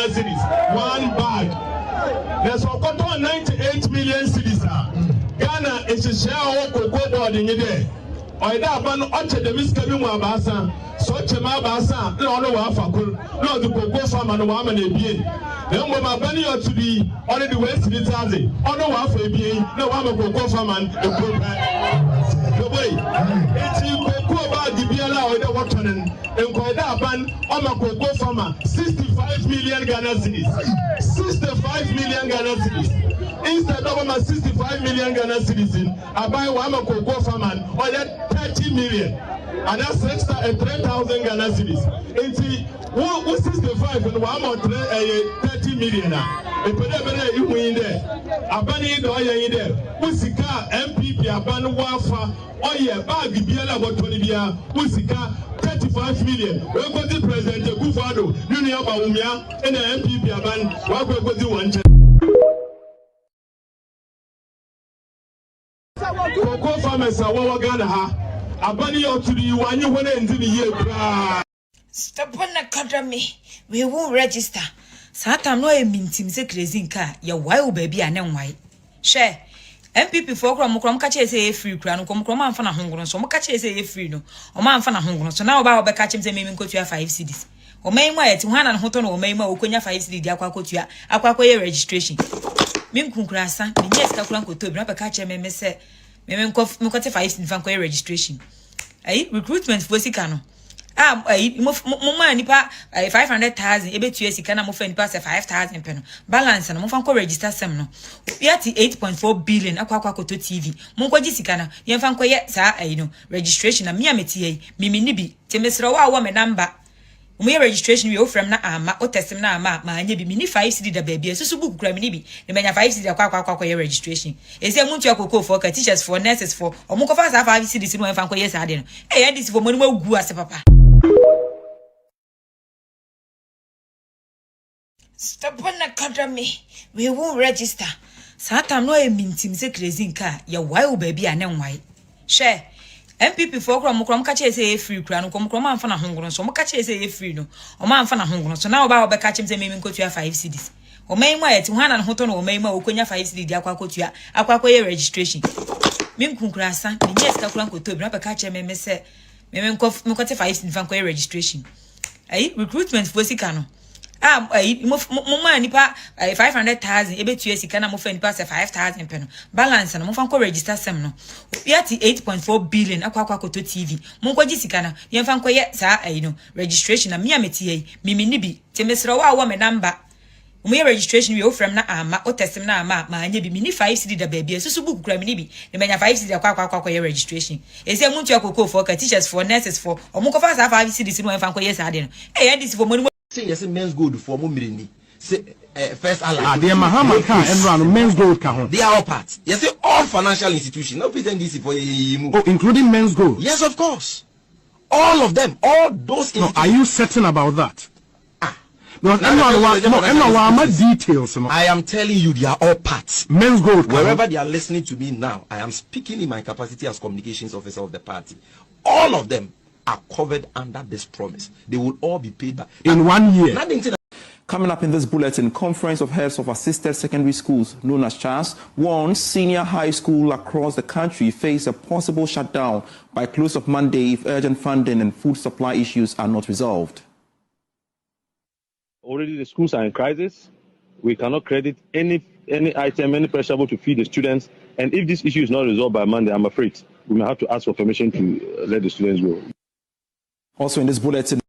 cedis. One bag. There's a 98 million cedis. Ghana is a share of cocoa board in there. Or that ban utter the miscaving Wabasa, such a Mabasa, no Wafakul, no the cocoa farm and woman a being. Then when my bunny ought to be on the west in Italy, or no Wafa being, no one of cocoa farm and the the way. It's you cocoa about the Biala or the water and Koida ban on my cocoa farmer, 65 million Ghana cities. 65 million Ghana cities. Instead of my 65 million Ghana citizens, I buy one cocoa farmer or that 30 million. And that's extra 3,000 Ghana cities. And see, 65 and one more 30 million. If you win there, I ban it or in there. Usika MPP, I ban Wafa, or yeah, bag Biala, what 20 year, Usika 35 million. We're going to present a Gufado, Union Baumia, and the MPP, I ban, what we're going to want. Cocoa farmers are what Ghana ha. Abani ought to be one you want to end the year. Stop on the academy. We won't register. Satan no a mintim se crazy car. Your wild baby and then why? Share. MPP for Crom catch a free crown, come and fan a hunger, so catch a free no. Or man fan a hunger, so now about catching the main coach 5 CDs. Or may my to one and hoton or may more 5 CD aquacotia, aquacoya registration. Mim Kunkrasa, yes, Kakuanko to grab a catcher may say. Me got 5 CD registration. Recruitment for Sicano. Mama nipa 500,000 ebe tuye sikana mo fe nipa 5,000 peno balance na mo fa ko register sem no yati 8.4 billion akwa to TV mo ko ji sikana ye fa ko ye sa registration na me ameti mimi ni bi temesro wa me number mo ye registration we ofrem na ama o testem na ama ma anya bi mini 5 CD da baby so book kura mini bi ne menya 5 CD akwa ye registration ese muntu akoko for teachers for nurses for o mo ko fa sa 5 CD no fa ko ye sa de no this for money ma gu ase papa. Stop on the academy. We won't register. Satan no a mintim se crazy car. Your wild baby and then why? Share. MPP for Crom catch a free crown, come and fan a hunger, so catch a free no. Or man fan a hunger, so now about catching the main coach 5 CDs. Or may my to one and hoton or may more 5 CD aquacotia, aquacoya registration. Mim Kunkrasa, yes, Kakuanko to grab a catcher may say, Mem 5 CD registration. Recruitment for Sicano. Mama nipa 500,000 ebe tuye sikana mo fe nipa 5,000 peno balance na mo fa ko register sem no yati 8.4 billion akwa to TV mo ko ji sikana ye fa ko ye sa registration na me ameti mimi ni bi temesro wa me number mo ye registration we ofrem na ama o testem na ama ma anya bi mini 5 CD da baby so book kura mini bi ne menya 5 CD akwa ye registration ese muntu akoko for teachers for nurses for o mo ko fa sa 5 CD no fa ko ye sa de no this for money. Say yes, men's gold for Mumirini. Say first alarm. They Mahama car and run men's gold car. They are all parts. Yes, all financial institutions. No pretend this for you. Oh, including men's gold. Yes, of course. All of them. All those. No, are you certain about that? Because no, details. I am telling you, they are all parts. Men's gold. Wherever they are listening to me now, I am speaking in my capacity as communications officer of the party. All of them are covered under this promise. They will all be paid back in 1 year. Coming up in this bulletin, Conference of Heads of Assisted Secondary Schools, known as CHAS, warns senior high school across the country face a possible shutdown by close of Monday if urgent funding and food supply issues are not resolved. Already the schools are in crisis. We cannot credit any item, any perishable to feed the students. And if this issue is not resolved by Monday, I'm afraid we may have to ask for permission to let the students go. Also in this bulletin,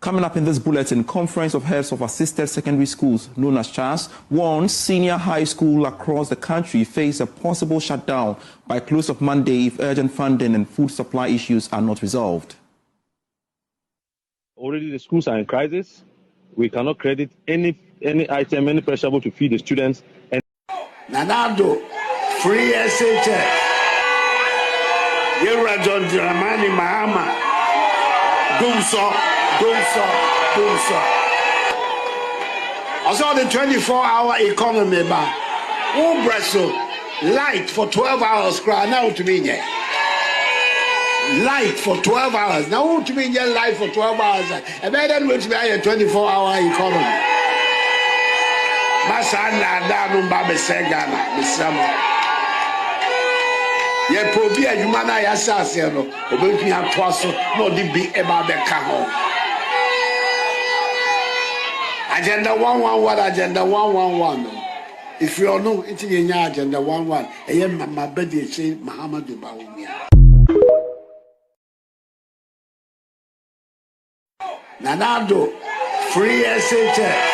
coming up in this bulletin, Conference of Heads of Assisted Secondary Schools, known as CHAS, warns senior high school across the country face a possible shutdown by close of Monday if urgent funding and food supply issues are not resolved. Already the schools are in crisis. We cannot credit any item, any perishable to feed the students. And Nanado, free SHS. You're John Dramani Mahama. Do so. I saw the 24-hour economy ban. Who Brazil light for 12 hours cry now to me. light for 12 hours. Now, who to be in light for 12 hours? And then wait to be a 24-hour economy. Masana Danu Babe Segana, Miss Summer. Ye probia humana yasasiano, obepi atwaso, no di be about the cajon. Agenda 111, agenda 111. If you know, it's in your agenda 11. I am my birthday say Muhammad Baumia. Nanado, free SHS.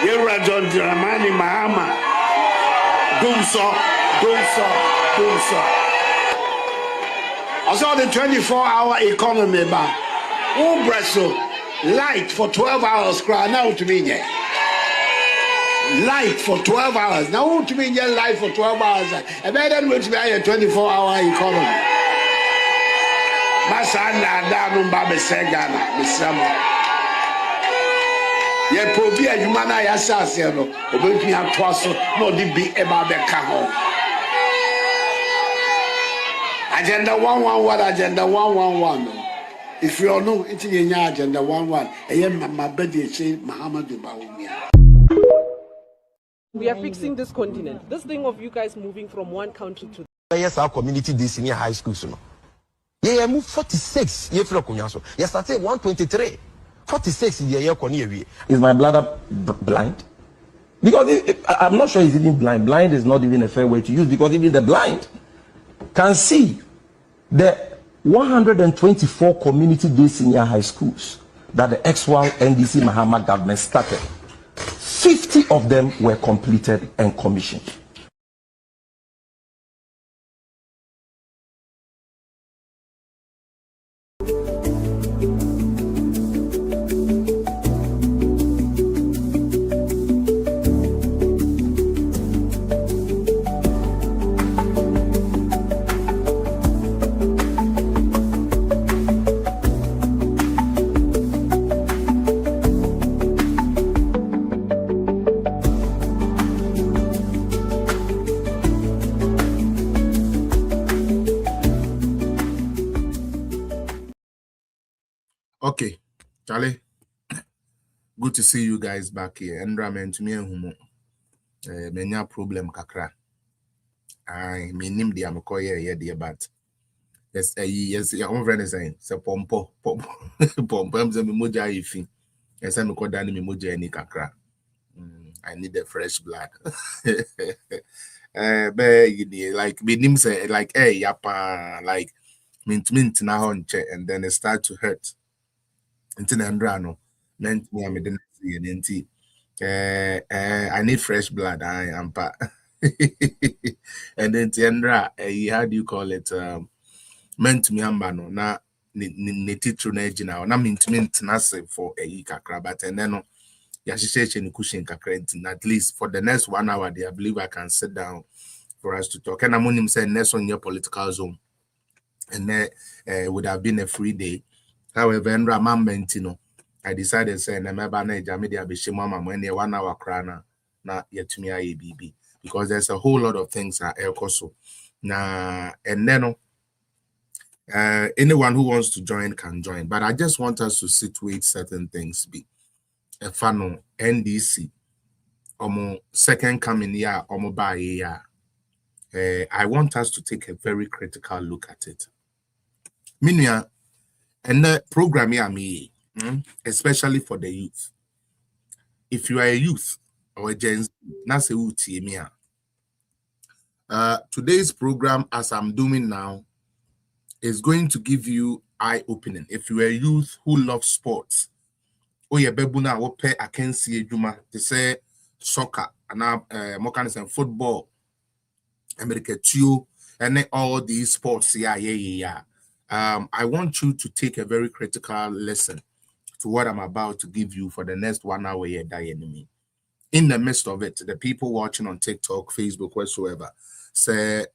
You're a John Dramani Mahama. Dumso. I saw the 24-hour economy back. Oh, Brazil, light for 12 hours, cry now to me. Light for 12 hours. Now to me, light for 12 hours. And then wait to be a 24-hour economy. Masana Danu Babe Segana, Miss Summer. Ye probia humana yasasiano, obepi atwaso, no di be about the cajon. Agenda 111, agenda 111. If you know, it's in your agenda 11. I am my birthday say Muhammad Baumia. We are fixing this continent. This thing of you guys moving from one country to Yes, our community this senior high school. So yeah, move 46. Yes, started 123. 46 in the year. Is my bladder blind? Because I'm not sure it's even blind. Blind is not even a fair way to use, because even the blind can see the 124 community-based senior high schools that the ex-Wal NDC Mahama government started. 50 of them were completed and commissioned. Okay, Charlie. Good to see you guys back here. And ramen to me humo. Menya problem kakra. I mean the amakoye here dear, but yes, yes, your own friend is saying so pompo pompom me moja ifi. Yes, I'm called Danny moja any kakra. I need a fresh blood. Like me say like hey yapa like mint na honche, and then it start to hurt. Until Andrano meant me I'm I need fresh blood. I am pa. And then Tiandra, how do you call it? Meant me ambano na nititru na ejina na mint nase for a kakra, but and then yashishe cushion kakra, at least for the next 1 hour I believe I can sit down for us to talk. And I'm only saying next on your political zone, and there would have been a free day. However, I decided say na meba na media be shimama when 1 hour krana na yetumi IABB, because there's a whole lot of things at Elkoso. Na and then anyone who wants to join can join, but I just want us to situate certain things. Be a fano NDC omo second coming year omo by year. I want us to take a very critical look at it. Minya and the program here me, especially for the youth. If you are a youth or a Gen Z, that's a UTMia. Today's program, as I'm doing now, is going to give you eye-opening. If you are a youth who loves sports, or you bebuna or pay I can see juma, they say soccer and more kind of football, America too, and then all these sports, yeah. I want you to take a very critical lesson to what I'm about to give you for the next 1 hour here, enemy. In the midst of it, the people watching on TikTok, Facebook, whatsoever, say,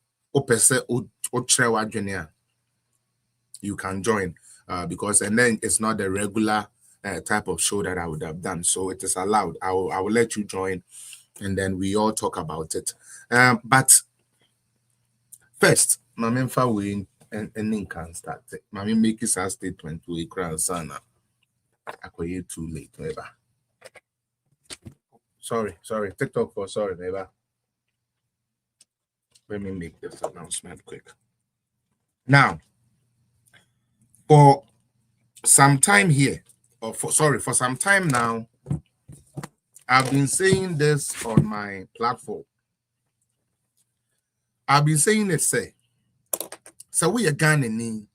you can join because and then it's not the regular type of show that I would have done. So it is allowed. I will let you join, and then we all talk about it. But first, Mamemfa win ending can start. Mami make his statement to a crown sana. Akoye too late, never. Sorry. TikTok for sorry, never. Let me make this announcement quick. Now, for some time here, for some time now, I've been saying this on my platform. I've been saying it, say, so we are Ghanaian,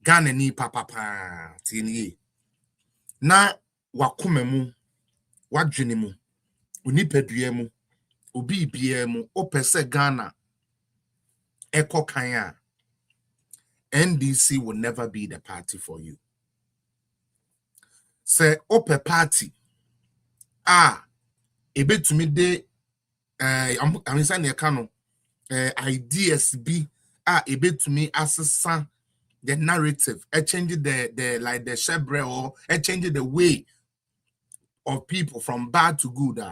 Ghanaian papa, tini. Na wakumemu, wajunimu, unipeduemu, ubibiemu, opese Ghana, eko kanya. NDC will never be the party for you. Say ope party. Ebe to me de I'm saying the ideas be ebe to me assess the narrative, change the like the shebre or change the way of people from bad to good.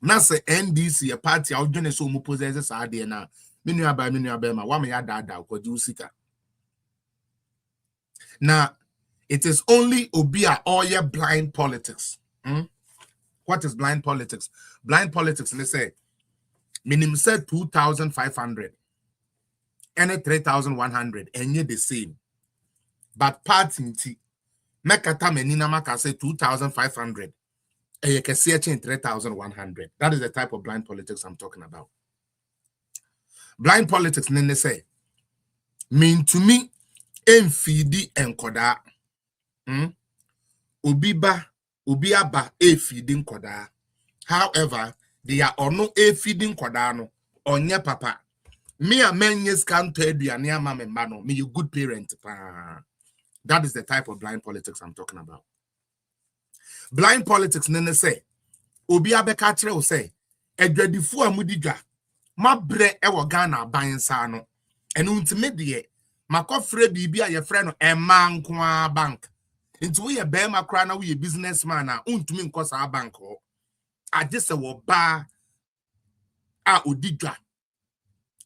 Now say NDC a party I'll join so mu possesses idea na menu aba ma wa me ya dada ko jusika. Now it is only obia all your blind politics. What is blind politics? Blind politics, let's say, minimum said 2,500 and 3,100, and you're the same. But party, Mekata menina maka say 2,500, and you can see a change 3,100. That is the type of blind politics I'm talking about. Blind politics, nene say, mean to me, enfidi enkoda, Ubiaba a feeding koda. However, they are or no a feeding kodano or nya papa. Me a man yes can't tell you near mama mano, me you good parent. That is the type of blind politics I'm talking about. Blind politics nene say, Ubiabe katre will say, Edwedifu amudiga, ma bre ewa Ghana buying sano, and ultimately, makofre bibia your friend a man kwa bank. Into we a bear macrana, we a businessman, to me cause our bank. I just a bar udiga.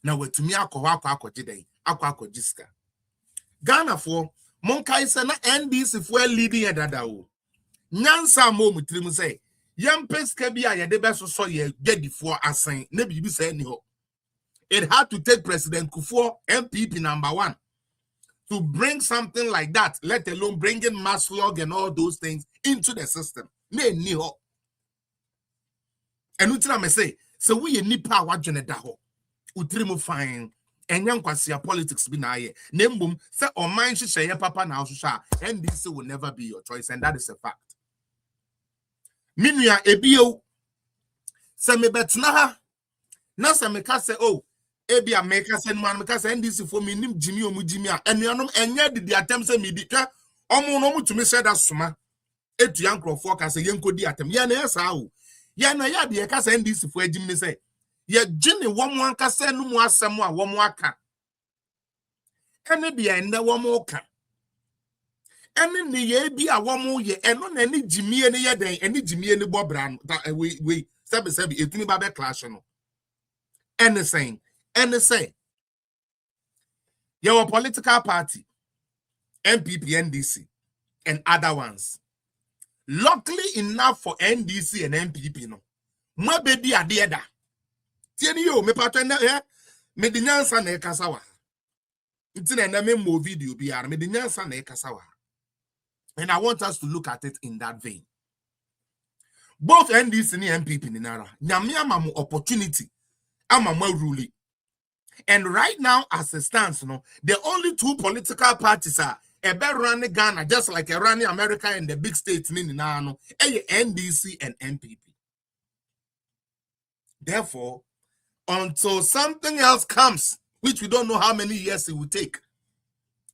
Now, we to me, ako today, ako jiska. Ghana for Monka is an NDC if we're leading a dadao. Nyansa mo mutrim say, young Pescabia, ya de best so ye get before I saying, maybe be saying ho. It had to take President Kufuor, MPP number 1. To bring something like that, let alone bringing mass log and all those things into the system. And utina me say, so we nipa wajene daho. Utrimu fine. And young kwasia politics be na ye. Nembum, say or mind share papa now sha. And this will never be your choice, and that is a fact. Minya ebio. Say me betna. Na say me ka say, oh. Ebi America send man because NDC for me nim Jimmy or Mujimia and you know and yet the attempts me dika no to me said that suma etu yankro forecast yanko di attempt ya na esa o ya na ya de ka NDC for Jimmy say ye gene one ka say no mu asem a wo mo aka ene de en na wo mo ka ene ne ye bi a wo mo ye eno na ni Jimmy ne ye den ene Jimmy ne bobra we sabi etuni ba be clash no ene saying and they say, your political party, MPP, NDC, and other ones. Luckily enough for NDC and MPP, no. My baby are there. Tieni yo, me patenda eh, me di nyansa na ekasawa. Itine na me mo video biara, me di nyansa na ekasawa. And I want us to look at it in that vein. Both NDC and MPP ni nara, nyame amamu opportunity, amamu ruling. And right now, as it stands, the only two political parties are running Ghana, just like running America and the big states, NDC and MPP. Therefore, until something else comes, which we don't know how many years it will take,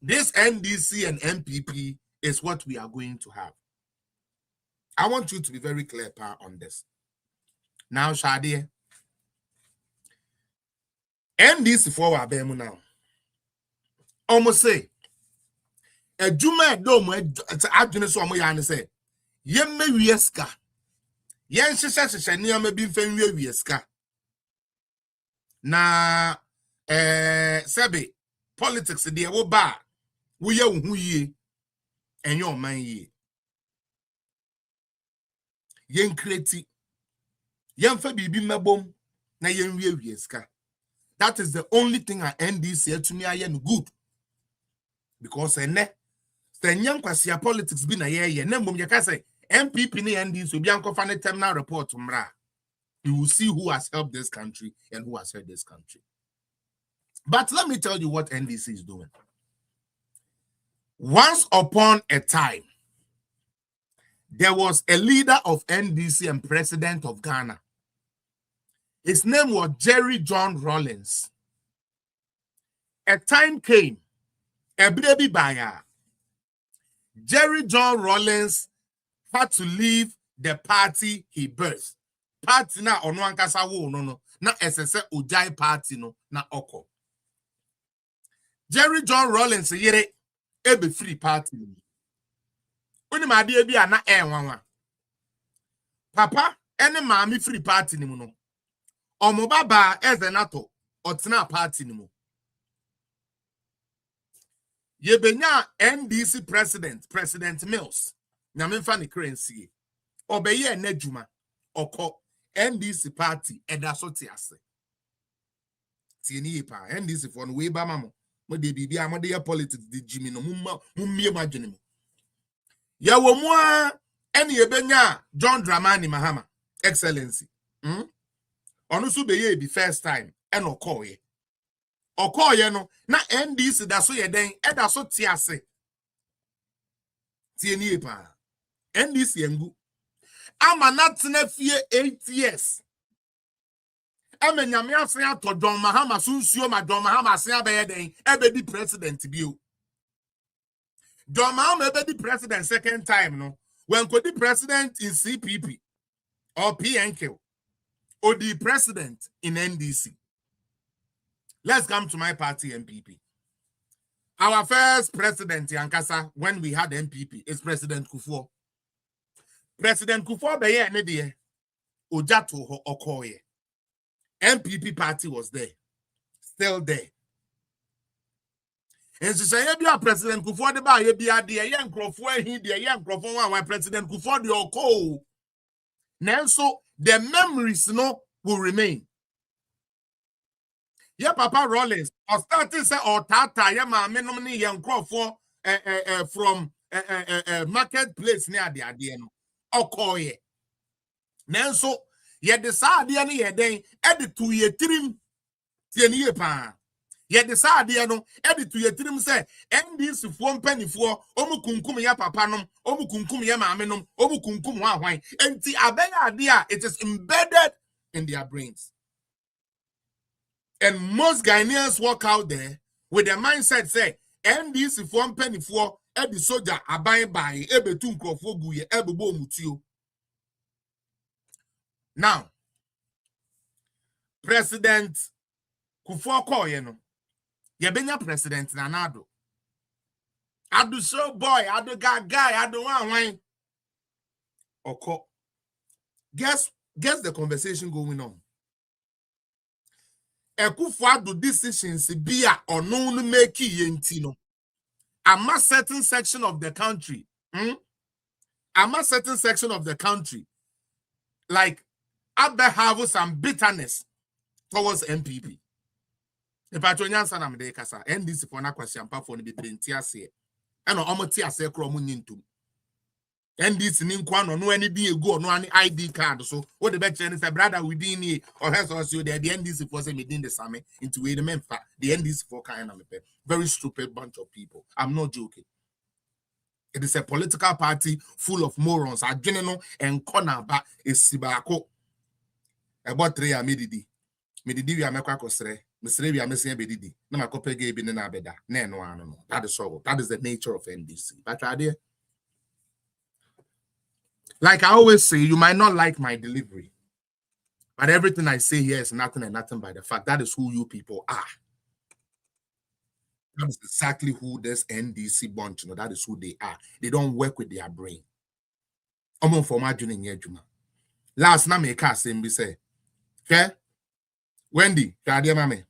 this NDC and MPP is what we are going to have. I want you to be very clear, Pa, on this. Now, Shadi. NDC for our bemu now. Almost say a Juma dome adwene so omo ya say yemme wieska yen hyehyehye ne am bi mfa wieska na sebe politics de wo ba wo ye wo hu yie enye o man yie yen kreti yen fa bibi mabom na yen wie ska. That is the only thing I NDC to me aye no good, because ene stanyan kwasia politics bi na ye na mbom ye ka say MPP ni NDC obi ankofa ne terminal report mra. You will see who has helped this country and who has hurt this country. But let me tell you what NDC is doing. Once upon a time, there was a leader of NDC and president of Ghana. His name was Jerry John Rawlings. A time came, a baby buyer. Jerry John Rawlings had to leave the party he birthed. Party na ono ankasa wo no na esese ojai party no na oko. Jerry John Rawlings yere ebe free party. Oni ma de bi ana enwanwa. Papa ene maami free party ni mu no. Omo baba ezenato otena party ni mu. Yebenya NDC President Mills. Nyamemfa ne currency. Obeye enadwuma oko NDC party edaso ase. Tieni pa NDC for no we ba mamo. Mo de bibia mo de ya politics de jimi no mummie madwene mu. Ya wo mu a ene yebenya John Dramani Mahama excellency. Onu so be ye bi first time ene okoye. Okoye no na NDC da so ye den edaso ase. Tieni pa NDC engu ama natena fie 8 years. Ama nyame asen ato John Mahama sunsuo ma John Mahama asen abeye den ebedi president bio. John Mahama ebedi president second time no. When could the president in CPP or PNK or the president in NDC. Let's come to my party MPP. Our first president Yankasa when we had MPP is President Kufuor. President Kufuor beye ne de ojato ho okoye. MPP party was there, still there. And so say be a President Kufuor de ba ye be ade ye nkrofo he de ye nkrofo one President Kufuor de oko. Nanso the memories no will remain. Yeah, Papa Rawlings or starting say or tata ye ma me no ni ye nkrofo from marketplace near the ade no okoye. Nanso ye decide ade ne ye den edit to ye trim tie ne ye pa. Ye decide ade no edit to ye trim say NDC fo mpanifo omu kunkum ya papa nom omu kunkum ya maame nom omu kunkum ho ahwan enti abeya ade a it is embedded in their brains. And most Ghanaians walk out there with the mindset say NDC fo mpanifo edi soldier aban bai ebetu nkrofo guye ebebo mutio. Now, President Kufuor koye no. Yebenya President Nanado. Adu show boy, adu guy, adu wan. Oko. Guess the conversation going on. Kufuor do decisions be or no make yenti no. Ama certain section of the country. Ama certain section of the country. Like Abba have some bitterness towards MPP. If I told you answer na kasa NDC for na question pa for no be plenty ase. And no omoti ase kro mo nyintum. NDC ni nkwa no ani din egu no ani ID card so what the bet say brother within here or has also the NDC for say me din the same into we remember the NDC for kind of very stupid bunch of people. I'm not joking. It is a political party full of morons. Adweneno and corner ba esibako. About 3 amididi. Mididi we amekwa kosre. Misre we amese bedidi. Na makopege bi na beda. Na no ano no. That is all. That is the nature of NDC. But idea. Like I always say, you might not like my delivery. But everything I say here is nothing and nothing by the fact. That is who you people are. That is exactly who this NDC bunch, that is who they are. They don't work with their brain. Last night, me cast him, say, okay, Wendy, mame.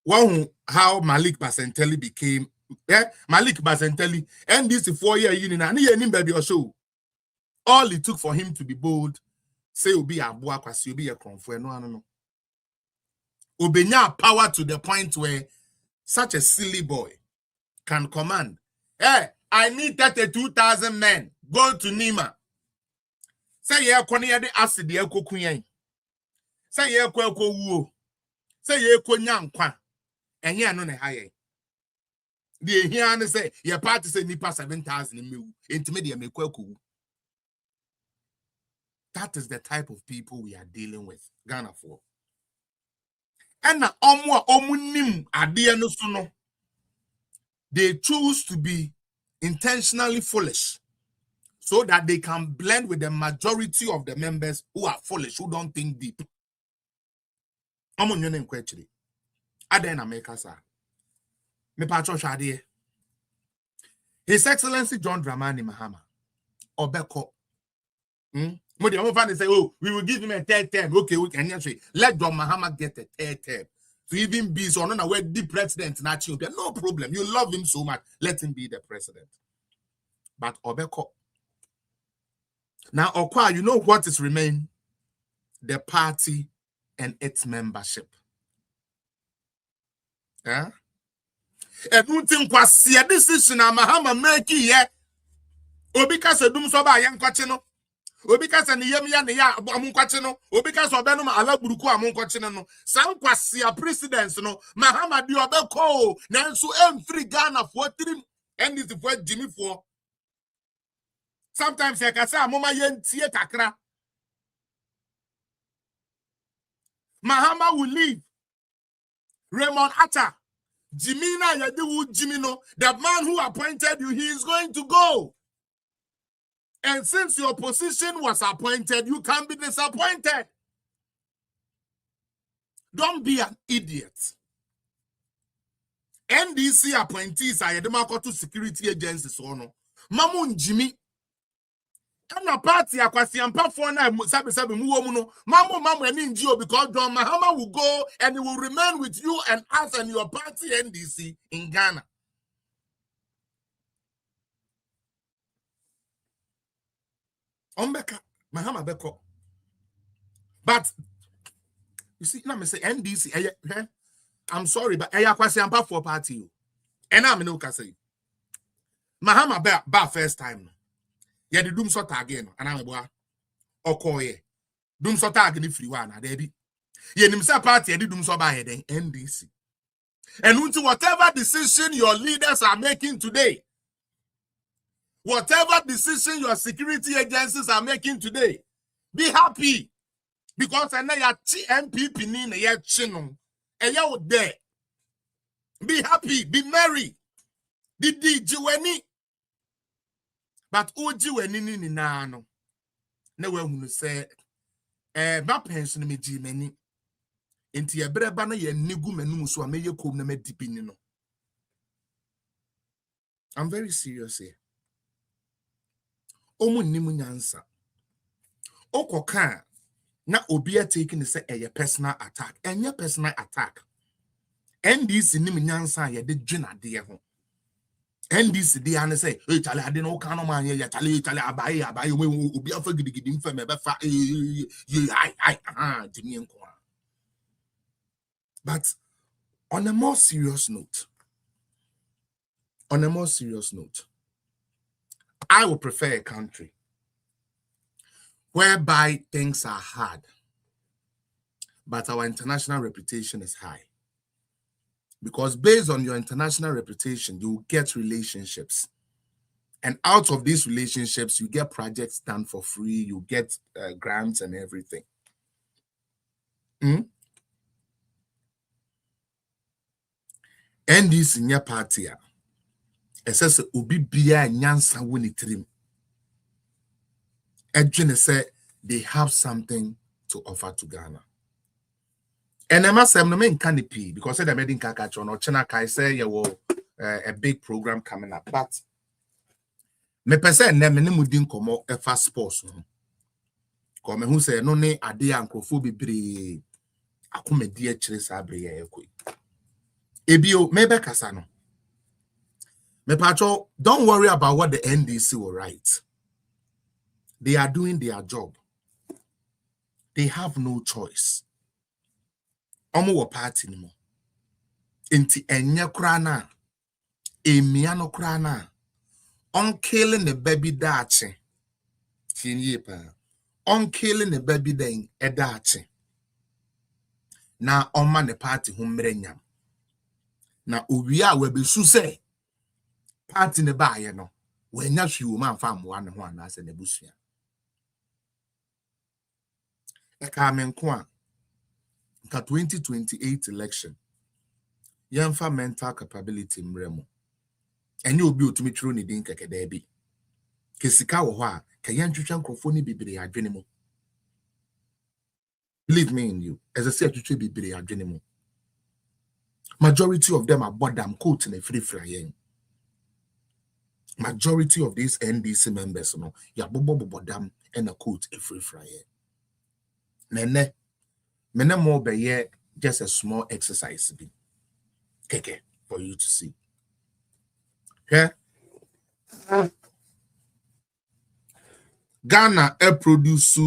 how Malik Basentelli became Malik Basentelli and this 4-year union and he baby or show. All it took for him to be bold, say Obi Abua Kwasi Obi a Kronfo. No. Obenya power to the point where such a silly boy can command. Hey, I need 32,000 men. Go to Nima. Say ye kwani de acid ye kokuyen. Say ye kwa wuo. Say ye nyankwa. Enye no ne haye. The here and say your party say nipa 7,000 in me. Intimate me kwaku. That is the type of people we are dealing with. Ghana for. And na omunim ade no so no. They choose to be intentionally foolish so that they can blend with the majority of the members who are foolish, who don't think deep. Amunyo nkwechiri. Ade na make sir. Me patro shade. His Excellency John Dramani Mahama Obeko. Modi amufani say, oh, we will give him a third term. Okay, we can say let John Mahama get a third term. To even be so no where the president not you. No problem. You love him so much. Let him be the president. But Obeko. Now, Okwa, you know what is remain? The party and its membership. Yeah? And you think was see a decision Mahama make here. Obika se dum so ba yan kwache no. Obika se ne yam ya ne ya amunkwache no. Obika so be no alaburuku amunkwache no. San kwase a presidents no. Mahama di Obeko nanso free Ghana for 3 and this for Jimmy for. Sometimes I can say mama yentie kakra. Mahama will leave. Raymond Atta. Jimina Yadiwu Jimino, the man who appointed you, he is going to go. And since your position was appointed, you can be disappointed. Don't be an idiot. NDC appointees are the security agencies. Mamun Jimmy. And a party akwasi ampa for na sabe mu wo mu no mamu eni NGO because John Mahama will go and he will remain with you and us and your party NDC in Ghana. Ombeka Mahama beko. But you see now me say NDC I'm sorry but akwasi ampa for party and I'm no ka say Mahama ba first time. Yeah, the doom so tag again, and I'm a boy. Okoye. Doom so tag in the free one, Debbie. Ye nimsa party, the doom so by the NDC. And unto whatever decision your leaders are making today, whatever decision your security agencies are making today, be happy. Because I know your TMPP in a chino, and you're there. Be happy, be merry. Did but Oji wenini ni nano. Ne we hunu say ba pension me ji mani. Enti ye breba na ye nigu manum so ameye kom na medipini no. I'm very serious here. Omu nimu nyansa. Okoka na obi a taking say a personal attack. Enye personal attack. NDC nimu nyansa ye de dwena de ho. NDC dey and say, hey, Charlie, I didn't know kind of man here. Charlie, abaye, we be after gidigidi for me, but But on a more serious note, I would prefer a country whereby things are hard, but our international reputation is high. Because based on your international reputation, you get relationships. And out of these relationships, you get projects done for free, you get grants and everything. And this in your party, it says, Ubi Bia Nyansa Winitrim. Edwin said they have something to offer to Ghana. And I must say, no main canopy because the meeting Kakachon or China say you will a big program coming up. But me person ne mudin komo e fast sports. Come who say no ne ade ankofo bebre akome die chire sabre ye ekoi. Ebio, maybe Kasano. Me pacho, don't worry about what the NDC will write. They are doing their job. They have no choice. Omo wo party ni mo. Inti enye krana. Emiano krana. On killing the baby dache. On killing the baby dang edache. Na on man the party humrenyam. Na ubiya webe suse. Party ne ba ye no. When ya shi woman fam one as an ebusia. Ekamen kwa. Nka 2028 election. Yemfa mental capability mremo. Enye obi otumi twiro ne din keke debi. Kesika wo ho a, ka yentwetwe nkrofo ni bibire adwene mu. Believe me in you. As I say, twetwe bibire adwene mu. Majority of them are bodam coat in a free flying. Majority of these NDC members, no, ya bodam and a coat a free flying. Mene more be just a small exercise be. Keke for you to see. Okay? Ghana produce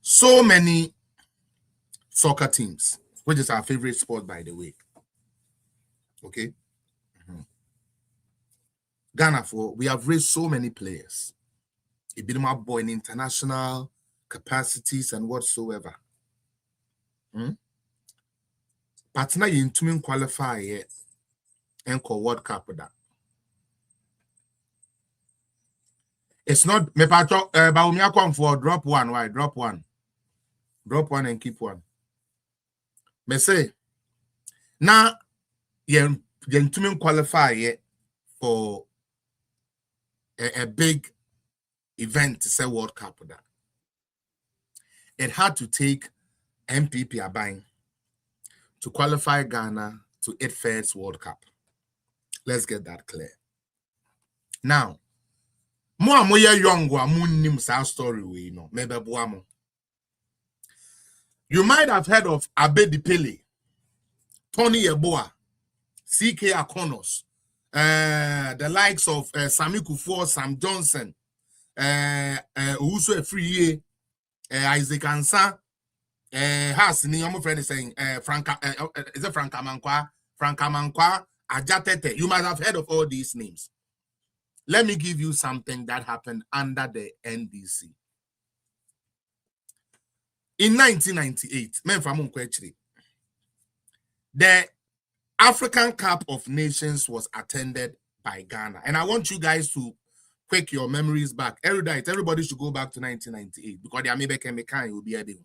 so many soccer teams, which is our favorite sport, by the way. Okay? Ghana, we have raised so many players. It been my boy in international capacities and whatsoever. But now you to qualify yet and call World Cup with that. It's not me pato Baumia come for drop one. Why drop one? Drop one and keep one. Me say now you to qualify yet for a big event to say World Cup with that. It had to take MPP Abang to qualify Ghana to its first World Cup. Let's get that clear. Now, mo amoye young wa munnim sa story we know. Maybe boamo. You might have heard of Abedi Pele, Tony Yeboah, CK Akonos, the likes of Sami Kufuor, Sam Johnson, Uso Free, Isaac Ansa, has ni your friend is saying Franka is it Franka Mankwa, Ajatete. You might have heard of all these names. Let me give you something that happened under the NDC. In 1998, the African Cup of Nations was attended by Ghana. And I want you guys to quick your memories back. Everybody should go back to 1998 because the Amibeke will be heading.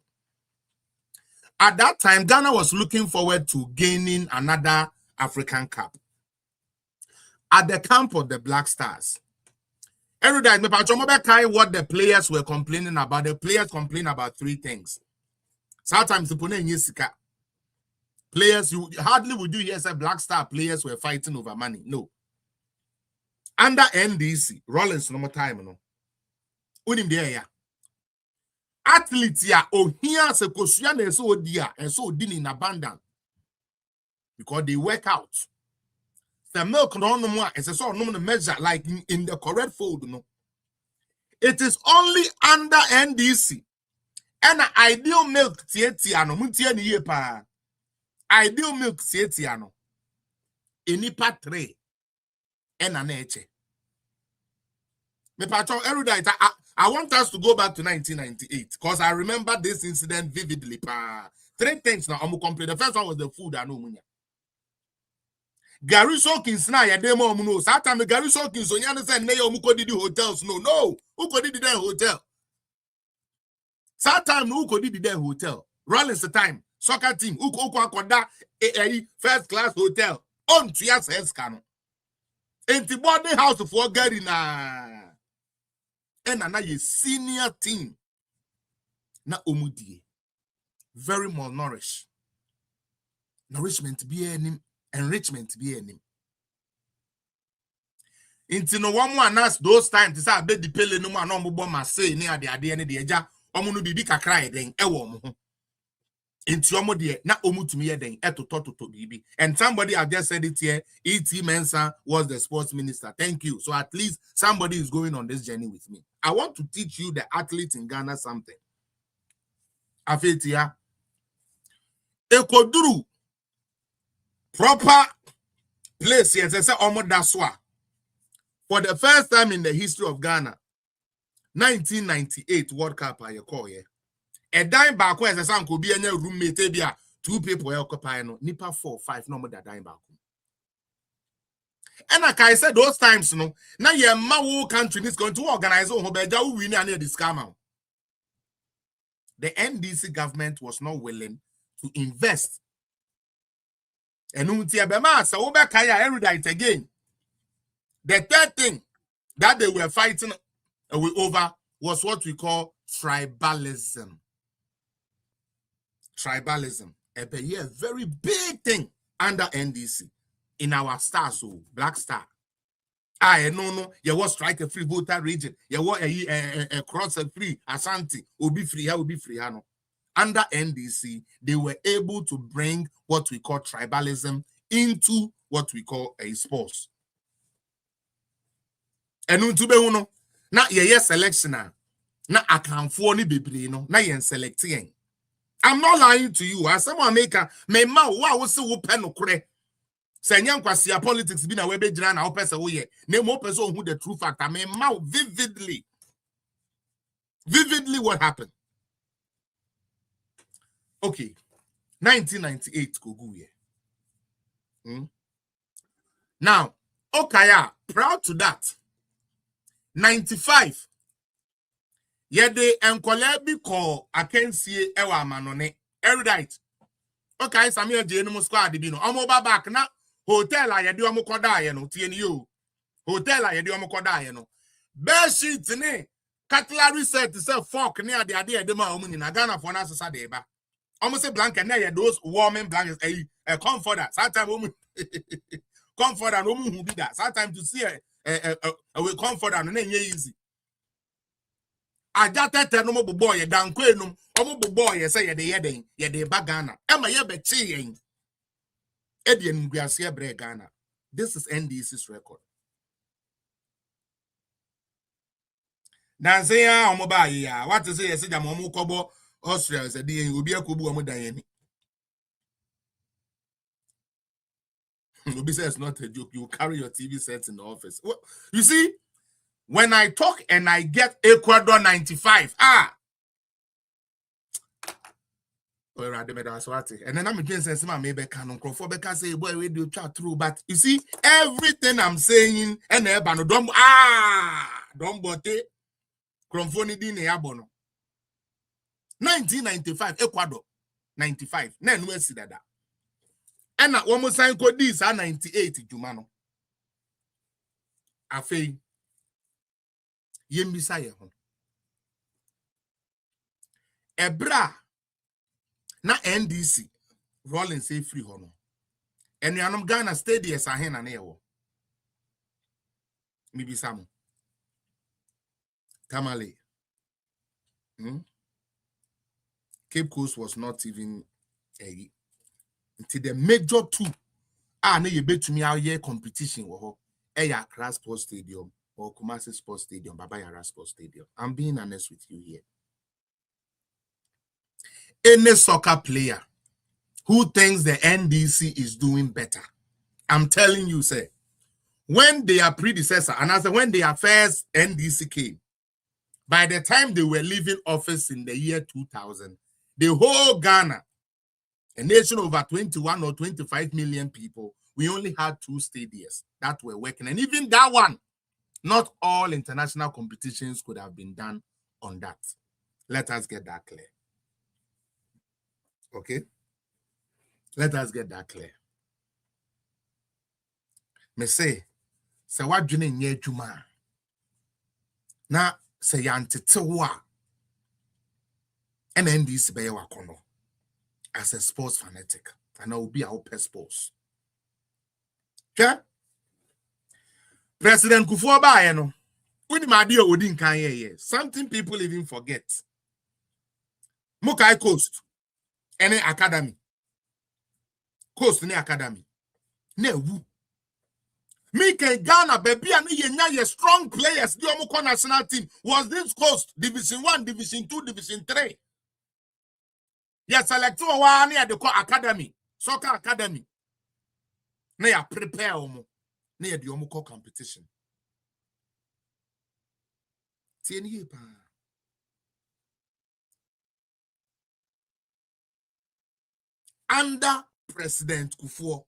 At that time, Ghana was looking forward to gaining another African Cup. At the camp of the Black Stars. What the players were complaining about. The players complained about three things. Sometimes players, you hardly would you hear say Black Star players were fighting over money. No. Under NDC, Rollins no more time, no. Unim there, yeah. Athletes ya ohia se kosua na so odia and so din in abundance because they work out. The milk no more is a sort of measure like in the correct fold, no. It is only under NDC and ideal milk tietiano muntie ni ye pa. Ideal milk tietiano. Enipa 3 and an eche. Me patron erudite I want us to go back to 1998 because I remember this incident vividly. 3 things now. I'm going to complete. The first one was the food. I know. Gary Sokins na ya demo muno. Sometimes Gary Sokins on you understand. Neyo muko didi hotels. No. Who could did that hotel? Sometimes who could did that hotel? Rollins the time. Soccer team. Who koda first class hotel. On to your sense cano. Enti boarding house for Gary na. And another senior team na omudie very malnourished nourishment be enim enrichment be enim into no one anas those times say Abedi Pele no man no mo ma say ni ade ade ne de eja omo no bibi kakra e den e wo mo ho into omo de na omu tumi ye den etotototo bibi. And somebody have just said it here, E.T. Mensah was the sports minister. Thank you. So at least somebody is going on this journey with me. I want to teach you, the athletes in Ghana, something. Afetia ekoduru proper place, yes, I say omo daswa. For the first time in the history of Ghana, 1998 World Cup I call here. A dime back where as could be any roommate, two people occupy no nipa 4 5 no more than dime back. And like I said, those times, no, now your whole country is going to organize win and this scam. The NDC government was not willing to invest. And again. The third thing that they were fighting over was what we call tribalism. Tribalism. A very big thing under NDC in our star, so Black Star. No, you was strike a free voter region. You was a cross a free Ashanti, Obi free, Obi free. No. Under NDC, they were able to bring what we call tribalism into what we call a sports. And uno na ye selection na akanfo ni bebre no na ye selecting. I'm not lying to you. As someone maker, me ma wo se wo pe no kore. Se nya nkwase politics bi na we be gina na wo pese wo ye. Na mo pese who the true factor. Me ma vividly what happened. Okay. 1998 kogu ye. Now, Okaya, proud to that. 95. Yede enkole bi call akensie ewa manone. Erudite. Okay, Samuel J no squad bi no. Omo ba back na hotel a yede omo koda ye no tie ni yo. Hotel a yede omo koda ye no. Bed sheet ne cutlery set say fork ne ade ma omo ni na Ghana for na sesa de ba. Omo say blanket na ye those warming blankets a comforter. Sometimes omo comforter no mu hu bi da. Sometimes to see we comforter no na easy. Ajatete no mo boy ye danko enum omo boy ye say ye de ba Ghana ema ye be chi yen e de nguase bre Ghana. This is NDC's record. Nanse ya omo ba ya what is say jam omo kobo Austria say de obi akobu omo dan yani. Obi say it's not a joke. You carry your TV sets in the office. Well, you see, when I talk and I get Ecuador 95, and then I'm against some maybe canon for because say boy we do chat through, but you see everything I'm saying and don't bote cromphony din yabono 1995 Ecuador 95 na no see that and na one more sign code this 98 jumano afei yembisa ye ho ebra na NDC rolling say free ho no enuanom Ghana stadiums ahen na ye wo mibisa mo Tamale Cape Coast was not even until the major two na ye betumi aye competition wo ho Accra Sports Stadium or Kumasi Sports Stadium, Baba Yara Sports Stadium. I'm being honest with you here. Any soccer player who thinks the NDC is doing better, I'm telling you, say, when their predecessor, and as when their first NDC came, by the time they were leaving office in the year 2000, the whole Ghana, a nation of over 21 or 25 million people, we only had 2 stadiums that were working. And even that one, not all international competitions could have been done on that. Let us get that clear. Okay? Let us get that clear. Me say what you need juma. Na say yantetewa. And NDC be wakono as a sports fanatic. And I will be our pet sports. Okay? President Kufuor no. With my dear Odin Kanye, something people even forget. Mokai Coast. any academy. Coast ni academy. Ne wu. Me can Ghana baby and ye strong players. The Omoko national team was this Coast Division 1, Division 2, Division 3. Yes, select one near the academy, soccer academy. Ne ya prepare omo. Ne the Omoko competition. Tieni pa. Under President Kufuor.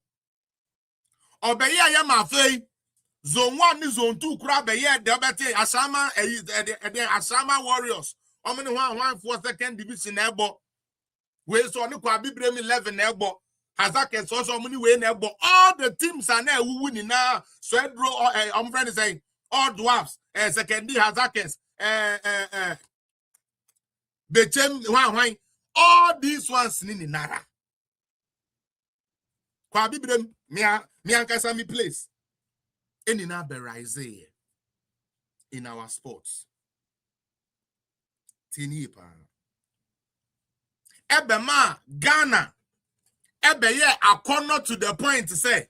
Obeye ya mafei. Zone 1 ni zone 2 kura beye de obete Asama Asama Warriors. Omini 1 second division ebo. We so ni kwa bibrem 11 ebo. Hazakes also omini we ebo. All the teams are now winning now. Swedro I'm friend saying all dwarfs second Hazakes Bechem one all these ones ni nara. Kwa bibrem mi ankasa mi place. Any number in our sports. Tinipa. Ebema Ghana. Ebe ye akono to the point to say,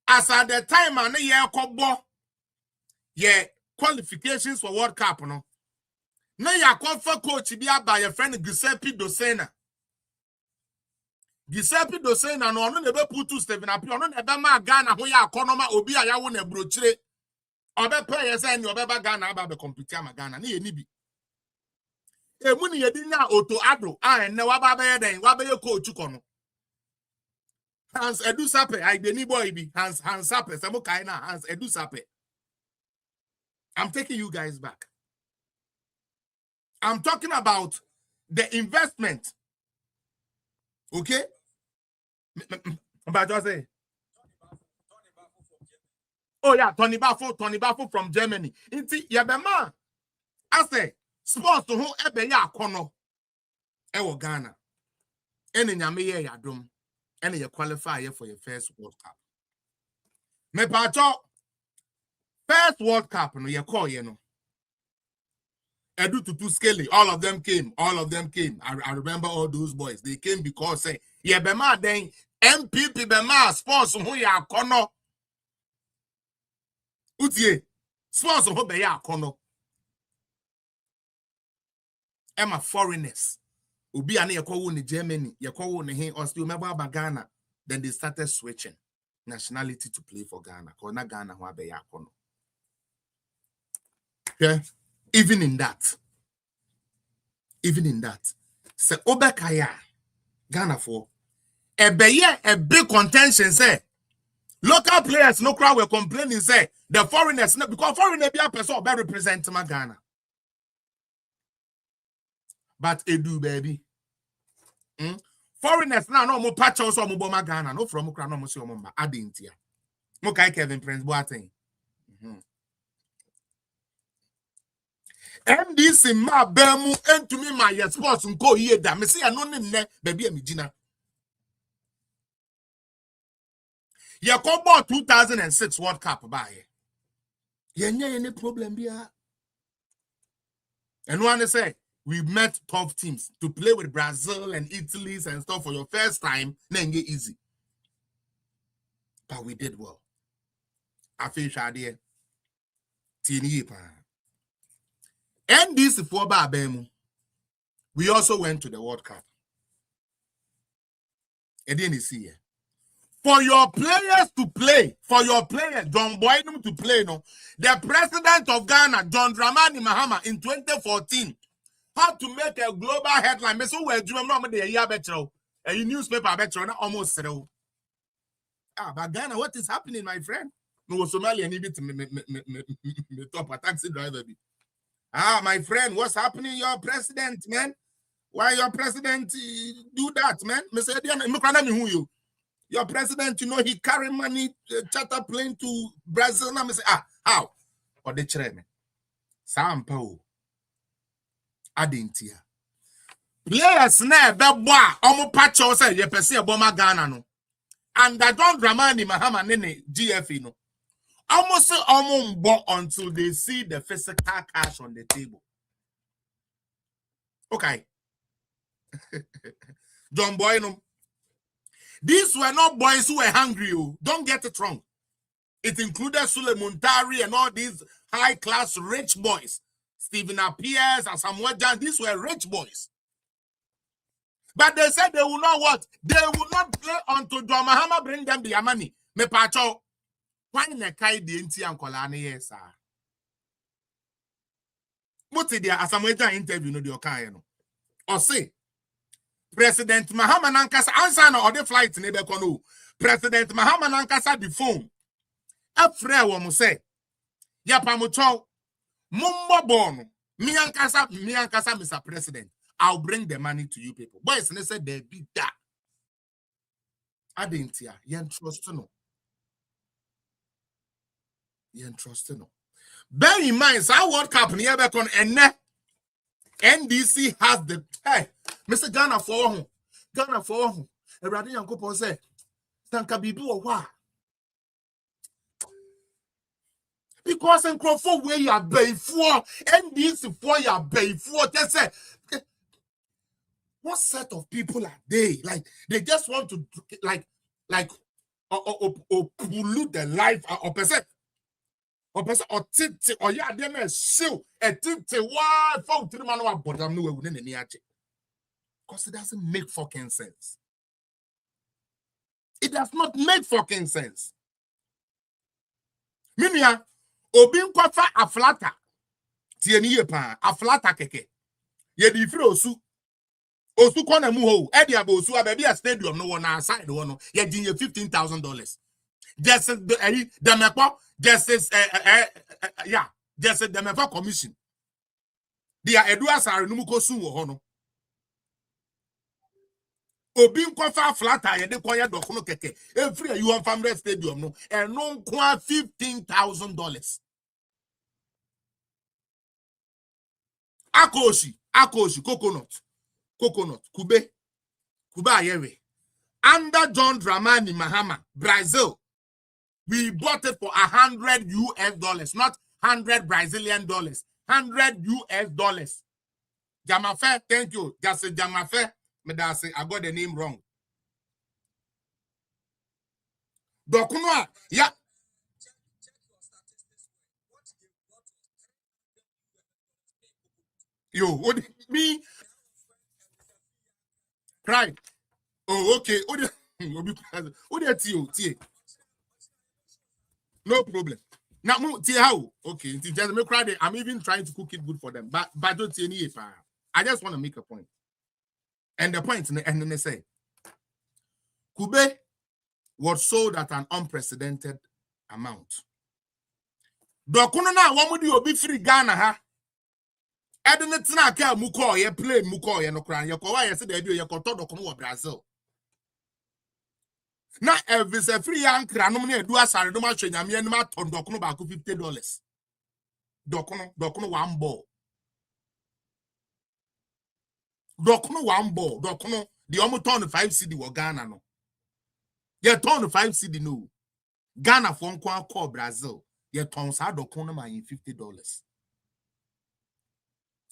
as at the time and ye kobo ye qualifications for World Cup no. Na ya kofa coach bi by your friend Giuseppe Dosena. Giuseppe Dosena no ono nebe putu Stephen Apio ono nebe ma Ghana ho ya akonoma obi aya wo na brochire. Obe pay say ni obeba Ghana aba be compete ama Ghana na ye ni bi. Emu ni ye di nya Oto Ado enne wa ba be den wa be ye coach kono. Hans Edu Sape I be ni boy bi Hans Sape se mo kai na Hans Edu Sape. I'm taking you guys back. I'm talking about the investment. Okay? But just say. Oh yeah, Tony Bafo from Germany. Inti yabema. I say sports to who ebe ya kono. Ewo Ghana. Ene nyame ye yadom. Ene ye qualify ye for your first World Cup. Me pacho first World Cup no ye call ye no. Edu Tutu Skelly, all of them came. I remember all those boys. They came because say ye bema then MPP bema sports who ya kono. Utie sports who be ya kono. Emma foreigners. Ubi ane yakwa in Germany, yakwa in here, or still remember about Ghana. Then they started switching nationality to play for Ghana. Because na Ghana wa be ya kono. Okay? Even in that, say Obekaya Ghana for a big contention say local players no crowd were complaining say the foreigners because foreigners be a person be represent my Ghana. But Edu baby. Foreigners now no more patch also mo boma Ghana no from Ukra no mo si omba adintia. Mo kai Kevin Prince Boateng. MDC ma bemu entumi ma ye sports nko ye da me se ya no ne baby amigina. Ye ko ball 2006 World Cup ba ye. Ye nya any problem bia. And one say we met tough teams to play with Brazil and Italy and stuff for your first time, then get easy. But we did well. I feel shady. Tini pa. And this for Babemu. We also went to the World Cup. And then you see for your players to play, John Boydum to play, no, the president of Ghana, John Dramani Mahama, in 2014, had to make a global headline. So where do you remember the year better? A newspaper better, almost zero. But Ghana, what is happening, my friend? No, Somalia need to me top a taxi driver. My friend, what's happening? Your president, man. Why your president do that, man? Your president, you know, he carry money, charter plane to Brazil. Now, say, how? Or the chairman. Sampo. Adintia. Players na beboa omo patch o say ye pese eboma Ghana no. And I don't Dramani Mahama nene GFE no. Almost say omo mbo until they see the physical cash on the table. Okay. John Boynum. These were not boys who were hungry. Don't get it wrong. It included Suleiman Tari and all these high-class rich boys. Stephen Appiers and Samuel Jan. These were rich boys. But they said they will not what? They will not play until John Mahama bring them their money. Me pacho. Why ne kai di enti ankola ne yes sir? What did the Samuel Jan interview no the okan no? Or say President Mahama nankasa answer na other flight ne be kono. President Mahama nankasa the phone. Afre wo mo say ya pamucho mumbo bono mi ankasa Mr. President. I'll bring the money to you people. Boys, and they said they be that. I didn't hear. You trust no. You trust no. Bear in mind, our World Cup near back on NDC has the hey, Mr. Ghana for home. A radio uncle say, Tanka Bibu or what? Because in Crawford where you are bay for NDC for your bay for they say. What set of people are they? Like they just want to pollute the life or person or titi or yeah they may show a titi why for 3 man or but I'm no within any action. Because it doesn't make fucking sense. It does not make fucking sense. Minia obin kwafa aflata tieni yepa aflata keke ye di free osu Osu kona mu ho e dia bo osu ababi a stadium no one outside no ye din ye $15,000 just the mepo just yeah just the mepo commission dia edu asare no mu kosu wo ho no obi nkofa flata ye de koye dokono keke every you on family stadium no e no kwa $15,000 akoshi coconut Kuba Ayewe under John Dramani Mahama Brazil we bought it for $100 not 100 Brazilian dollars $100 Jamafe thank you just say Jamafe me da say I got the name wrong Dokuno yeah yo what me right. Oh, okay. No problem. Now, how? Okay, just make cry. I'm even trying to cook it good for them. But don't see any. I just want to make a point. And the point, and then they say, Kube was sold at an unprecedented amount. Dokuno na wamu di obi free Ghana ha. Edenetina ka muko ye plane muko ye no kran ye ko wa ye se da bi ye ko to dokono wo Brazil na Elvis free ankra no na edu asare no ma hwenyame no ma ton dokono ba ko $50 dokono one ball dokono the omo ton 5 cedi wo Ghana no ye ton 5 cedi no Ghana for nko call Brazil ye ton sa dokono ma $50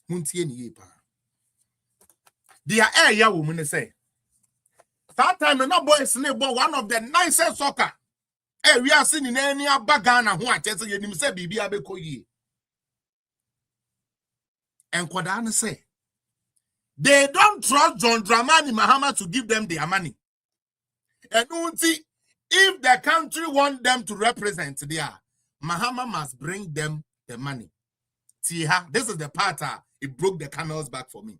Muntie ni yepa. Dia ya woman say. That time no boys ne ball one of the nicest soccer. We are seeing in any Ghana who are telling you say bibi abeko yi. And Kwadana say they don't trust John Dramani Mahama to give them their money. And if the country want them to represent there, Mahama must bring them the money. See, this is the part it broke the camel's back for me.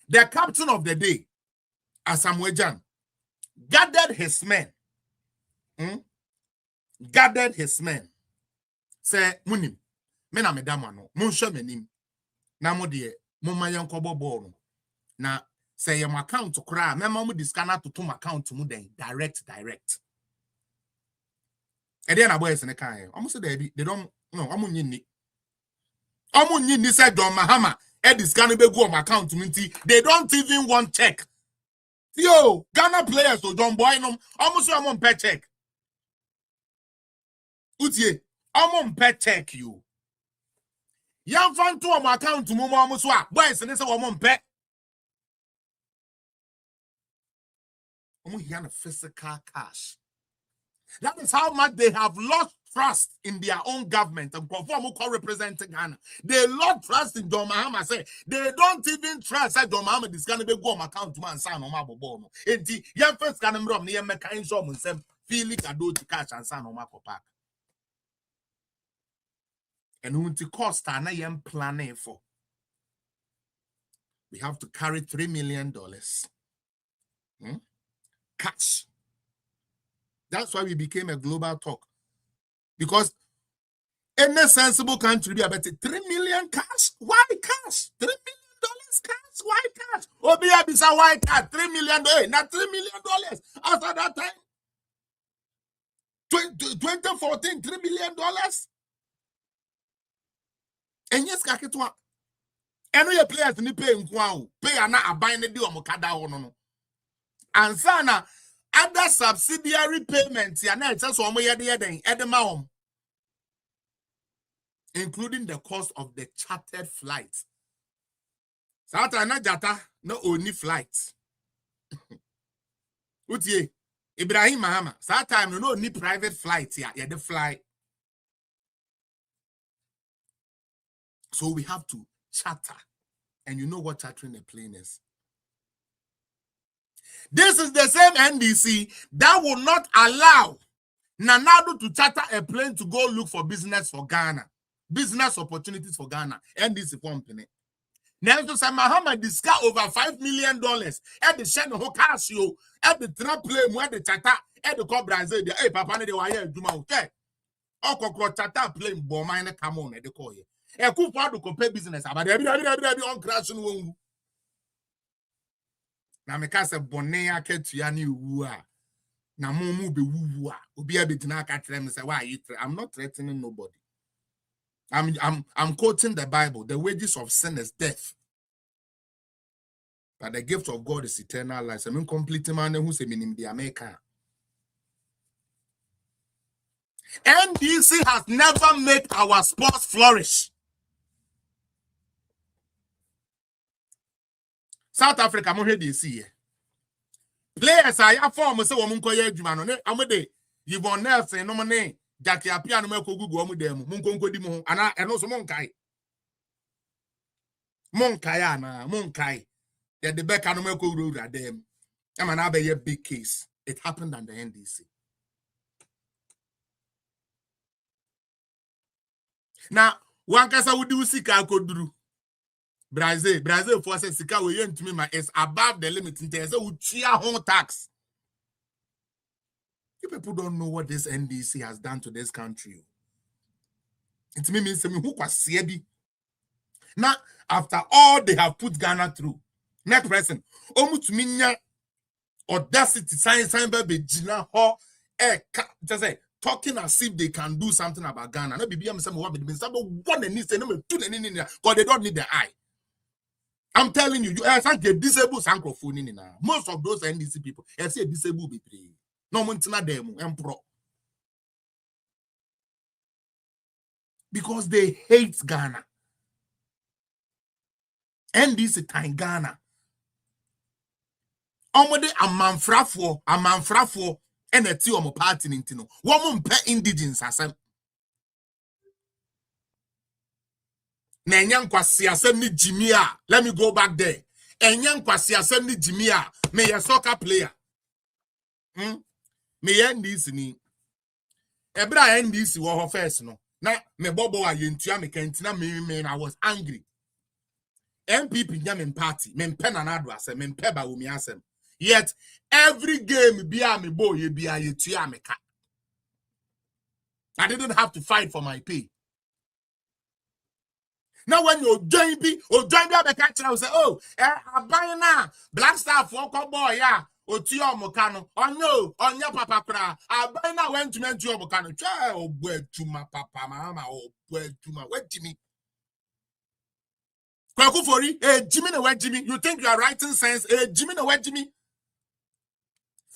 The captain of the day, Samuel Jan, gathered his men. Say, Munim, mena medamano, munsha menim. Na modie, mumayan kobo bono. Na say your account to cry, mema mu discana to tum account to muden direct. And then boys in the car. Almost they don't no, amunyini. Amunyini said John Mahama. This Ghana be go on account to me. They don't even want check. Yo, Ghana players so John Boy no almost I'm on pay check. Utie, I'm on pay check you. Yan fan to my account to mama almost wa. Boys and say I'm on pay. Physical cash. That is how much they have lost trust in their own government and conform who representing Ghana. They lost trust in John Mahama. Say they don't even trust that John Mahama is gonna be go on account to man son on my bono. Enti young first can remember near mekain so mun sem feeling ado to cash and son on my park. And who to cost na yam planning for. We have to carry $3 million. Cash. That's why we became a global talk. Because any sensible country be about 3 million cash. Why cash? $3 million cash. Why cash? Obia bisa why cash? $3 million. Not $3 million. After that time, 2014, $3 million. And yes, kaketwa. And we players ni pay nkwa pay ana aban ne di omukada ho no. Ansana other subsidiary payments ya na so omo yede den edema including the cost of the chartered flight. Sata na jata no only flight. Utie Ibrahim Mahama that time no only private flight ya the fly. So we have to charter. And you know what chartering a plane is. This is the same NDC that will not allow Nanado to charter a plane to go look for business for Ghana. Business opportunities for Ghana. NDC company. Now, so Mahama discuss over $5 million at the Shen Hokasio, at the trap plane where the charter, at the Cobra, hey, Papa, they were here, Juma, okay. Oko charter plane, Bomina, come on, at the call here. A coup for to compare business, but every on crashing womb. Now, me cast a bonnet to yani wua. Now, Momu be wua. Ubi a bit na catch them and say, why you? I'm not threatening nobody. I'm quoting the Bible. The wages of sin is death, but the gift of God is eternal life. I mean, complete man who say meaning the America. NDC has never made our sports flourish. South Africa, mo hear see players are form say woman ko ye adwuma no ne amode yibon nerve no mo ne Jackie Apia no makogu go mo dem mo nkonkodi mo ana eno so monkai ana monkai the Becca no makogu ro dem am na be a big case. It happened under NDC. Now one kasa would do sika koduru Brazil for say sika we yen to me is above the limit in there. So we cheer home tax. You people don't know what this NDC has done to this country. It means who was sebi. Now, after all they have put Ghana through, next person, omutuminya audacity, science, baby, Gina, ho, just say talking as if they can do something about Ghana. No, BBM some what been some one and say no, because they don't need the eye. I'm telling you, you can't get disabled sankrofoni now. Most of those NDC people, I say disabled people. No montina demo empro. Because they hate Ghana. NDC time Ghana. Omode amanfrafo and a tea omo party nintino. Woman pe indigens asem. Nenyan kwasi asem ni Jimia. Let me go back there. Enyan kwasi asem ni Jimia. Me a soccer player. Me NDC ni. Ebra NDC wo first no. Na me bobo wa yentua me kentina me I was angry. MPP nyamen party. Me mpena na ado asem. Me mpeba umi asem. Yet every game bia me bo ye bia yetua me ka. I didn't have to fight for my pay. Now when you join be the catcher, I say, oh, I buy now Black Star for boy, yeah, or Tio Mocano. Oh no, on your papa cry. I buy now went to mention Mocano. Oh, where to my papa, mama, oh, where to my wet Jimmy. Kwakufori, Jimmy the wet Jimmy. You think you are writing sense? Jimmy the wet Jimmy.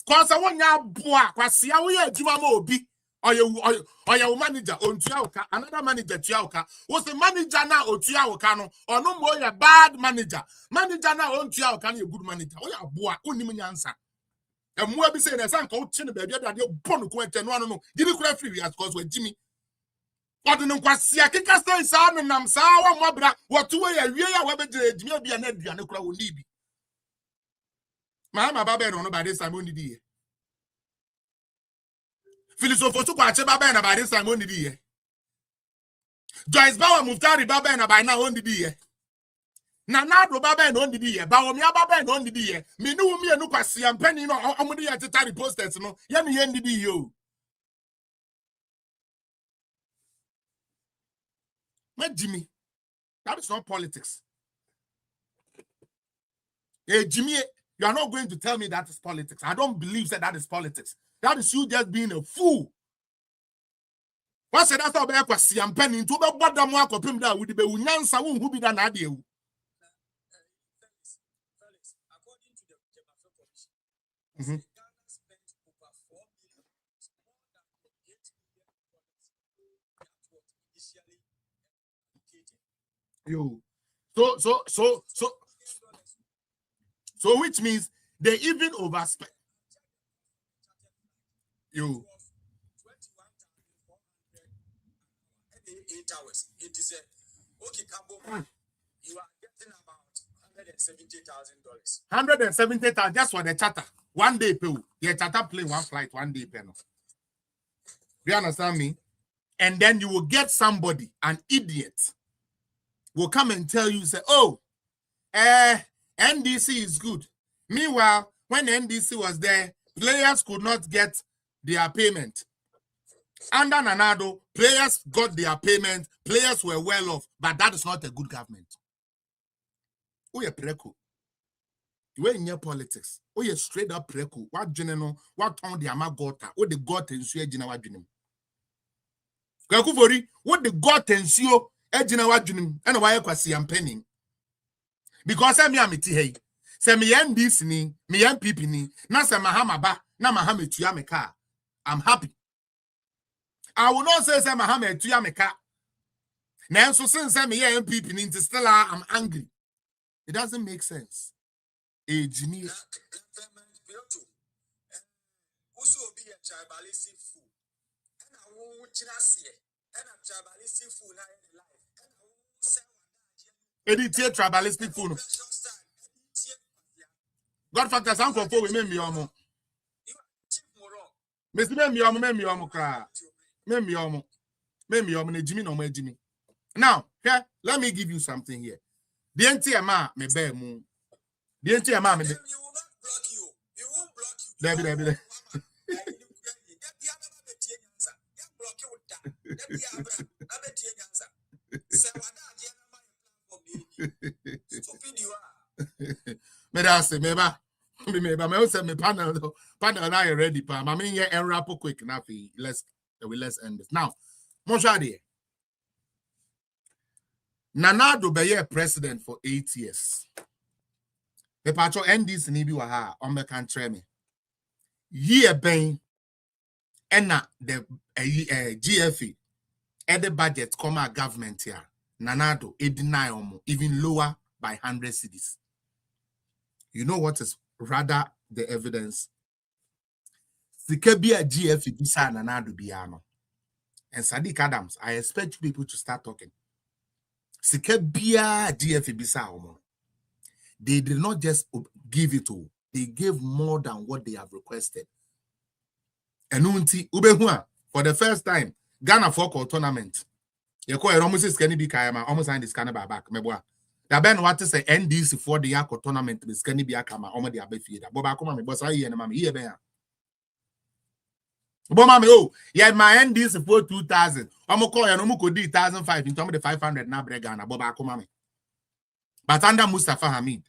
Cause I want ya boy, kwasi ya we Jimmy Mobi. Or your manager on Tiauka, another manager Tiauka. Was the manager now or Tiauka or no more a bad manager? Manager now on Tiauka, you good manager. Oh, yeah, boy, only answer. And more be saying, "San coach in the baby that you born quite and no, give me credit free as cause with Jimmy." What the no kwasia kika stay sa me nam sa wa mabra what two way we ya we be Jimmy be na aduane kura woni bi. Mama baba no by this time only di. Philosopher to kwache baba na by this time only di. Joyce Bauer Muftari baba na by now only di. Nanado baba no ndi ye ba omi baba no ndi ye me nu mi enu kwase ampani no omudi ye teta posters no ye ne ye ndi ye o ma Jimmy, that is not politics. Hey Jimmy, you are not going to tell me that is politics. I don't believe that is politics. That is you just being a fool. What said that about kwase ampani to be bodam akopim da wudi be unyansa wo hu bi da na ade ewu. Mm-hmm. Yo, so which means they even overspend. Yo, 8 hours. It is a okay, you are getting about $170,000. 170,000 just for the charter. 1 day pay. Your charter plane 1 flight, 1 day pay. Do you understand me? And then you will get somebody, an idiot, will come and tell you, say, oh, NDC is good. Meanwhile, when NDC was there, players could not get their payment. Under Nanado, players got their payment, players were well off, but that is not a good government. Oh, yeah, preko. You ain't near politics. Oh, yeah, straight up preko. What general, what town the Amagota, what the got and swear Jina Wajunim. Kakufori, what the got and sue Ejina Wajunim, and why I was penning. Because I'm Yamiti, hey, say me and this ni, me and Pipi ni, Nasa Mahama ba, na Mahame to Yameka. I'm happy. I will not say Mahame to Yameka. Now, so since I'm here and Pipi ni, still I'm angry. It doesn't make sense. A genius. Also be a tribalistic fool. And I won't just see it. And a tribalistic fool now in life. And I tribalistic fool. God factors uncle for women me omo. Mr. Me omo cry. Me omo ne Jimmy no me Jimmy. Now, here, let me give you something here. The NTMA me bear moon. The NTMA me. He will not block you. He won't block you. Debbie. Me that's it. Me also me panel now ready. Pa, I mean yeah, and wrap quick. Now let's end this now. Monshadi. Nanado be president for 8 years. The patro NDC ni bi wa ha on me kan tre me. Year ben ena the GFA at the budget come our government here. Nanado e deny even lower by 100 cities. You know what is rather the evidence? Sikebia GFA bisa Nanado biano. And Sadiq Adams, I expect people to start talking. Sikebia GFA bisa omo. They did not just give it to, they gave more than what they have requested. And for the first time, Ghana Folk tournament. You call it almost scanny be kayama, almost signed this kind of back. Meboa. The Ben what to say NDC for the Yako tournament with scanny be akama, almost the abe feeder. Boba come boss I and mammy here bear. Bomami, oh, yeah, my NDC for 2000. I'm a call and Omuko D 1005 in terms of the 500 na Bregana, Boba come. But under Mustafa Hamid,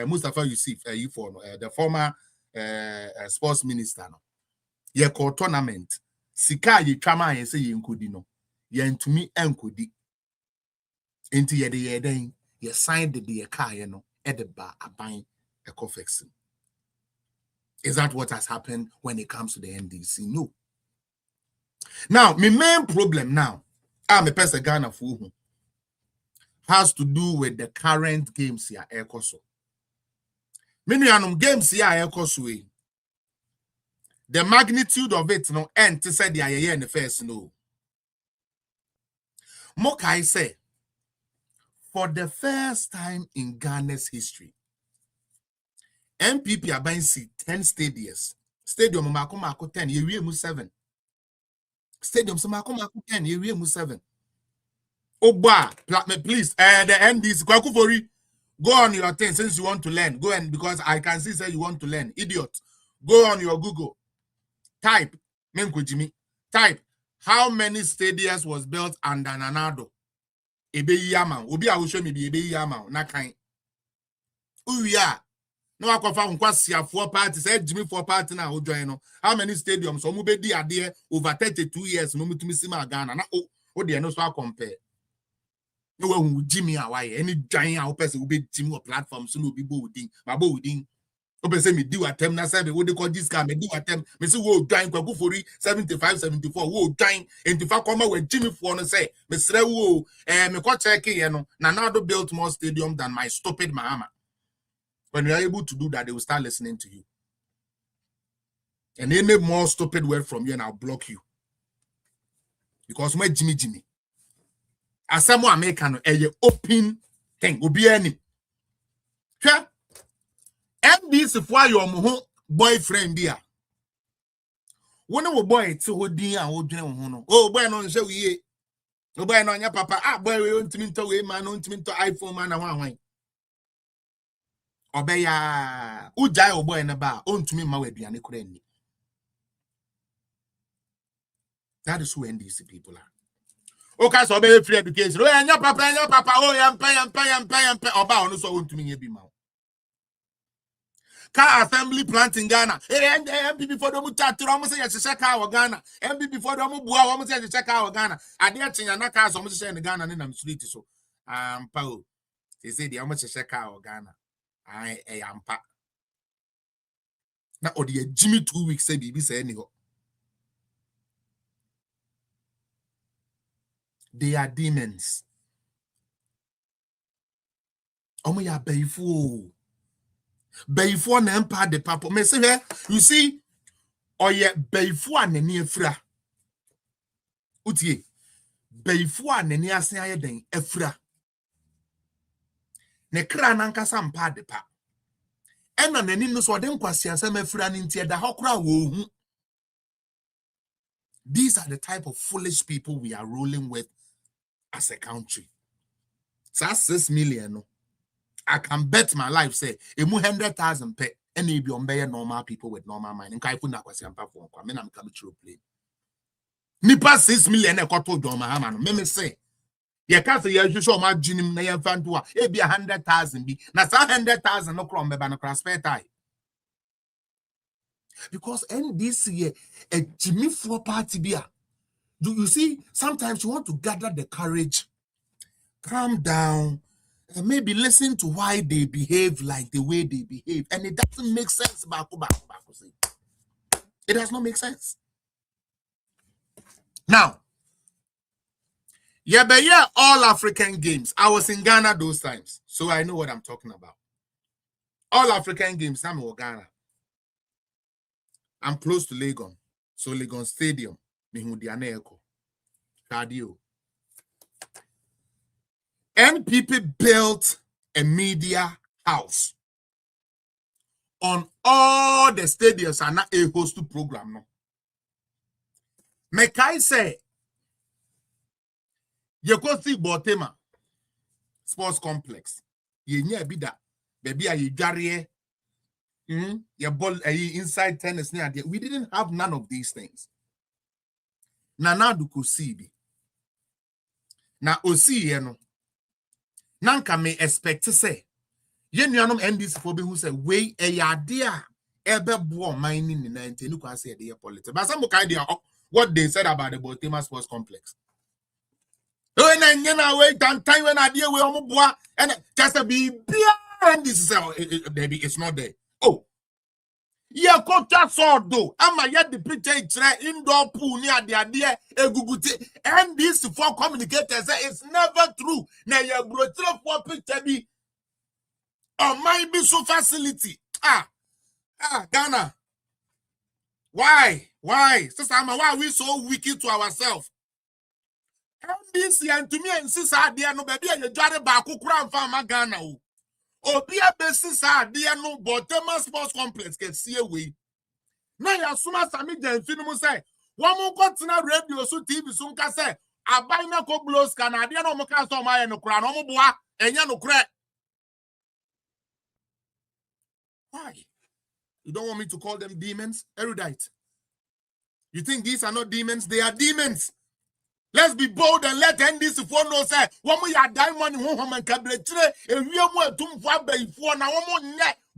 Mustafa Yusuf, the former sports minister, ye call tournament. Sika ye trama ye say ye nkodi no. Ye ntumi enkodi. Enti ye de ye den ye signed the ye car ye no e de ba aban e kofexing. Is that what has happened when it comes to the NDC? No. Now, my main problem now, I'm a person Ghana for who has to do with the current games here, Ekoso. Many games here, Ekoso. The magnitude of it, no, and to say the aye in the first no. Mokai say, for the first time in Ghana's history, MPP are buying 10 stadiums. Stadium Mako 10, Yewie 7. Stadium Mako 10, Yewie 7. Oba, please, the NDs, Kwakufori, go on your thing since you want to learn. Go and because I can see say you want to learn. Idiot. Go on your Google. Type, Jimmy. Type, how many stadiums was built under Nanado? Ebe Yama. Obi I will show me the Ebe Yama. Na kind. Uya. No, I confirm Kwasia 4 parties. Jimmy 4 parties now. How many stadiums? So Mubedi are there over 32 years. No, to miss Ghana. Na they no so I compare. No, Jimmy, why any giant person will be Jimmy or platform so no be boarding. My boarding. Open say me do attempt na say what they call this guy me do attempt. Me say wo join kwaku for 75 74 wo join into fa come with Jimmy for no say me sre wo me ko check here no na now built more stadium than my stupid Mahama. When you are able to do that, they will start listening to you. And any more stupid word from you and I'll block you. Because my Jimmy. As someone American, a open thing will be any. Sure. And this is why your boyfriend there. When our boy to hold in and hold on. Oh, boy, no, show ye. No boy, no, your papa. Ah, boy, we want to meet to man, want to meet to iPhone man, and one. Obeya ujai obo en ba ontumi ma waduane kura ni. That is who NDC people are. Okay, so be free education. Oh, your papa, oh, yampa oba onu so ontumi ye bi ma. Car assembly plant in Ghana. Hey, MPP before them chat to almost say you car or Ghana. MPP before them bua almost say you car or Ghana. I dare chinya na car so almost say in Ghana in am street so. Pao. They say the almost car or Ghana. I am pa. Now, or the Jimmy 2 weeks say BB say anyhow. They are demons. Oh, ya bayfo. Bayfo na empa de papa. Me say here, you see, or ye bayfo aneni efra. Utie. Bayfo aneni asen aye den efra. Ne kra na nkasa mpa de pa. Ena nani no so den kwase asem afura ni ntie da hokra wo hu. These are the type of foolish people we are rolling with as a country. So 6 million no. I can bet my life say emu 100,000 pe and be on normal people with normal mind. Nkai fu na kwase ampa for kwa me na mka true play. Nipa 6 million e koto do ma ha no. Me say ye ka say ye hwehwe o ma ginim na ye fanto a e be 100,000 bi na 100,000 no krom be ba no kra spare tie. Because this year a Jimmy 4 party beer. Do you see sometimes you want to gather the courage, calm down, and maybe listen to why they behave like the way they behave, and it doesn't make sense. It does not make sense. Now, yeah, all African games. I was in Ghana those times, so I know what I'm talking about. All African games, I'm in Ghana. I'm close to Legon, so Legon Stadium, Mihudiane Eko, Cardio. NPP built a media house on all the stadiums and not a host to program. No. Mekai say, you go see Botema Sports Complex. You near be that. Baby, are you Jarry? Your ball inside tennis near there. We didn't have none of these things. Nana du Kusibi. Na Osi, you know. Nanka may expect to say, Yen Yanum NDC for who say, way a yadia, ebe bo mining in 19, you can say the politics. But some idea what they said about the Botema Sports Complex. When I wait and time when I deal with Omoboa and just a be and this is baby, it's not there. Oh, yeah, coach sword though. Am I yet the picture indoor pool near the idea a guguti and this for communicators say it's never true. Now your brother for picture be or might be so facility. Ghana. Why? Sister Ama, why are we so wicked to ourselves? MBC and to me and sister dear no baby and you jare back kukura mfa Ghana o. Obi abesi sa dear no Botema Sports Complex can see away. Now ya suma sami den finu say one mo continue radio so TV so nka say abai na ko blows Canada no mo ka so ma no kura no mo boa enya no kura. Why? You don't want me to call them demons? Erudite. You think these are not demons? They are demons. Let's be bold and let NDC for no say one more ya diamond home and cabletre and we are more to for now one more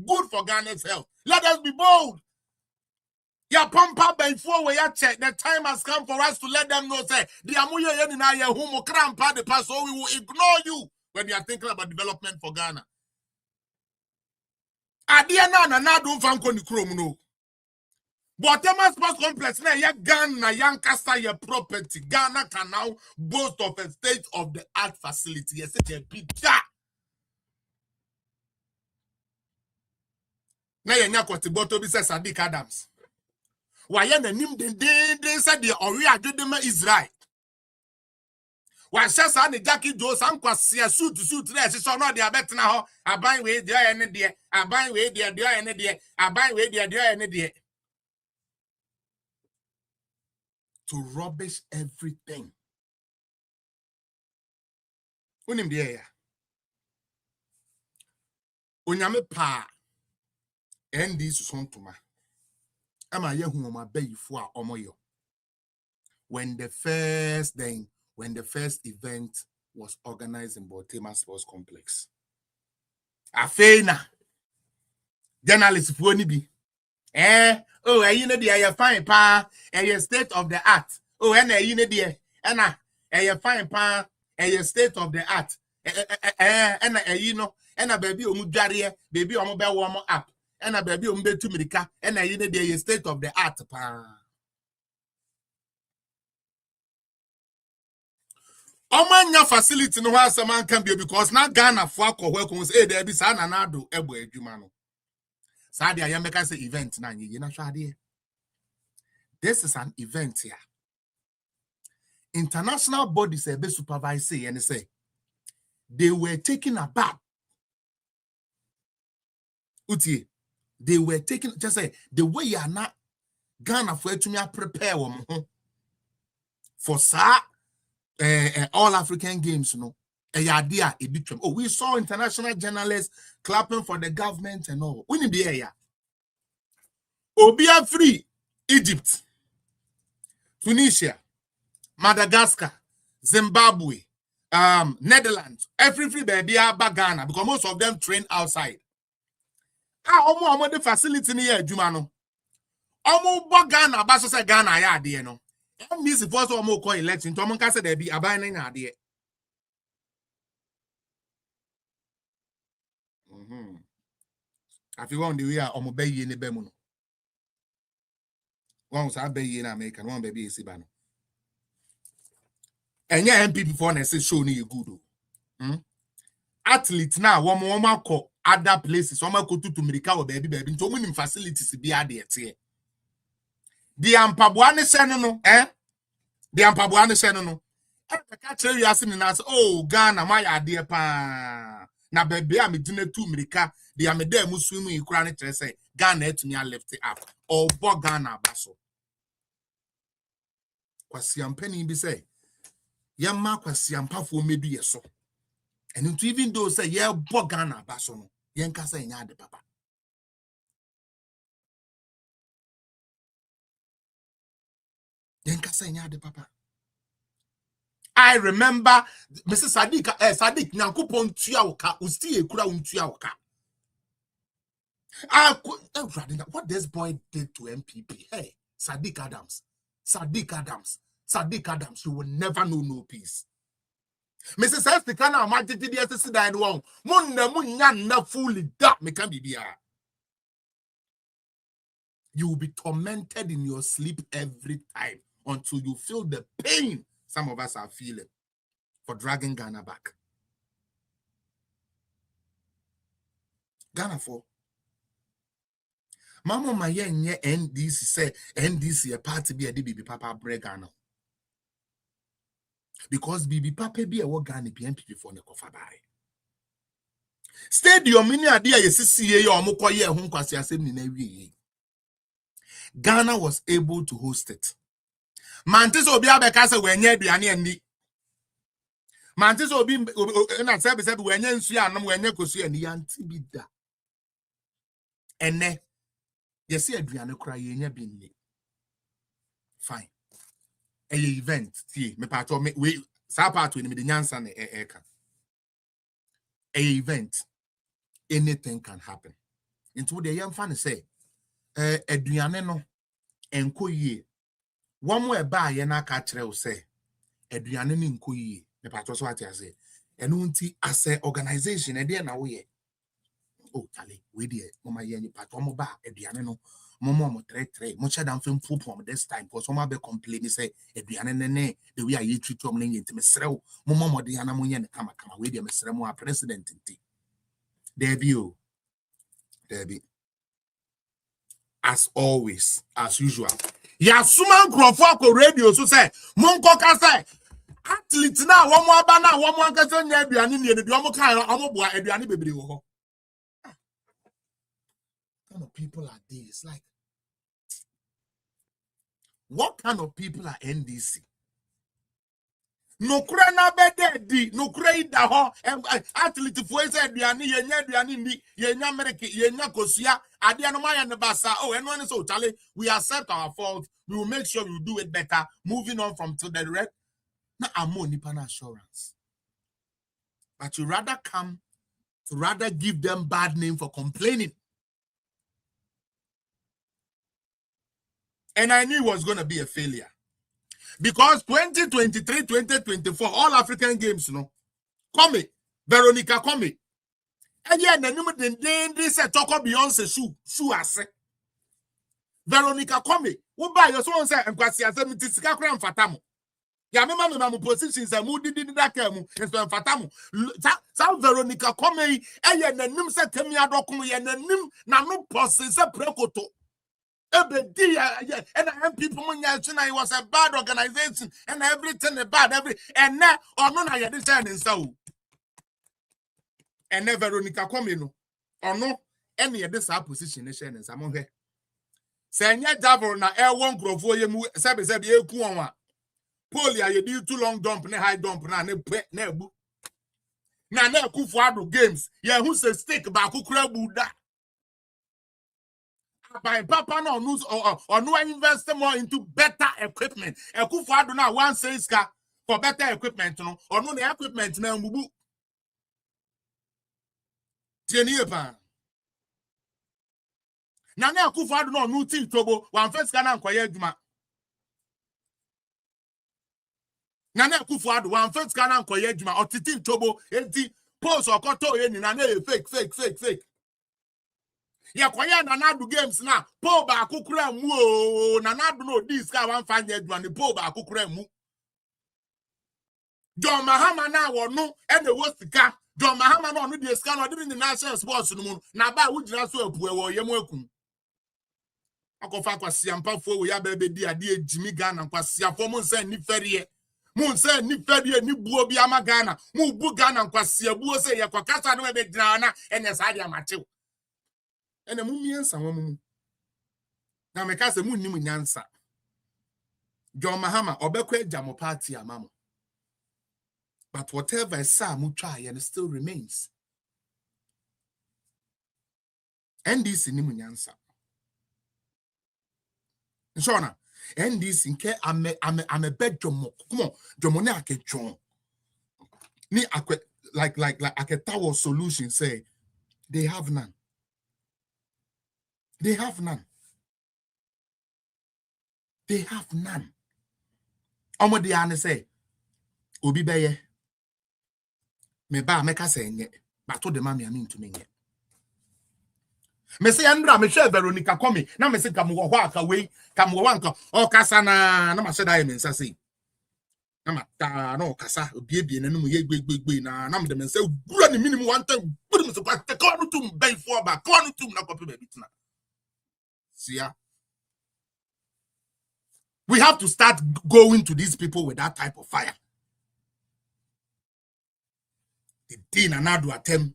good for Ghana's health. Let us be bold. Ya pampa before we check. The time has come for us to let them know say the amuya yen na ya humo crampa the pass, so we will ignore you when you are thinking about development for Ghana. Adia na don't fan koni krom no. Botema Sports Complex na ya Ghana Yancaster your property. Ghana can now boast of a state-of-the-art facility. Yes, it's a picture. Na ya nyakoti boto bi says Sadiq Adams. Why na nim den said the ori adwedema Israel. Why says an Jackie Joe san kwasia suit there so no dey abetena ho aban we dey ene dey aban we dey ene dey aban we dey ene dey. To rubbish everything. Unim de ya. Onyame pa endi susontuma. Ama yehu ma bayifo a omoyo. When the first event was organized in Botema Sports Complex. Afena journalists fo ni bi. Oh, you know the fine pa, a state of the art. Oh, and you know the a fine pa, a state of the art. And you know, and a baby umujaria, baby omobe warm up, and a baby umbe tumrika, and you know the state of the art pa. Omanya facility no one some man can be because now Ghana for alcohol say there be sana nado ebo ejumano. Sadi ayameka say event na nyi na hwade. This is an event here. International bodies be supervise and say they were taking a bath. Uti, they were taking just say the way you are not Ghana for to me prepare for all African games, you know. Oh, we saw international journalists clapping for the government and all. We need the area. Obia free Egypt, Tunisia, Madagascar, Zimbabwe, Netherlands, every free baby are Ghana because most of them train outside. Omo the facility near Jumano. Omo Ghana, Basso say Ghana ya de no. This is first omo call election. Tomo ka say there be abandon na de. I feel one the way omo be ye ne be mu no. One say be ye na America, one baby is ibano. Enya MP before na say show ni good o. Athlete na one call other places, one go to America or baby nto mu nim facilities bi ade ete. The ampaboane se no the ampaboane se no e ka kire wi ase ni na say oh Ghana my ade pa na baby am dine to America the ameda mu swimu ikura ne kire say Ghana etumi a lift it up or bo Ghana baso kwasi ampani bi say yamma kwasi ampafo medu yeso and into even though say yeah bo Ghana baso no yenka say nya ade papa. Papa. I remember Mrs. Sadiq Nyankopon tuawoka usti ekura untuawoka. What this boy did to MPP? Hey, Sadiq Adams, you will never know no peace. Mrs. Estikana majiti di SSC da and one. Munya na fully that me can be bia. You will be tormented in your sleep every time until you feel the pain some of us are feeling for dragging Ghana back. Ghana for Mama ma yenye NDC say NDC a party be a BB Papa Bregano. Because BB Papa be a Wagani PNP for the Kofabai. Stadium mini idea YCCA or Mokoye home kwasi assembly na Ghana was able to host it. Mantis obi abekasa wenye aduane ani. Mantis obi na sabe wenye nsu anam wenye kosu ani yanti bi da. Ene yesi aduane kura yenya bi ni. Fine. A event tie me pato me we sa part we me de nyansa na eka. A event, anything can happen. Into the young fan say aduane no enko yie. One more ba ye na ka kire o say aduane ni enko yie. Me pato so ati ase. Enu nti as a organization e dey na wo ye. Oh tale we dey mama ye ni pato mo ba aduane no mo tre mo che dan fem pom this time because some be complain say aduane ne the way I treat them ne ntime serew mo de ana mo ye ne kama we dey me sere mo a president nti Debbie as always as usual ya suma nkrofo ko radio so say monko ka say athlete na wo mo aba na wo mo ankasa nya aduane ne de wo kan wo boa aduane bebre wo ho. What kind of people are these? Like, what kind of people are NDC? No krena bededi, no kreda ho, athlete for say aduane yenya aduane ni yenya America yenya kosia ade anoma ne basa. Oh, anyone is so tale, we accept our fault. We will make sure we do it better. Moving on from to the red. Na amo nipa na assurance. But you rather come to rather give them bad name for complaining. And I knew it was going to be a failure. Because 2023, 2024, all African games, come, Veronica come. And yeah, they said talk about Beyonce shoe ase. Veronica come. Who buy your son say and kwasi ase mitisika kra mfatamo. Ya mema mu positions a mu didi daka mu enso mfatamo. Sa Veronica come e ye nanim se temi adokun ye nanim na no posse se prekoto. And people it was a bad organization and everything bad and now or no na this time so and never Veronica come or no any of this position and some here say nya devil na won grofo ye mu sabe eku onwa polia ye do too long dump na high dump na ebu na Akufo Addo games ye who say stick ba kukura buda. By Papa no news or no invest more into better equipment. Akufo Addo na one says for better equipment no or no the equipment na mbubu. Tieni pa. Na Akufo Addo no nu ti tobo one first ka na nkoye adwuma. Na Akufo Addo one first ka na nkoye adwuma otiti tobo enti post okoto ye ni na fake. Ya kwaya Nanadu games na po ba akukura mu o Nanadu no this ka wan fanya adwani po ba akukura mu John Mahama na wono e na wo sika John Mahama na no de sika no de ni national sports no mu na ba wo jira so apu e wo yem akum akofa kwasia mpafo wo ya ba be di ade ejimi Ghana kwasia fo mu nsa ni ferie ni buo bi ama Ghana mu bu Ghana kwasia buo se ye kwakasa no be dina na ene sa dia matew. And a mumiansa woman. Now, make us a moon nyansa. John Mahama, or Bekwe Jamo party, a mamma. But whatever I saw, mu try and it still remains. And this in Nimunyansa. Shona, and this in care, I'm a bed jomo. Come on, Jomona ke John. Ni like a tower solution say they have none. They have none. They have none. Omo di ane say, Obi beye. Me ba meka say nye. But to the mami amin to me nye. Me say Andra, me share Veronica come. Na me say kamu waka we, kamu wanka. O kasa na ma say da yemen say. Na ma ta no kasa obi na no mu ye gbe na na me dem say gura ni minimum one time. Gura me say kwa te kwa no tum ben for ba. Kwa no tum na kopi be bitina. Yeah. We have to start going to these people with that type of fire. The Dean Anadu attempt.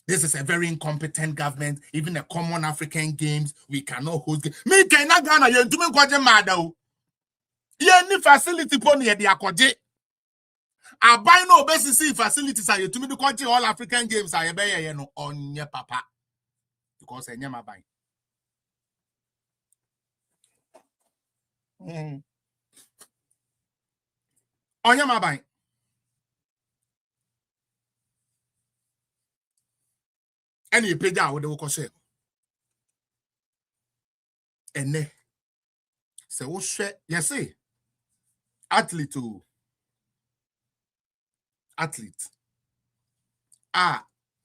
This is a very incompetent government. Even the common African games, we cannot host. Me cannot Ghana. You do me kwaje mada. You need facility pony at the akwaje. I buy no basic facilities. I to me the kwaje all African games. I buy you know on your papa because I never buy. On your buy. Any page out with the work say. And ne. So what shit? Yes, say. Athlete.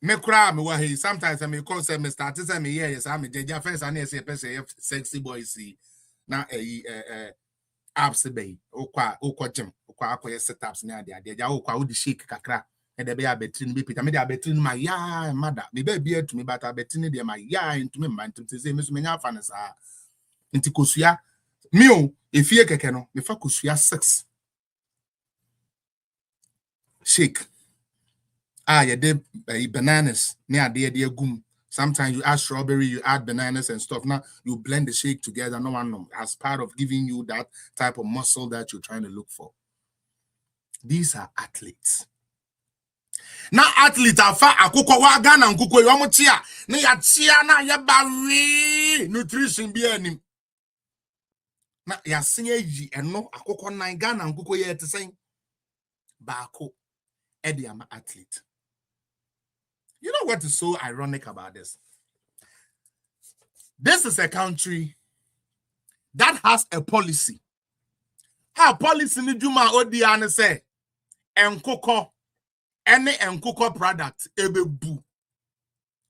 Me cry me wa he sometimes I me call say me start say me yes I me jeja first and say person sexy boy see na abs be okwa gym okwa akoye setups na ade ja okwa wo di shake kakra e de be abetri ni be pita me de abetri ni ma ya mada me be bia to me bata abetri ni de ma ya into me man to say me so me nya fa na sa nti kosua mi o efie keke no me fa kosua 6 shake. You did bananas near the gum. Sometimes you add strawberry, you add bananas and stuff. Now you blend the shake together. No one knows as part of giving you that type of muscle that you're trying to look for. These are athletes. Now athletes are far akuko wa Ghana nkuko yomo chia. Na ya chia na ya bawi nutrition bi anim. Na ya sinye yi eno akuko na Ghana nkuko ye te sen baako ediama athlete. You know what is so ironic about this? This is a country that has a policy. How policy ni juma odiane say enkoko any enkoko product ebebu.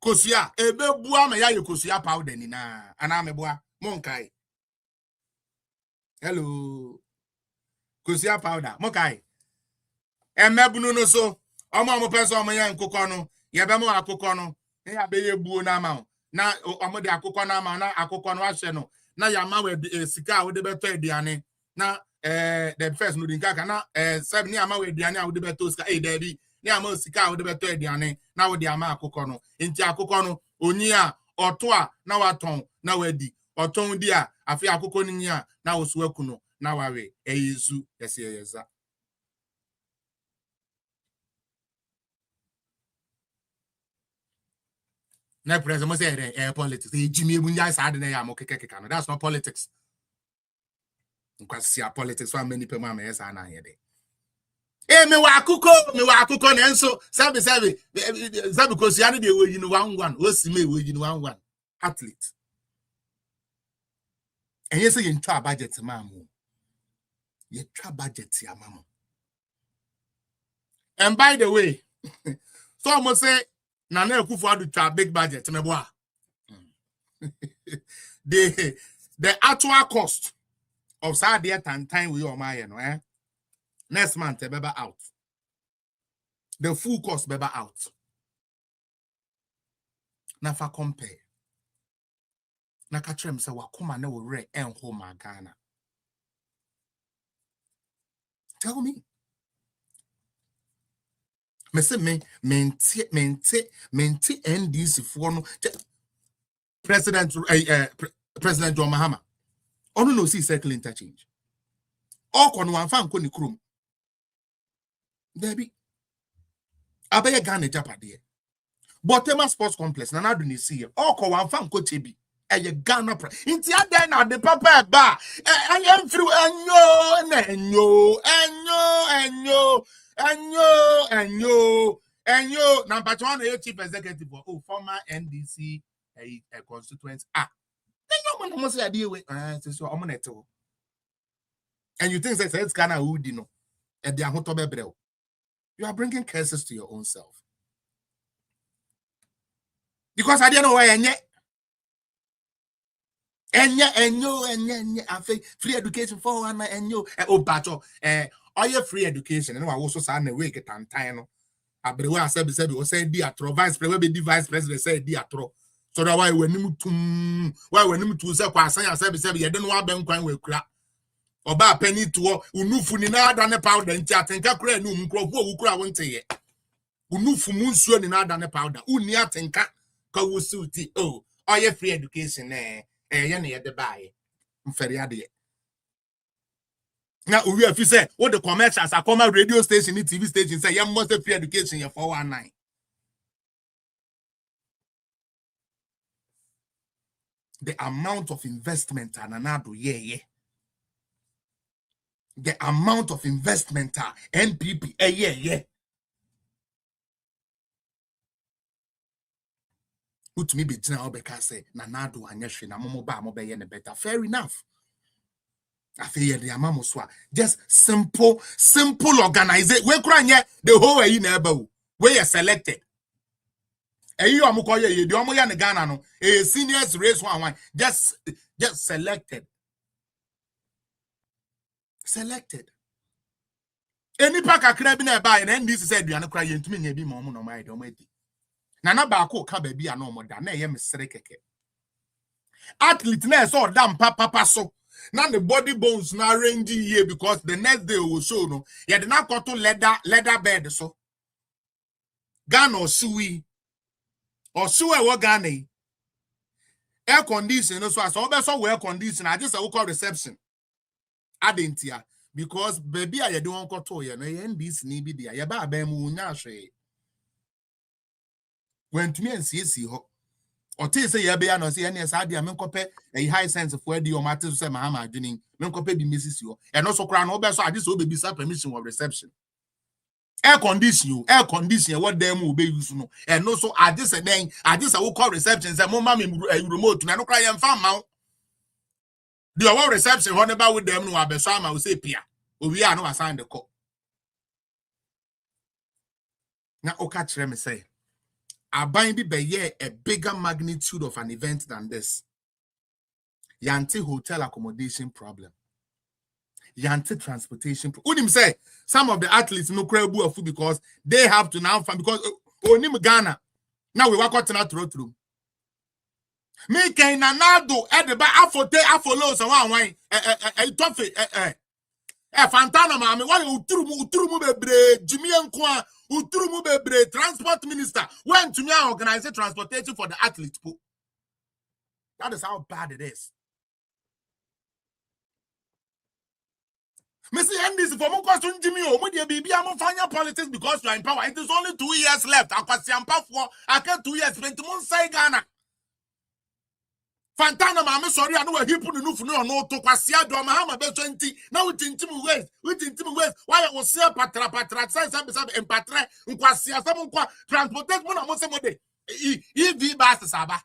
Kosia ebebu ama ya kosia powder ni na ana meboa monkai. Hello. Kosia powder monkai. Emebunu no so omo mo person omo ya enkoko no ye be mo akoko no ya be ye buo na ma na omo de akoko na ma na akoko no ahye no na ya ma we sika wo de beto aduane na the first no din kaka na 7 ni ama we aduane a wo de beto sika daddy ni ama sika wo de beto aduane na wo de ama akoko no enti akoko no onyi a oto a na waton na wadi oton di a afi akoko ni nyi a na wo so akuno na wawe eyizu yesa. Na president must say politics. Jimmy Bunja is hard na keke. That's not politics. Because see politics for many people may say na here there. Me wa akuko na enso sabi because you dey we 1-1. O si me we 1-1. Athlete. And you say you try budget mamu. You try budget ya mamu. And by the way, so I must say Nana Akufo-Addo to a big budget. The actual cost of Sadia and time we are my next month beba out. The full cost beba out. Na fa compare. Na katrem se wakoma na wo re enho ma Ghana. Tell me. Me say mente NDC for no President John Mahama. Ono no see circle interchange. All kon wan fan ko ni krum. Debi. Abeye Ghana Japade. Botema Sports Complex na do ni see. All kon wan fan ko chebi. Eye Ghana pra. Inti aden na de papa ba. Ayem through enyo. Number 1 chief executive former NDC a constituent. Then you must say and you think that it's Ghana who did no and they are not to you are bringing curses to your own self. Because I didn't know why and free education for one and you bacho all your free education and I also sign away get time. Abrewa said we say diatro vice president be vice president say diatro So that why when him to say kwasan ya say ye de no aben kwan we kura. Oba penny to unufu ni na da ne powder nti atenka kura ni umkrofo wu kura wonte ye. Unufu mu nsuo ni na da ne powder. Uni atenka ka wo suti oye free education ye na ye de bae. Mfere ade. Now we have say what the commercials are come radio station, TV station say you must have free education here 419. The amount of investment and another yeah. The amount of investment NPP yeah. Put me be general because say nanado anyeshwe na momo ba mo be ye better. Fair enough. I feel the amamoswa. Just simple organization. We kura the whole way in ebe where you selected. You amukoye ye the omoya ne Ghana no. Seniors race one. Just selected. Selected. Any pack a crab in a buy and this said you are not crying to me be mom no my domedi. Nana ba ko ka baby no more than na ye mesere keke. Athlete na so damn papa so. Now the body bones now ranging here because the next day will show no. You did not go to leather bed so. Ghana or suey what Ghana. Air condition so as always so well condition. I just call reception. I didn't hear because baby I don't go to you. No, this need be there. You ba be mu nya hwe. When to me and see ho. Or say ye be no say any sadia men kope a high sense of where the matter say mahama adwinin men kope bi mrs you and also kra no be so ade so be bisa permission of reception air condition what them will be use no and also ade say den ade say we call reception say mo ma me remote na no kra yem fa ma the our reception ho ne ba with them no abeso ama we say pia owi a no assign the call na oka kire me say Abain be a bigger magnitude of an event than this. Yanti hotel accommodation problem. Yanti transportation problem. Unim say some of the athletes no credible of food because they have to now find because onim Ghana. Now we work out na through. Me can nanado at the back afolo so wan tofe Fantana mama why uturu bebre Jimmy Nkwa uturu bebre transport minister went to me organize transportation for the athlete pool. That is how bad it is. Missy Endis for more question Jimmy or media baby I'm fanya politics because you are in power. It is only 2 years left. I can 2 years spent months say Ghana. Fantana mama sorry I know he put enough no to kwasia do mahama be 20 now we tintim west why was say patra say em patra nkwasia some nkwa transportation na mo say mo de EV bus saba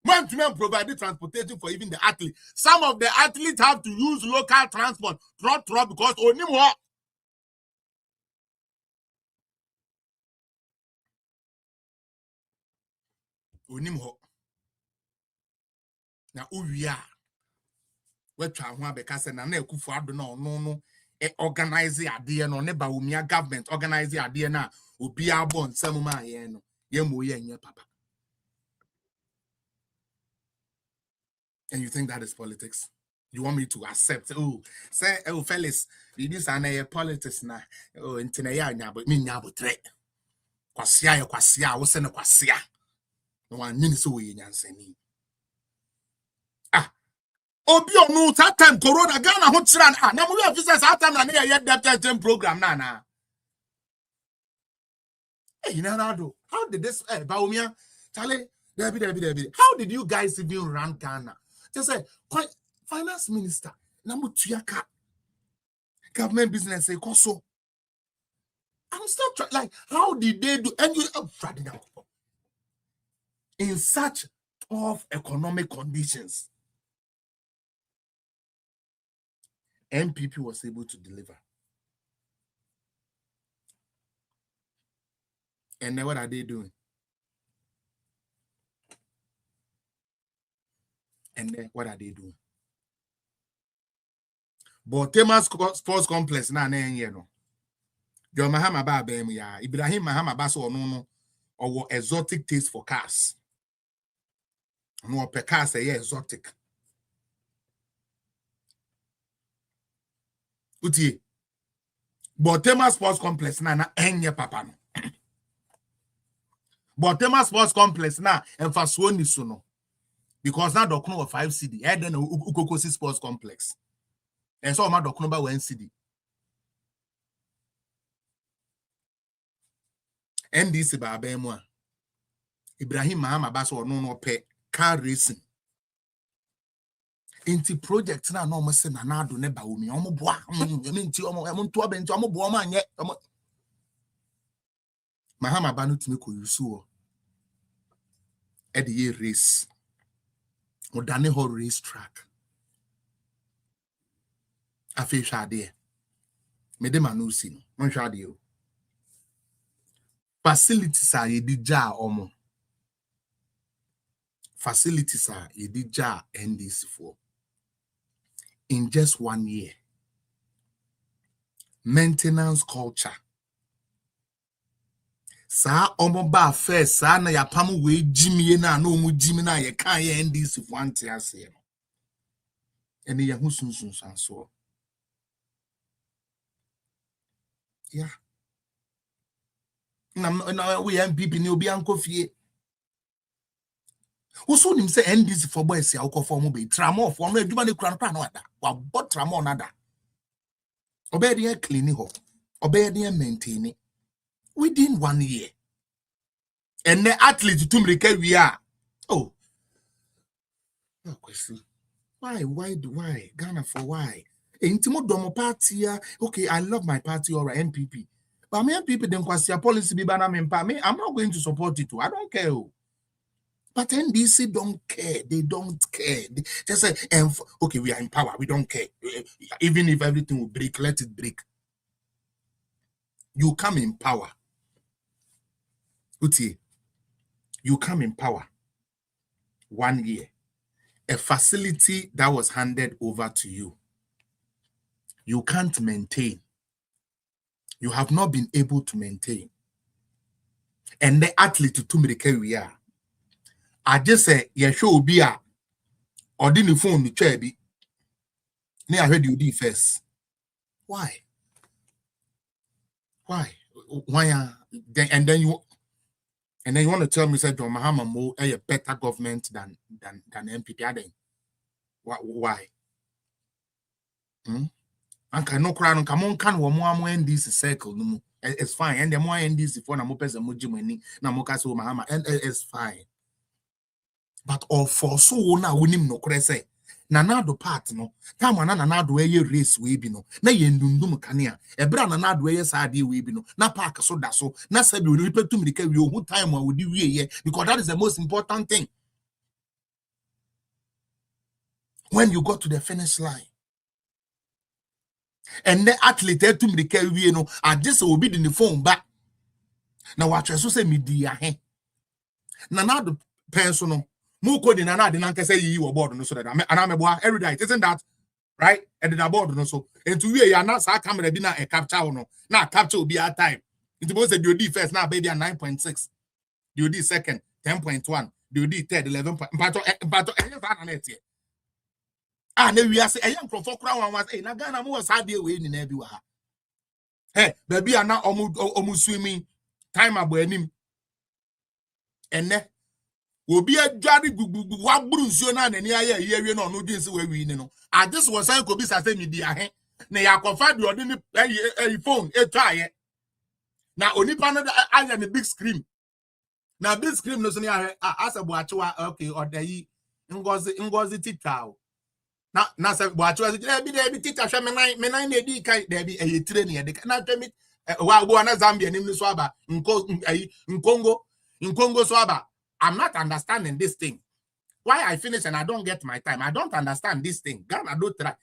man to men provide transportation for even the athlete. Some of the athletes have to use local transport because only more na uwia wetwa ho abeka se na ekufu ado na no organize ade no ne ba umia government organize ade na obi abo nsam ma ye no ye mo ye nya papa. And you think that is politics? You want me to accept? Say fellas, this is politics na. Intine ya nya but me nya botre. Kwasia wo se na kwasia. No one mean so we nyansani. Obi onu that time corona Ghana ho chiran na mo officers that time na ye deputy program na hey Nado, how did this Baumia Charlie Debbie how did you guys even run Ghana? Just say finance minister na mo tuaka government business say koso. I'm still like how did they do and you in such tough economic conditions? MPP was able to deliver. And then what are they doing? But Temas Sports Complex na no. Your Mahama ba ya Ibrahim Mahama ba so no or exotic taste for cars. No peka say exotic. Uti. Botema Sports Complex na enye papa no. Botema Sports Complex na emfaso ni so no. Because na dokono of 5 CD. E den Ukokosi Sports Complex. And so ma dokono ba 1 CD. NDC ba abemu a. Ibrahim Mahama ba so no pe car racing. Inti project na no mo se na na do ne ba omi omo boa nti omo nto oba nti omo boa ma anye omo Mahama ba no timi ko yusu o e de ye race o dane ho race track afi hwade me de ma no si no mo hwade o facilities are yedija omo facilities are yedija NDC for in just 1 year. Maintenance culture. Sa omo ba first sa na ya pam we jimie na no mu jimi na ye kan ye NDC for anti ase no. Ene ye hu sunsun sanso. Yeah. Na we MPP ni obi anko fie. Uso nim say NDC for boys ya ukofo mo be tramo for no aduma ne kura no ada. Wa bot tramo na da. Obey cleaning ho. Obey maintaining. Within 1 year. And the athlete to me we are. Oh. No question. Why? Ghana for why? Intimo domo party. Okay, I love my party or NPP. But me NPP then kwasi policy be bana me. I'm not going to support it too. I don't care. But NDC don't care. They don't care. They just say, okay, we are in power. We don't care. Even if everything will break, let it break. You come in power. Uti, you come in power. 1 year. A facility that was handed over to you. You can't maintain. You have not been able to maintain. And the athlete to me we are. I just say, yeah, show be a or didn't phone the chair be. I heard you did first. Why? And then you want to tell me say John Mahama Mo a better government than MPP. Why? And can no crown come on can one more NDC circle no. It's fine. And the more NDC for na mo pesa mo jimeni na mo kaso Mahama and it's fine. But all for so na winim no kure say na do part no time na do eye race we bi no na ye ndundum kanea e bra na do eye saade we bi no na park so da so na sabi we repeat mirika we who time we di we ye because that is the most important thing. When you go to the finish line and the athlete to mirika we no I just will be in the phone back na watch so say media na do personal Muko di nana di nanke say you board no so that and I'm every day, isn't that right? And the board no so into we ya na sa camera bi na e capture no na capture will be our time. Into both the DOD first now baby at 9.6, DOD second 10.1, DOD third 11. But na we are say e young for kura wan was na Ghana mo was hard dey we ni na bi wa ha. Hey, baby na omu swimming time aboanim. Enne obi adware gugugu wa brunsuo na nani aye yewe no no dwinse wa wi ni no this was say ko bi sa say media he na yakofa de odi ni phone etwaye na onipa no aya ne big screen na big screen no so ni asabu achewa okay odayi ngozi titao na se bu achewa bi tita hwe me nan na edi kai da bi tire ne de na twemi wa bo na Zambia nim ni so aba nkongo so aba. I'm not understanding this thing. Why I finish and I don't get my time. I don't understand this thing. Ghana don't try.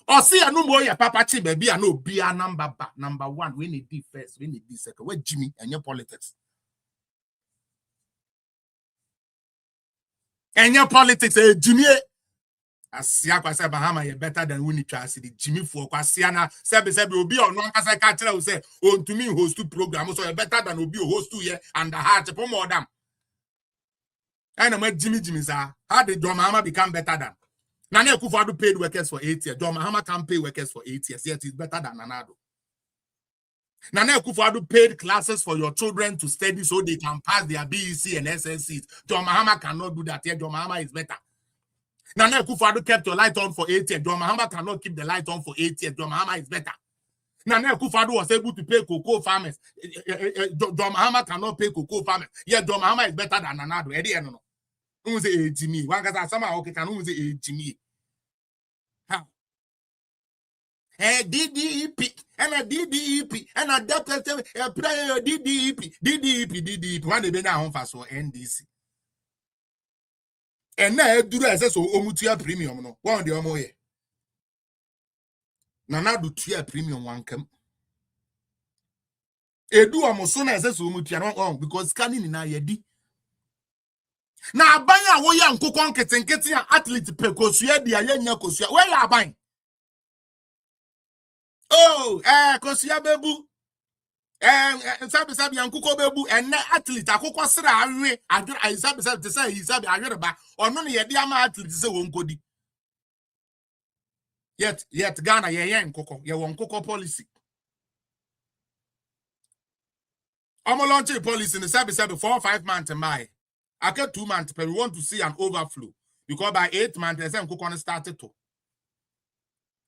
Or see a no more ya papa chi baby I know be a number one. We need D first. We need D second. Where Jimmy and your politics? And your politics, Jimmy. Asia kwase Bahama ye better than we need to see the Jimmy for kwasiana sebe obi on one kasa ka tell say on to me host two program so better than obi host two here and the heart for more them. And I'm Jimmy, sir. How did John Mahama become better than? Nana Akufo-Addo paid workers for 8 years. John Mahama can pay workers for 8 years. Yet it's better than Nana Addo. Nana Akufo-Addo paid classes for your children to study so they can pass their BEC and SNCs. John Mahama cannot do that. Yet John Mahama is better. Nana Akufo-Addo kept your light on for 8 years. John Mahama cannot keep the light on for 8 years. John Mahama is better. Nana Akufo-Addo was able to pay cocoa farmers. John Mahama cannot pay cocoa farmers. Yet John Mahama is better than Nana Addo. Eddie, no. Who say Jimmy? One guy somehow okay can who say Jimmy? How? DDEP and a DDEP and a deputy prayer DDEP. One day now on fast for NDC. And now do that so omutia premium no. One the omoye. Nana do tia premium one come. Edu amosona ese so omutia no because scanning na yedi. Na abanya wo ya nkokon ketenkete athlete pekosua dia yenya kosua. Where ya aban? Oh, kosua bebu. Sabi yankoko bebu and athlete akoko sra awe agre sabi te say he sabi agre ba ono ne ye dia ma athlete say won kodi. Yet Ghana ye nkoko ye won nkoko policy. Omo launch policy in sabi 4 or 5 months my. I get 2 months, but we want to see an overflow. Because by 8 months, there's some cook started to.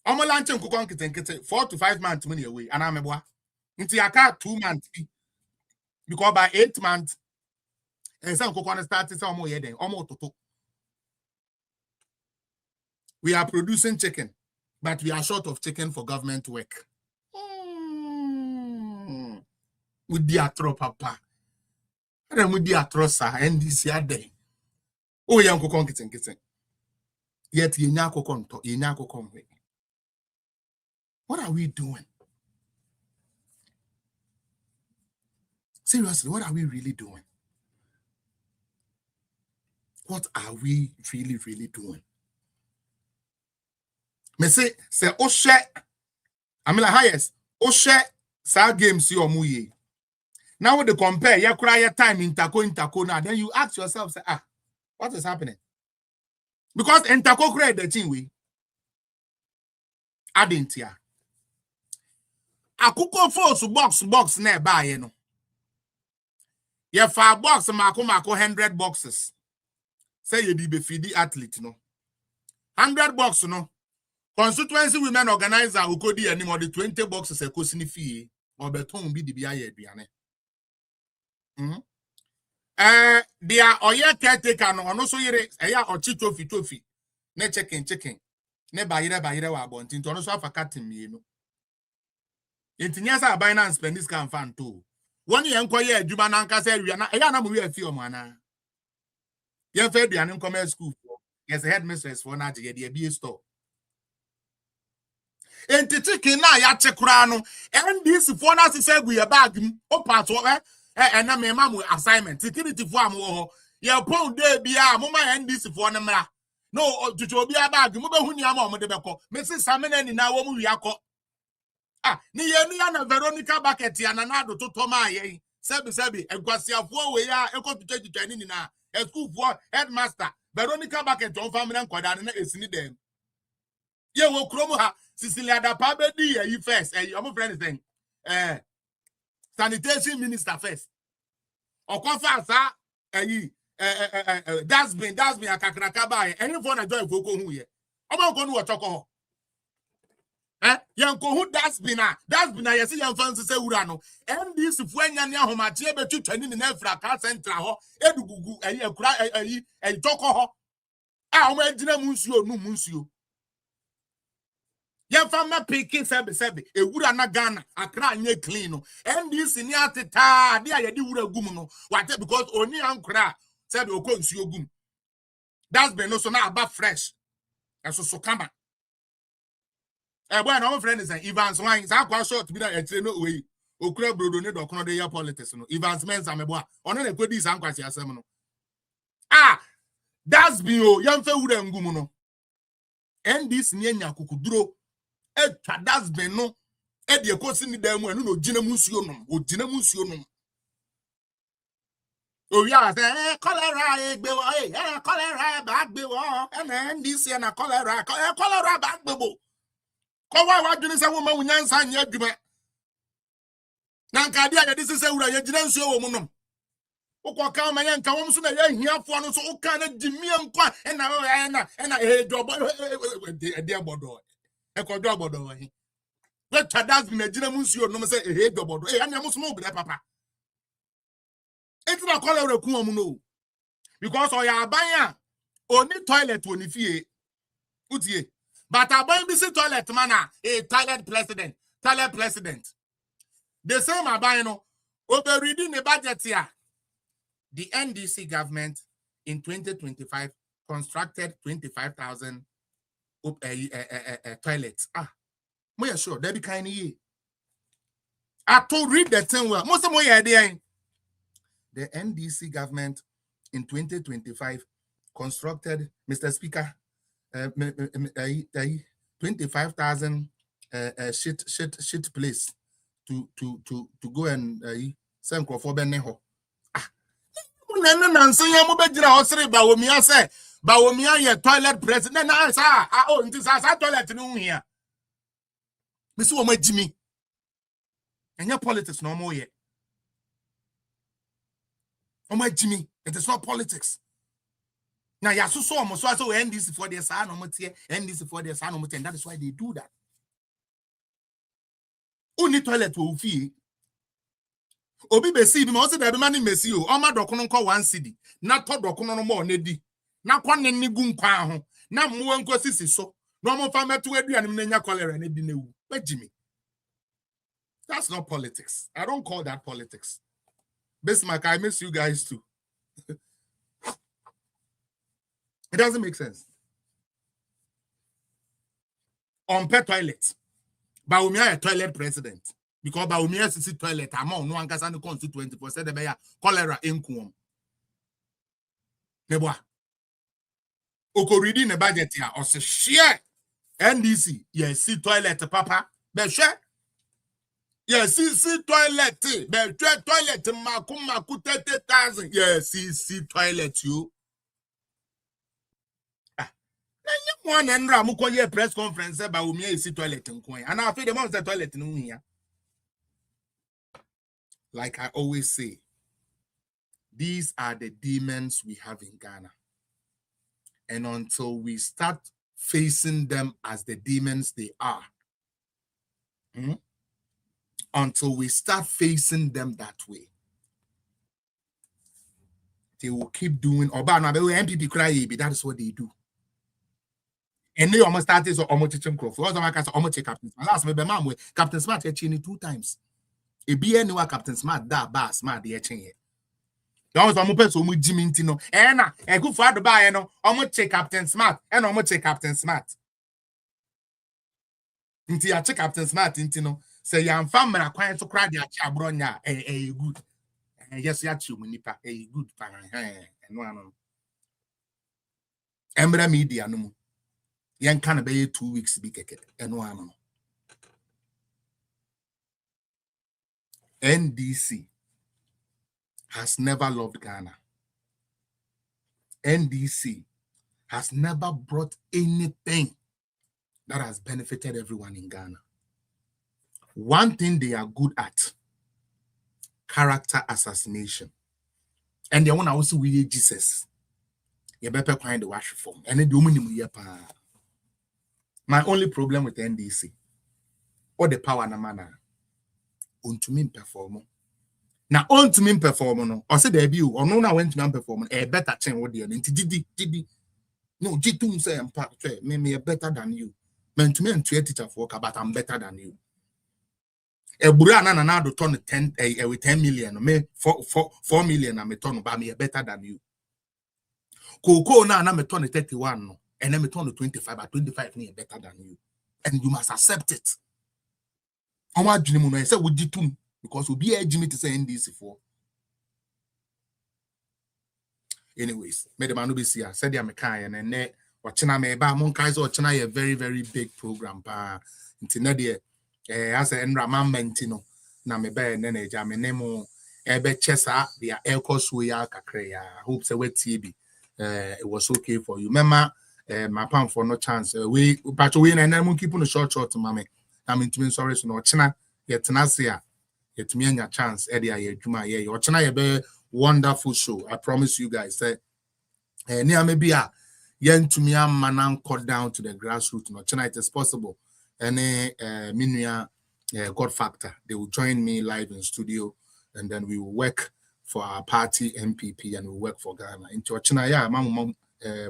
I'm a lunch and cook on 4 to 5 months money away, and I'm a boy. Until I got 2 months. Because by 8 months, and some cook started some more then, almost to. We are producing chicken, but we are short of chicken for government work. With the atro papa. And we be atrosa and this year day. Oh, young cook kitten. Yet ye nyako konto, ye nyako konwe. What are we doing? Seriously, what are we really doing? What are we really doing? Me say Oshe, I'm like highest. Oshe sa games your muye. Now when they compare, you cry your time in Tako now, then you ask yourself, say, what is happening? Because in Tako create the thing we adding here. Akuko force box nearby, you know. You 5 box mako 100 boxes. Say you be feed athlete, no. 100 box, no. Constituency women organizer who could be anymore the 20 boxes a cosini fee or beton be the biane. They are oye caretaker no ono so yere eya ochi tofi ne chicken ne bayire wa bontin to ono so afaka mienu entinya sa Binance spend this can fan too woni ye nkoye adwuma na nka sa awia na eya na mo wi afi omo ana ye fa aduane nkoma school yes headmistress for na je de be store enti chicken na ya chekura no NDC for na se gu ye bag o part and na me mamu assignment security for am ye pound day bia mo ma NDC for na mra no tutu obi abag mo be hu ni am mo de beko me se samena ni na wo mu wi akọ ni ye ni ya na Veronica bucket ya na do to ma ye sebi egwasiafo we ya ekotutu ni na school for headmaster Veronica bucket on family nkwada na esini dem ye wo kromo ha Cecilia da pa be di ye first your friend thing sanitation minister first. Okofa sa dustbin akakraka ba any phone na joy foko hu ye. Omo nko nu otoko ho. Yanko hu dustbin ye se yan fancy se wura no. NDC fu anya ne ahomache betwetwani ne na fra ka central ho edugugu akura toko ho. Omo agina munsuo nu munsuo. Yan fama piki sebe ewura na Ghana akra anye clean no NDC ni ateta de ayedi wura gum no wate because oni ankra sebe okonsuo gum that's been no so na aba fresh so kama boy na my friend is Evans wine sa kwa short bi na etire no we okura brodo ne dokono de ya politics no Evans mensa mebo a ono na kwadi sa nkwasi asem no that's been o yan fa wura ngum no NDC ni anya kukuduro that's been no de ekosi ni dem anu no gina munsuo nom o gina munsuo nom Oh yeah, cholera cholera back be and this year na cholera back be bo. Kowa wa dwene se woman unyansa anya adwuma. Na nka dia ye dise se wura ye gina nsuo wo mu nom. Ukoka ma ye nka wom so na ye hiafo no so uka na dimie nkwa na jobo e bodo. E ko bodo he. Let tadas me gina mu nsuo no se jobodo. Anya mu so mo bre papa. It's not cholera ku omu no. Because oya abanya oni toilet woni fie. Utie. But aban bi si toilet mana toilet president. The same aban no over reading the budget here. The NDC government in 2025 constructed 25,000 toilets. Mo sure that be kind of I to read the thing well. Most of my idea. The NDC government in 2025 constructed, Mr. Speaker, 25,000 shit place to go and send for Beneho. Bawumia toilet president. Toilet no here. Miss Woma Jimmy. And your politics no more yet. Oh my Jimmy, it is not politics. Now you so almost so NDC for their son NDC for their son and that is why they do that. Only toilet will fee. Obi be see me also the man mesi o. O ma dokono nko 1 cedi. Na to dokono no mo nedi. Na kwanne ni gu nkwa ho. Na mo nko sisi so. No mo fa meto aduane m na nya cholera na di na wu. Ba Jimmy. That's not politics. I don't call that politics. Bismarck, I miss you guys too. It doesn't make sense. On pet toilet. Bawumia a toilet president. Because Bawumia is a toilet. Among no one can stand the constituency for said the cholera in Kuom. Neboa. Oko reading the budget here. Or say share NDC. Yes, see toilet, papa. Be share. Yes, see toilet. Be toilet. Maku 30,000. Yes, see toilet you. One and Ramuko press conference about me is toilet and coin. And I feel the monster toilet no here. Like I always say, these are the demons we have in Ghana. And until we start facing them as the demons they are, until we start facing them that way, they will keep doing MPP cry, that is what they do. And they almost started so almost teaching crop. Also, I can almost Captain Smart. Last maybe man with Captain Smart changing 2 times. A be anywhere Captain Smart that bar smart the change. There was almost so much Jimmy Tino. And a good father by no almost check Captain Smart and almost check Captain Smart. Until I check Captain Smart intino. Say young family are quiet to cry their chabronya a good. Yes, you munipa a good and one. Embra media no. Yan can be 2 weeks be keke and one. NDC has never loved Ghana. NDC has never brought anything that has benefited everyone in Ghana. One thing they are good at, character assassination. And they want to also we Jesus. You better find the wash form. And then do my only problem with NDC, or the power na manner, on to me perform. Now on to me perform no, or say debut, or no, now went to me perform a better chain what the did no G2 say I'm part me better than you. Meant to me and teacher for work, but I'm better than you. A burana na do turn 10 with 10 million, me 4 million, I'm a turn by me better than you. Coco na me turn 31 no. And then me turn to 25, but 25 me better than you. And you must accept it. I want you to say with G2 because we'll be urging me to say NDC for. Anyways, made the man be here. Said I'm a kind and then watching me ba mon kaiser watching a very, very big program pa internet there. As a enramment, you know, na me be and then a jam nemo ebe chesa the air course we are kakre. I hope say we TB. It was okay for you. Remember, my pam for no chance. We but we and then we keep on the short mommy. I mean to me sorry so no china yet nasia yet me and your chance Eddie ye juma ye or china be wonderful show. I promise you guys say near maybe yen to me man cut down to the grassroots no china it is possible. Any minia God Factor, they will join me live in studio and then we will work for our party MPP and we work for Ghana. In China, yeah, mom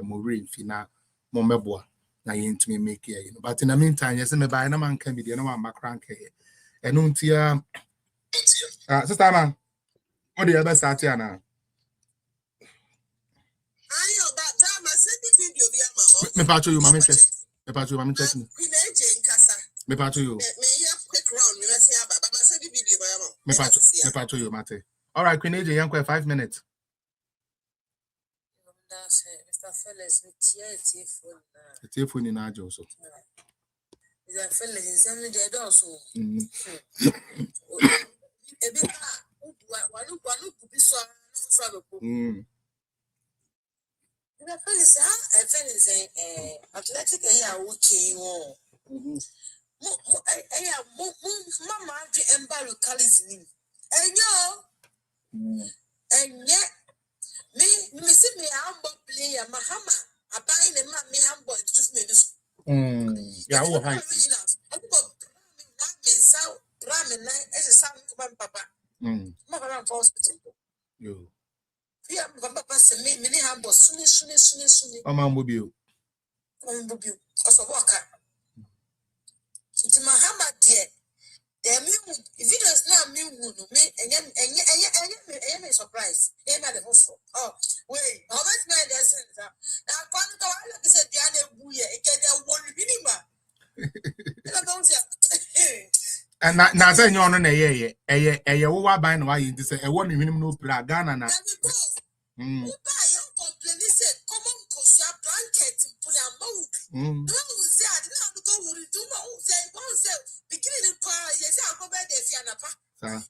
Maureen Fina Momebwa. Now you to me make here, you know. But in the meantime, yes, me buy no man can be the no one macrank here. And untia sister man, what do you ever start here now? Me patch you, mommy check. Me patch you, mommy check me. Me patch you. Me patch you, Mate. All right, Queen AJ, young 5 minutes. Mr. Fellas, The telephone in our Joseph. Mr. Fellas, something they don't so. Mr. Fellas, athletic Mama Emba localism. And yet, me see me humble player, Mahama, a buying the man, me humble, just me this. Yeah, all right. I South Ramen, as a son of Papa. Mama hospital. You. Yeah, Papa, me humble, soon. Oh, man, will you? As a walker. It's Mahama, dear. If it does not mean and a surprise. Oh, wait, how much my lessons are now? Like I said, Diana Booya, it can and now say you're on a what buying why you say a one minimum no Ghana. Buy your complaint, said, common cause your blanket in Pulamou. No one said, I didn't have to go with do my own say, one say, beginning to cry, yes, I'll go back there, Fianapa.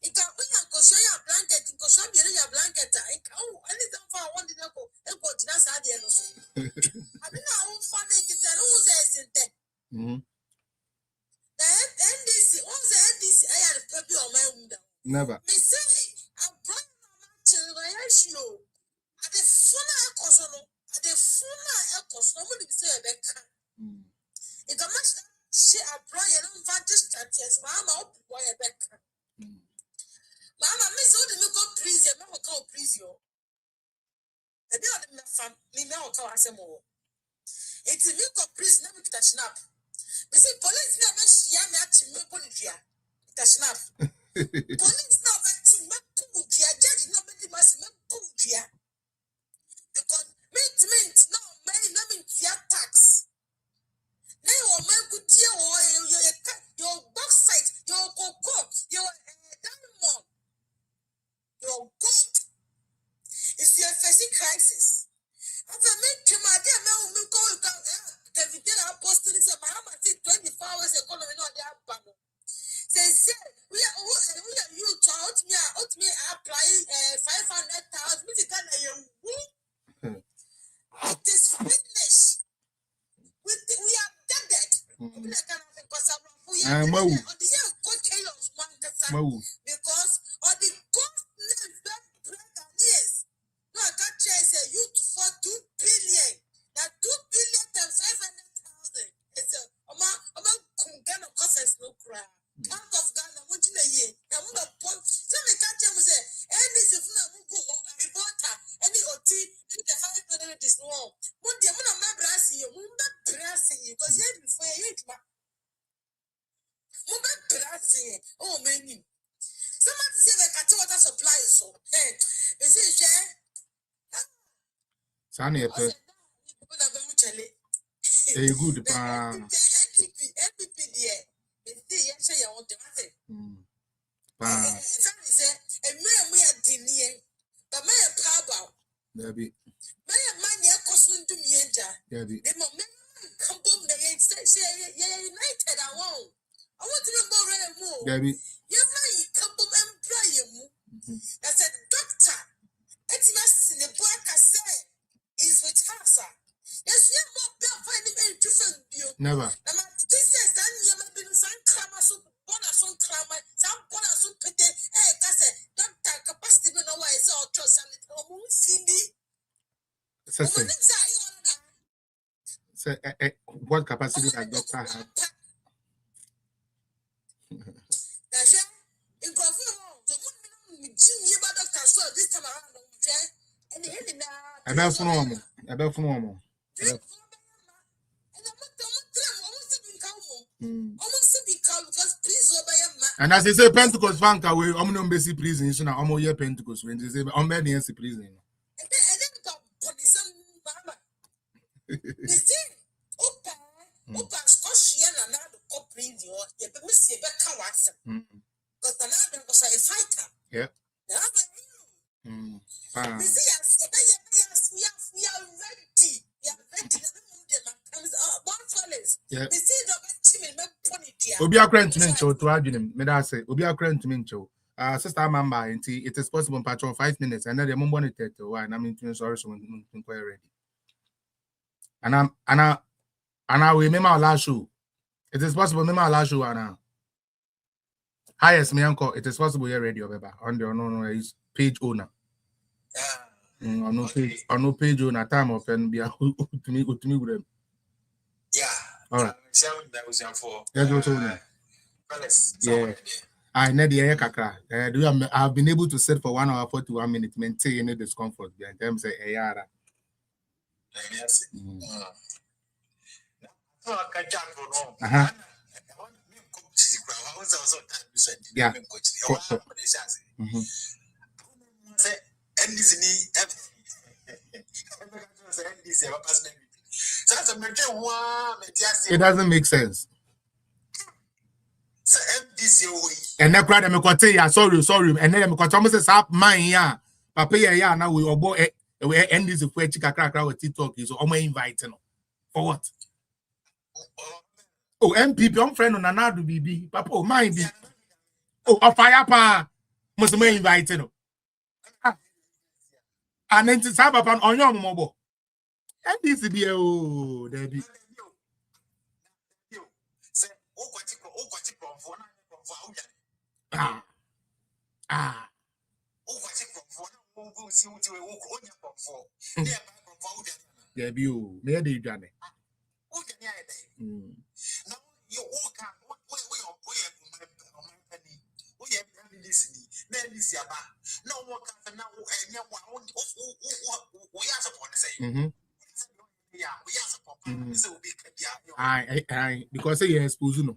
It can be a cushion your blanket, because I'm getting your blanket. Anything for one did not go, and go to that side. I didn't know fun it is and who says it there. The NDC, all the NDC, I had a puppy on my window. Never. Me say, I'm brought my ratio. At the full at the full nobody say a beck. It's a much she a prayer and vantage churches, Mamma, boy a beck. Mamma, Miss Odin, go please you, Mamma, call please you. The deal of the family now call us more. It's a milk of please never touch up. We see police never yam at Mopolia. Touch up. Police now at Mopolia, judge nobody must make Polia. Because mint, no, many nothing tax. Now, man, good deal, your box site, your cocoa, your diamond, your gold. It's your first crisis. After making my dear man, we go every day. I posted this. My mama said 24 hours economy not the bank. Say, we are you to out me applying 500,000. It is finished. We are dead. Because on the because on the no, I can't chase a youth for 2 billion. Now 2 billion times 500,000. It's a Ghana costs no crap. Out of Ghana, what do you year? I want to point. So we can't say, and this is not reporter, any OT, the 500 is wrong. What the amount of my brassy, you won't be brassy because you before you eat my brassy. Oh, many. Somebody say the catch water supply is so. Hey, they say, share. Sunny, a good. NPP, dear. Yes, I want to say. Say, and we are dinner, but my power. Maybe. My money are costing to me. The moment come home, they say, united. I want to remember more. Maybe. Your money come home and pray you. That's Never. This is that you have been some clamor, so bonus, some clamor, some bonus, some pity. Hey, that's it. Don't take capacity, no way. So, trust and Cindy. So, what capacity does doctor have? And as they say, Pentecost Bank away, I'm busy prison. So now I'm here Pentecost when they say I'm in the prison. Yeah. Obi akran to mencho to adwunim me da say obi akran to mencho sister mamba it is possible patch 5 minutes and then the mumbo 30 why na me sorry so quite ready and we remember our last show it is possible remember our last show and highest me uncle it is possible you're ready over on the no is page owner no page owner time of and be to me with them. Yeah. All right. That was for. Yeah. I need the air kakra. I've been able to sit for 1 hour 41 minutes, maintain any discomfort. In terms of AR. Yeah. It doesn't make sense. And then crowd me kwate ya sorry and then me kwate almost say man ya papa ya now we obo we end this for chika krakra with TikTok so omo invite no for what? Oh MPP on friend na na do bibi papa oh man bi oh fire pa must me invite no and then say papa on your mobo and this be oh there be yeah, you may do done. Now you walk out. No more now. I because you expose no.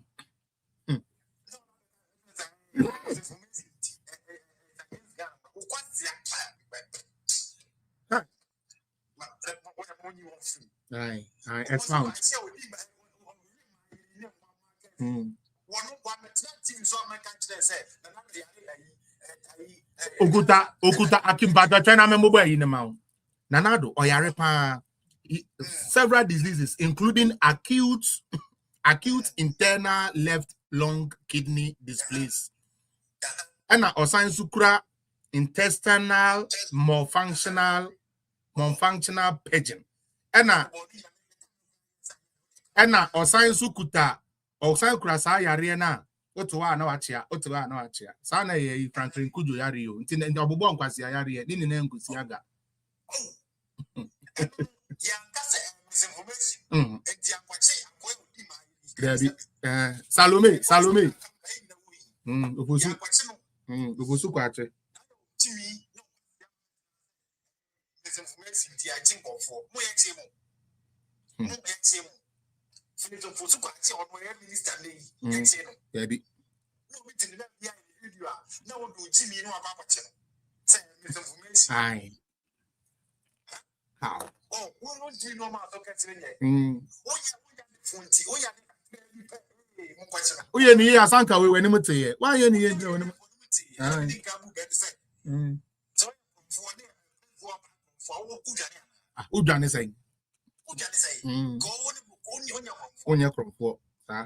I found. Okuta akimbata China member in the mount. Nanado oyarepa several diseases including acute internal left lung kidney dysplasia and osan sukra intestinal malfunctional paging and osan sukuta osan krasa yare na otuwa na wachia sana ye Franklin Kujo yare yo nti ndi obobo nkwasi yare ye ni ne nkusi aga Salome ofosu kwache how? Oh, what do you know about oh, yeah, ni asanka we when mutie. Why you ni enje when udwane say. Onya krofo. Sa.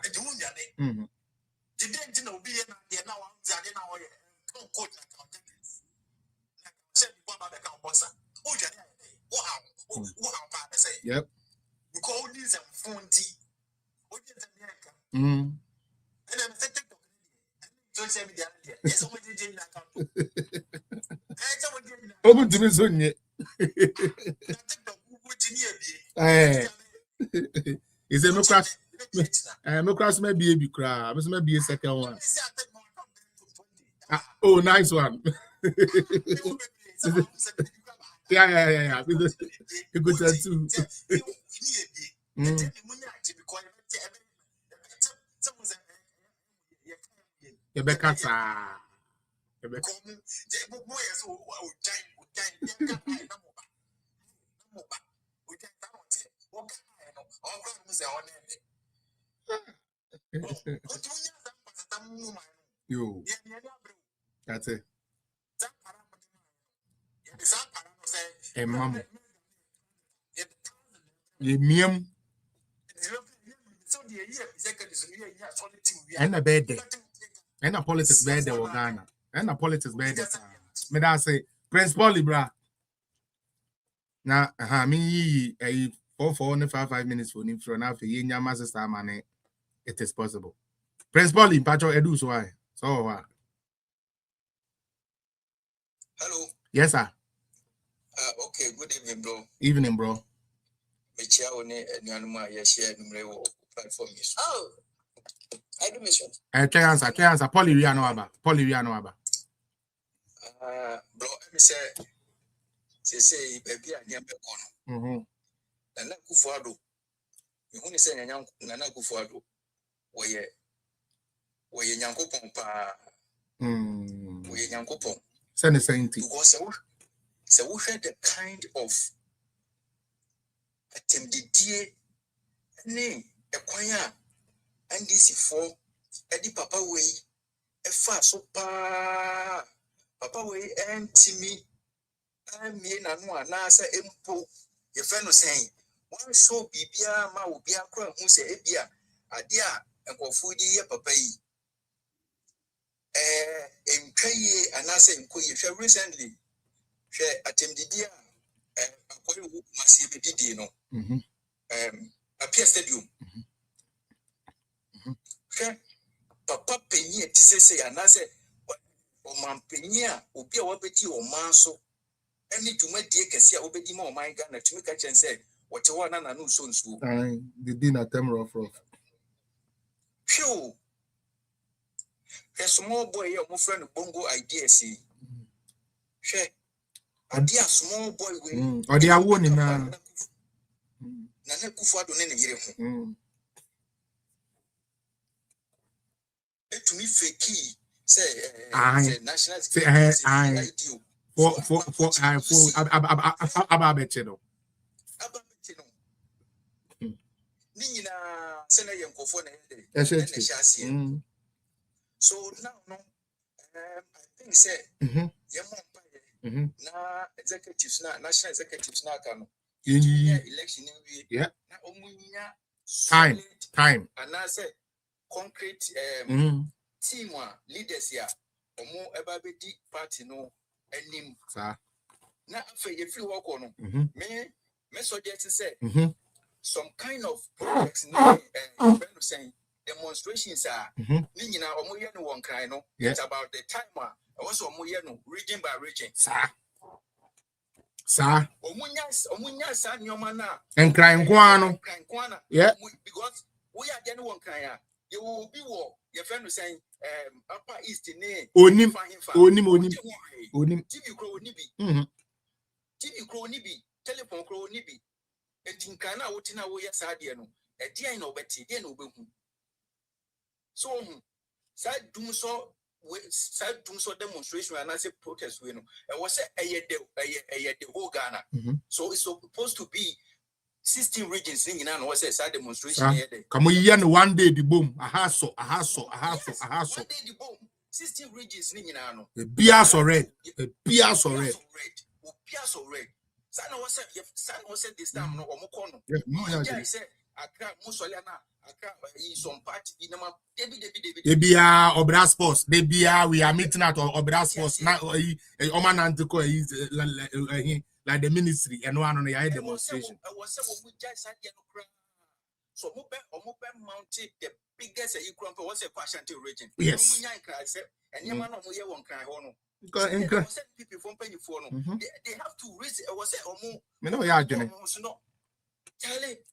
Yep. Because these are 40. social media. Yes, someone did in account. Open to me soon yet. Is it no cross? No cross may be a big crowd. Must be a second one. Oh, nice one. Yeah. You good too. Yo, that's it. Hey, mom. You mean? And a bad day. And a politics bad day, Ghana. And a politics bad day. Me that say, Prince Polly, bra. Now, me, a 4 minutes for him for now for you, your master star money. It is possible. Prince Polly, Pacho Edu, so why? So what? Hello. Yes, sir. Okay, good evening, bro. Evening, bro. Oh, I do mission. Can answer. Polly, we are no about. Bro, let me say, baby, I am Mhm. Nana Kufuado. You only say Nana Kufuado. Where Yankopon pa. Where Yankopon. Send the same thing. So we had the kind of attempted name a choir and this for Eddie Papa way a fast so Papa way and Timmy and me and one answer impo your friend was saying one show bibia ma will be a crown who say ebia adia and go food ye papa in Kay and I say recently she attempted appear stadium. Papa Penny to say, and I say, oh, man, Penny, will be a wabeti or manso. Any to my dear can see obedi more my gun to make a chance say, what you want and I know soon. The dinner term rough. Phew. A small boy, your friend Bongo idea, see. Share. A dear small boy will. Or they are one in a. Nana Kufuado nene yere ho. To me fake say national say for ababetino. Nina sena yenkofo na yede. So now no I think say na executives na national executives na kanu. Election yeah. Time. And I say concrete team leaders here. Omo ebabedi party no enim. Sir. Na afa ye free work on. Me suggest say some kind of projects saying demonstrations are ni nyina omo ye no won kran no. It's about the time also omo ye no region by region. Sir. Omunya sa nyoma na and crying guano. Yeah. Because we are the one crying. You will be war. Your friend was saying upper east name. Onim. TV crow nibi. TV crow nibi. Telephone crow nibi. And tinkana wotina wo ya sadiano. A dear no betty, dear no behu. So sad doom so demonstration and I say protest we know. I was a whole Ghana. So it's supposed to be 16 regions in Ghana was a side demonstration. Come on, one day the boom. A hassle. One day the boom. 16 regions in Ghana. The bias or red. Bias or red. Sana was this time no omokono. I said Accra Musoliana. Some party in Debia Obra Sports. Debia, we are meeting at Obra Sports. Now, Oman Antico is like the ministry and one on the demonstration. So Mube mounted the biggest Ukraine was a Ashanti region. Yes. And your man of Moya won't cry on. People from Penny for they have to raise it. Was it or more? Me know ya Johnny.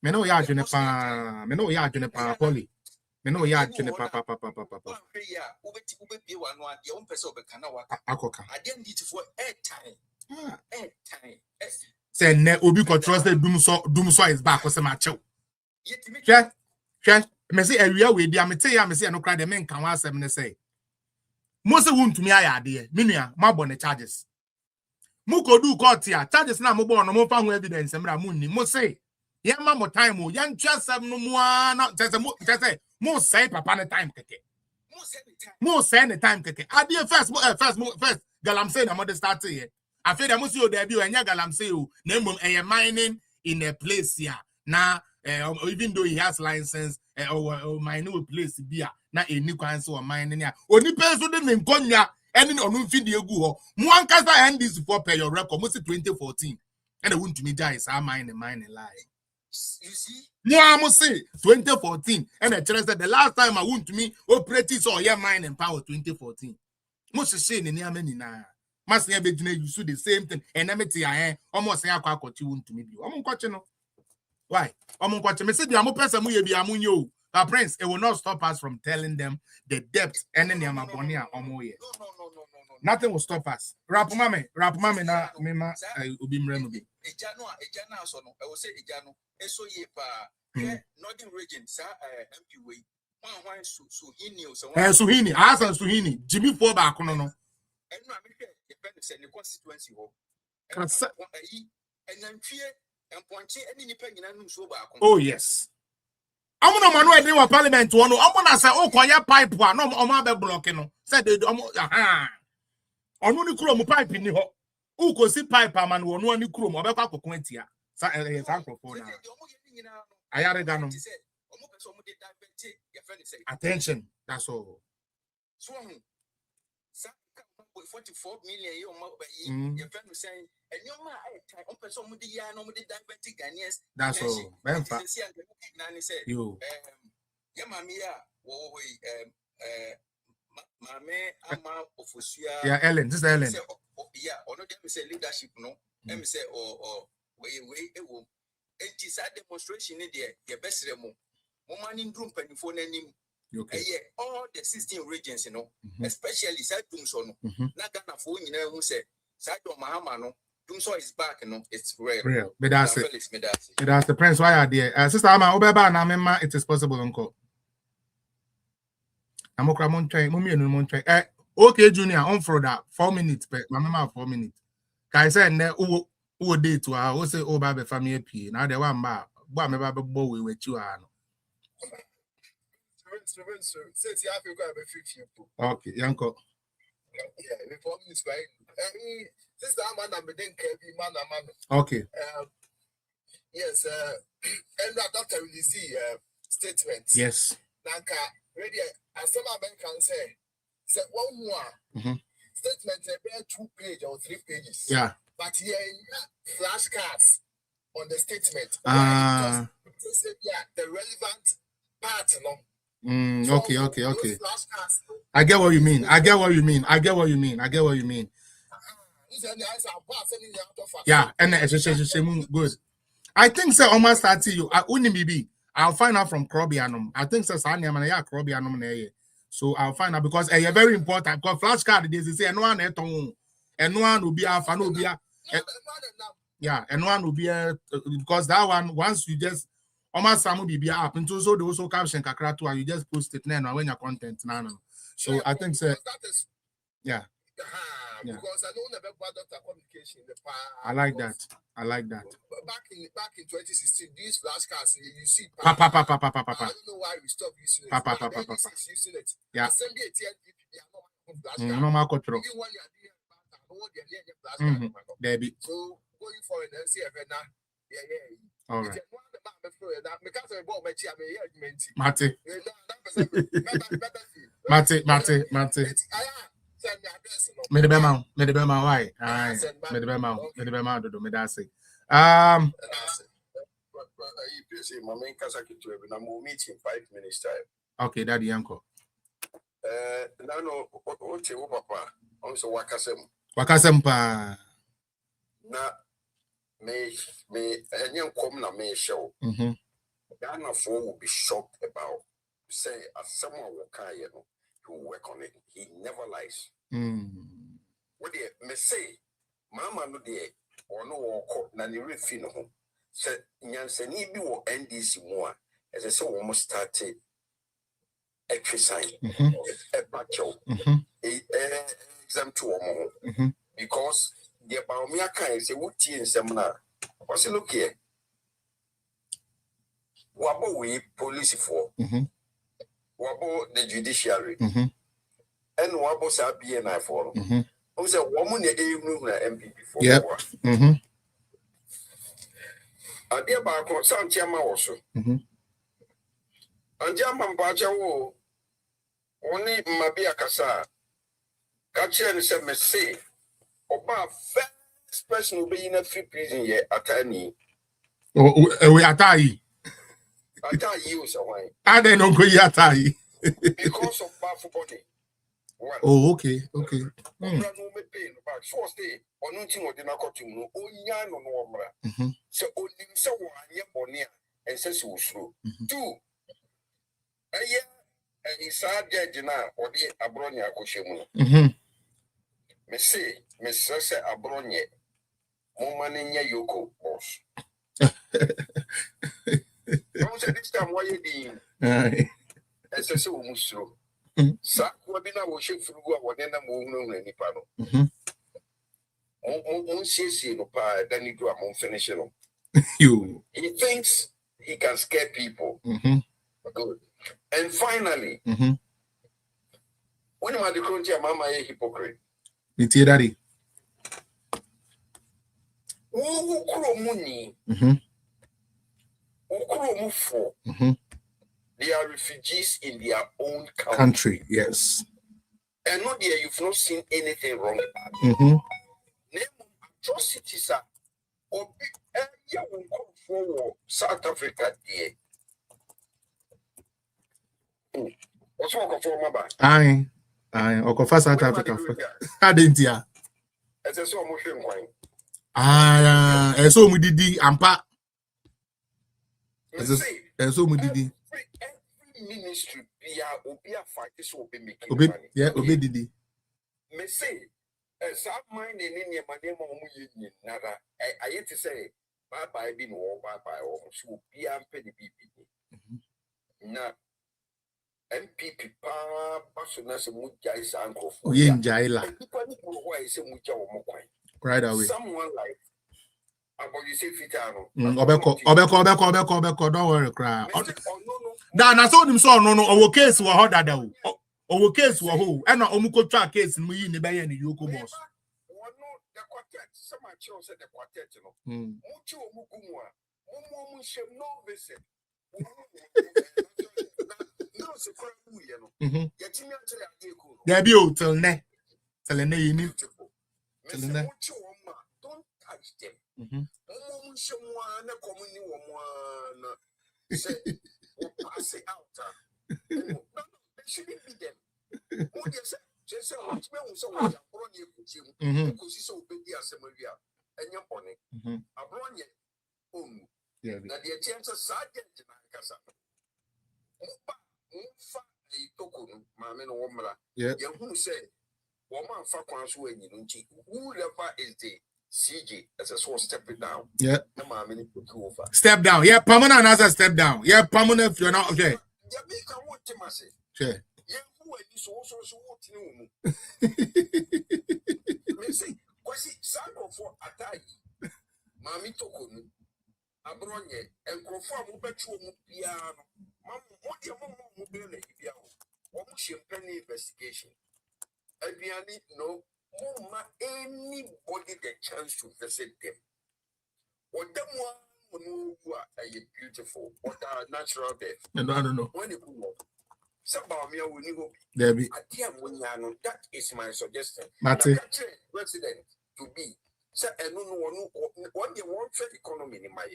Me know ya Johnny pa. Me know ya Johnny pa Polly. Me know ya Johnny pa. Akoka. I didn't need for airtime. Airtime. Say ne obi control say dumso is back. What's a match? Check. Me say area we dia me tell ya me say no cry the men can want me say. Mo say won to me aya de. Me nua ma bo ne charges. Mo ko do court ya charges na mo bo no mo fa ho evidence me ra mo ni mo say ye ma mo time o ye ntwa sam no mo na say mo say papa ne time keke. Mo say ne time keke. Ade first galam say na mo dey start here. I feel that most of the people enya galam say o na mum mining in a place here. Na even though he has license or mining place here na any kwan so mining here. Oni person dey nkonya any onu mfidi egu ho. Mo ankasa end this for per your record. Mo say 2014. And they want to me die is mining lie. You see? No, I say 2014. And the church said the last time I went to me operate so here mining power 2014. Most say in near many na. Mas near be you do the same thing. And I almost say I want to me. I'm watching. Why? I'm watching. Me say the amu person mu ye bi amu yo. But Prince, it will not stop us from telling them the depth and then the amabonia omo ye. Nothing will stop us. Rap mame na mema obi mremubi. Ejana so no. I will say ejano. Eso ye pa. Northern region sa MP way. Wan Suhini o so. Suhini. Asan Suhini. Jimmy 4 back no. And no me say the constituency ho. Oh yes. I'm no man wey dey wa parliament one. I'm na say o koye pipe wa no o be blocking no. Say they onu ni kuro mu pipe ni ho. U ko si pipe man wo no ni kuro mu obekwa kokon atia. Sa microphone na. Ayare ga no. Attention. That's all. So 44 million your friend was saying, and your man, I person with the yarn over the diabetic Ghanaians. That's all. You, Yamamia, Mame, Ama, Ofusia. Yeah, Ellen, this is Ellen. Yeah, or not, them say leadership, no, them say, or way, it will. And this demonstration in there, your best remo. Woman in room, penny phone and him. Okay. All the 16 regions, you know, especially South Dumso, Nagana for you know who said South Mahamano, Dumso is back, you know, it's real. But that's it. That's the Prince. Why are there? Sister Ama Obeba na mema, it is possible, uncle. Amokra Montre, Mummy and Montre. Okay, Junior, on for that 4 minutes, but my mama 4 minutes. Kai said, who day to her, who say, oh, Baby family P. Now they want bar, but my baby boy with you. Since you have to go and fix you. Okay, Yanko. Yeah, before me is right. This man I'm being careful, man. Okay. Yes, and that will see statements. Yes. Nanka, ready, as some Americans say one more statement, about 2 pages or 3 pages. Yeah. But here, flashcards on the statement. Yeah, the relevant part, no. Okay. I get what you mean. Yeah, and good. I think so. Almost start to you. I'll find out from Crobianum. I think so. Crobianum. So I'll find out because it's very important. Because flashcard they say no one will be a fan will be a yeah, and one will be a because that one once you just almost some be up into so they also caption kakratu and you just post it now when your content now. So yeah, I think so. Yeah. Because I don't know about data communication in the past. I like that. Back in 2016, these flashcards you see. I don't know why we stopped using it. Using it. Yeah. Normal control. Baby. So going for an NCF now. Yeah. All right. Mate. Medebema, why? Medebema, do me that say. we'll meet in 5 minutes time. Okay, Daddy Uncle. No, papa. Also, Wakasem pa. Na me and come na me show. Ghana for will be shocked about say as someone will carry you work on it. He never lies. What they me say, Mama no de or no walk na ni refi no ho. Say nyansani bi wo NDC mu a as I say almost started exercise a batcho exam to omo because the baumia kan say wuti in seminar. What's look here? Wabo we police for wabo the judiciary and wabo sa BNI for o say woman e ehunu na MPP for adia ba ko santiama wo so anjama mpacha wo oni mmabi akasa ka kire ni se me say oba first person who be in a free prison here atani we atai you so why I don't know go atai because of bad body. Oh, okay. No me pain but first day onunti wo de na kotu no onya no no omra so onim se wo anye bone a ense se usuro two aye isa judge na odi abronya akohye mu me say me stress abronye mo mane nya yoko boss don't say this time why you din ense se wo musuro sa ko bi na wo hye furugu a wode na mo hunu nipa no on see no pa then do am finish no you he thinks he can scare people good and finally when am the country mama a hypocrite it's daddy who kro muni who mufo they are refugees in their own country yes and not there you've not seen anything wrong name atrocities are obi ya won come for South Africa there what's wrong for maba I okofa South Africa adentia ese so mo hwe nkwan eso mu didi ampa eso mu didi ministry bia obi afight so obi make obi didi me say some mind in any money mo yin nada I to say bye bi no bye o so bi am pe di bi na MPP pa pasuna se mu jai sanko for yin jaila right away someone like about you say fitano obeko don't worry cry da na so nim so no owo case wo hodada owo case wo ho e na omukotwa case mu yi ne be ye ne yoko boss the quartet some child said the quartet no muchi omukumu a mu shem no visit no se kwa mu ye no yetimi antele adeko there be o till ne you need till ne don't touch them mu shem wa na komuni wo mu na say pass it out no they shouldn't be them who they say just say what me so we abronye kuchim ko si so obedi asemawia enya bone abronye na the chance sergeant na kasa mfa itokunu maame no womra ye hu say wo man fa kwan so anyi no nti whoever is the CG as a source step it down na maame ni put over step down permanent as a step down permanent if you're not okay ya be ka what timase sure who are so what ni me say kwasi sanko for atai maame tokunu abronye enkrofo a mo betwo mu bia no mo be na bia o mo shempani investigation abiani no more anybody the chance to visit them or them one who are beautiful or natural death I don't know when you go Sabamia will you there be that is my suggestion president to be say and no one they want trade economy in my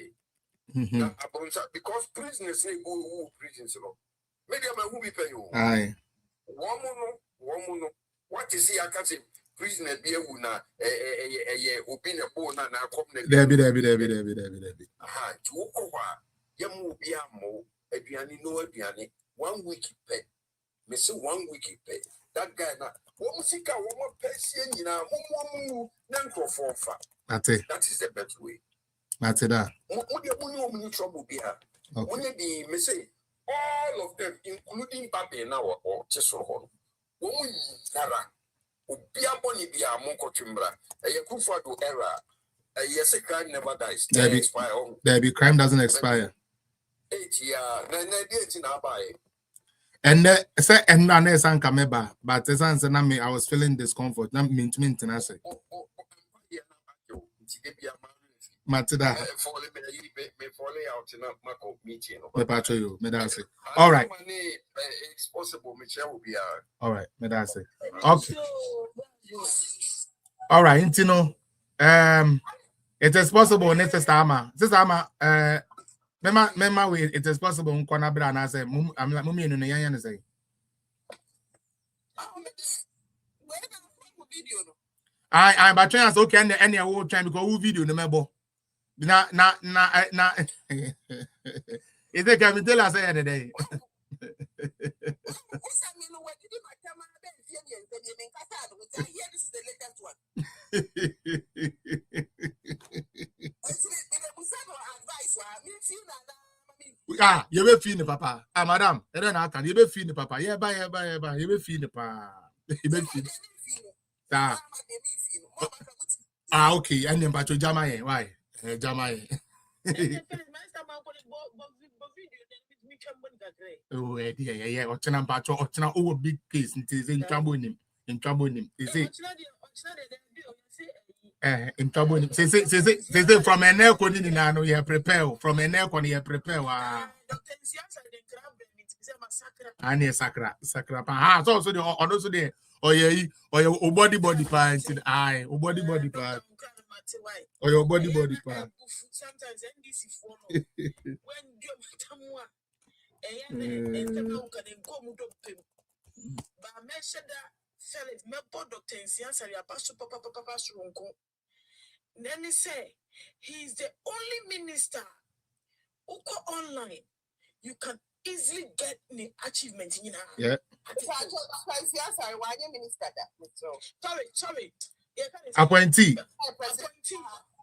Because prisoners say go prisons, media man who be pay you. Aye. One what is he? I can't say prisoner be a wuna opin a bone and I come Debbie. Aha, to Okowa, Yamu be a mo, a piani no a piani, 1 week pay. Miss 1 week pay. That guy now, Womusika, woman person, you know, Nanko for fat. That's it. That is the best way. That's it. What you trouble be here? When you be say all of them, including Papi now or Chesohon. Woman Yara, Ubia Boni be a Monko Chimbra, a Yakufa do era. Yes, a crime never dies. There crime doesn't expire. 8 years, 9 days in our buy. And say and none san kameba, but the sans and me I was feeling discomfort. Not mint and I say. Matida. All right. It's possible Michelle will be all right, Medase. Okay. All right, Intino. It is possible next time. This time Mema we it is possible nkwana bra na say I'm like mummy no yan yan say. I but chance okay and any wo try because wo video no mebo. Na is it can tell us the day. This is the latest one. You be feeling papa. Ah, madam. Then I can you be feeling papa. Yeah, bye. You be feeling pa. You be feeling. Okay. And then but you jama why? Jama oh, yeah. Ochina bacho, ochina over big case. It is in trouble him. Is it? In trouble. Say from an air conditioning now you prepare. From an air conditioning you prepare. And yes, sakra. Ah, so also the also the or your body part. Aye, body part. Or your body part. Sometimes NDC then he say he's the only minister who go online. You can easily get the achievement in yeah. Sorry. Appointee.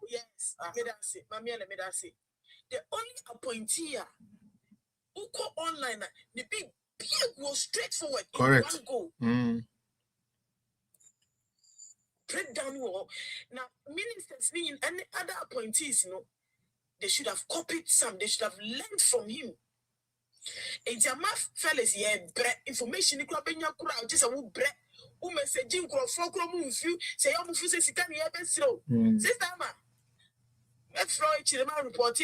Yes. Me that say. The only appointee who go online, the big go straight forward. Correct. In one go. Break down war. Now, ministers and any other appointees, they should have copied some. They should have learned from him. And your math fellas, information you could be crowd just a bread. Who messaging crowd move you say I'm say can you ever slow. Sister ma. Let's throw it to the man report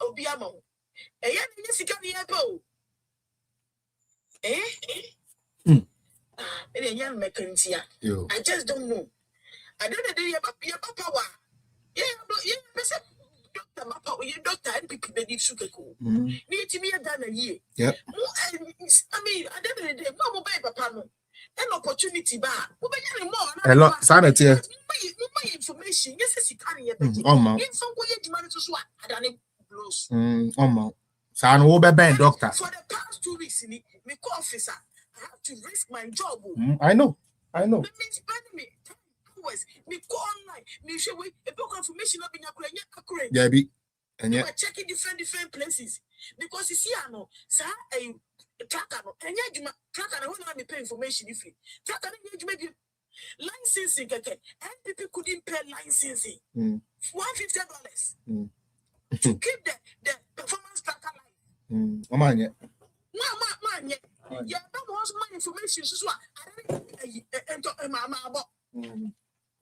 Obiamo. A young Jessica Yabo. A young McKenzie. I just don't know. I don't know about power. Yeah, Doctor Mapa, you doctor and people that need sugar. Need to be done a year. Yep. I mean, I don't know the mama baby pano. An opportunity bar. A lot sanity. My information. Yes, you can't yet. In some way, you manage to swat. I don't know. San Ober doctor. For the past 2 weeks, me officer, I have to risk my job. I know. That means me. Me go online. Me show a book information up in your yeah, and yeah, checking different places because you see, I know, sir, a tracker, and yet tracker, I want to pay information if you tracker, maybe licensing, and people couldn't pay licensing $150 to keep the performance tracker live. Oh man, yeah. Man, yeah, that was my information. So I enter my mama.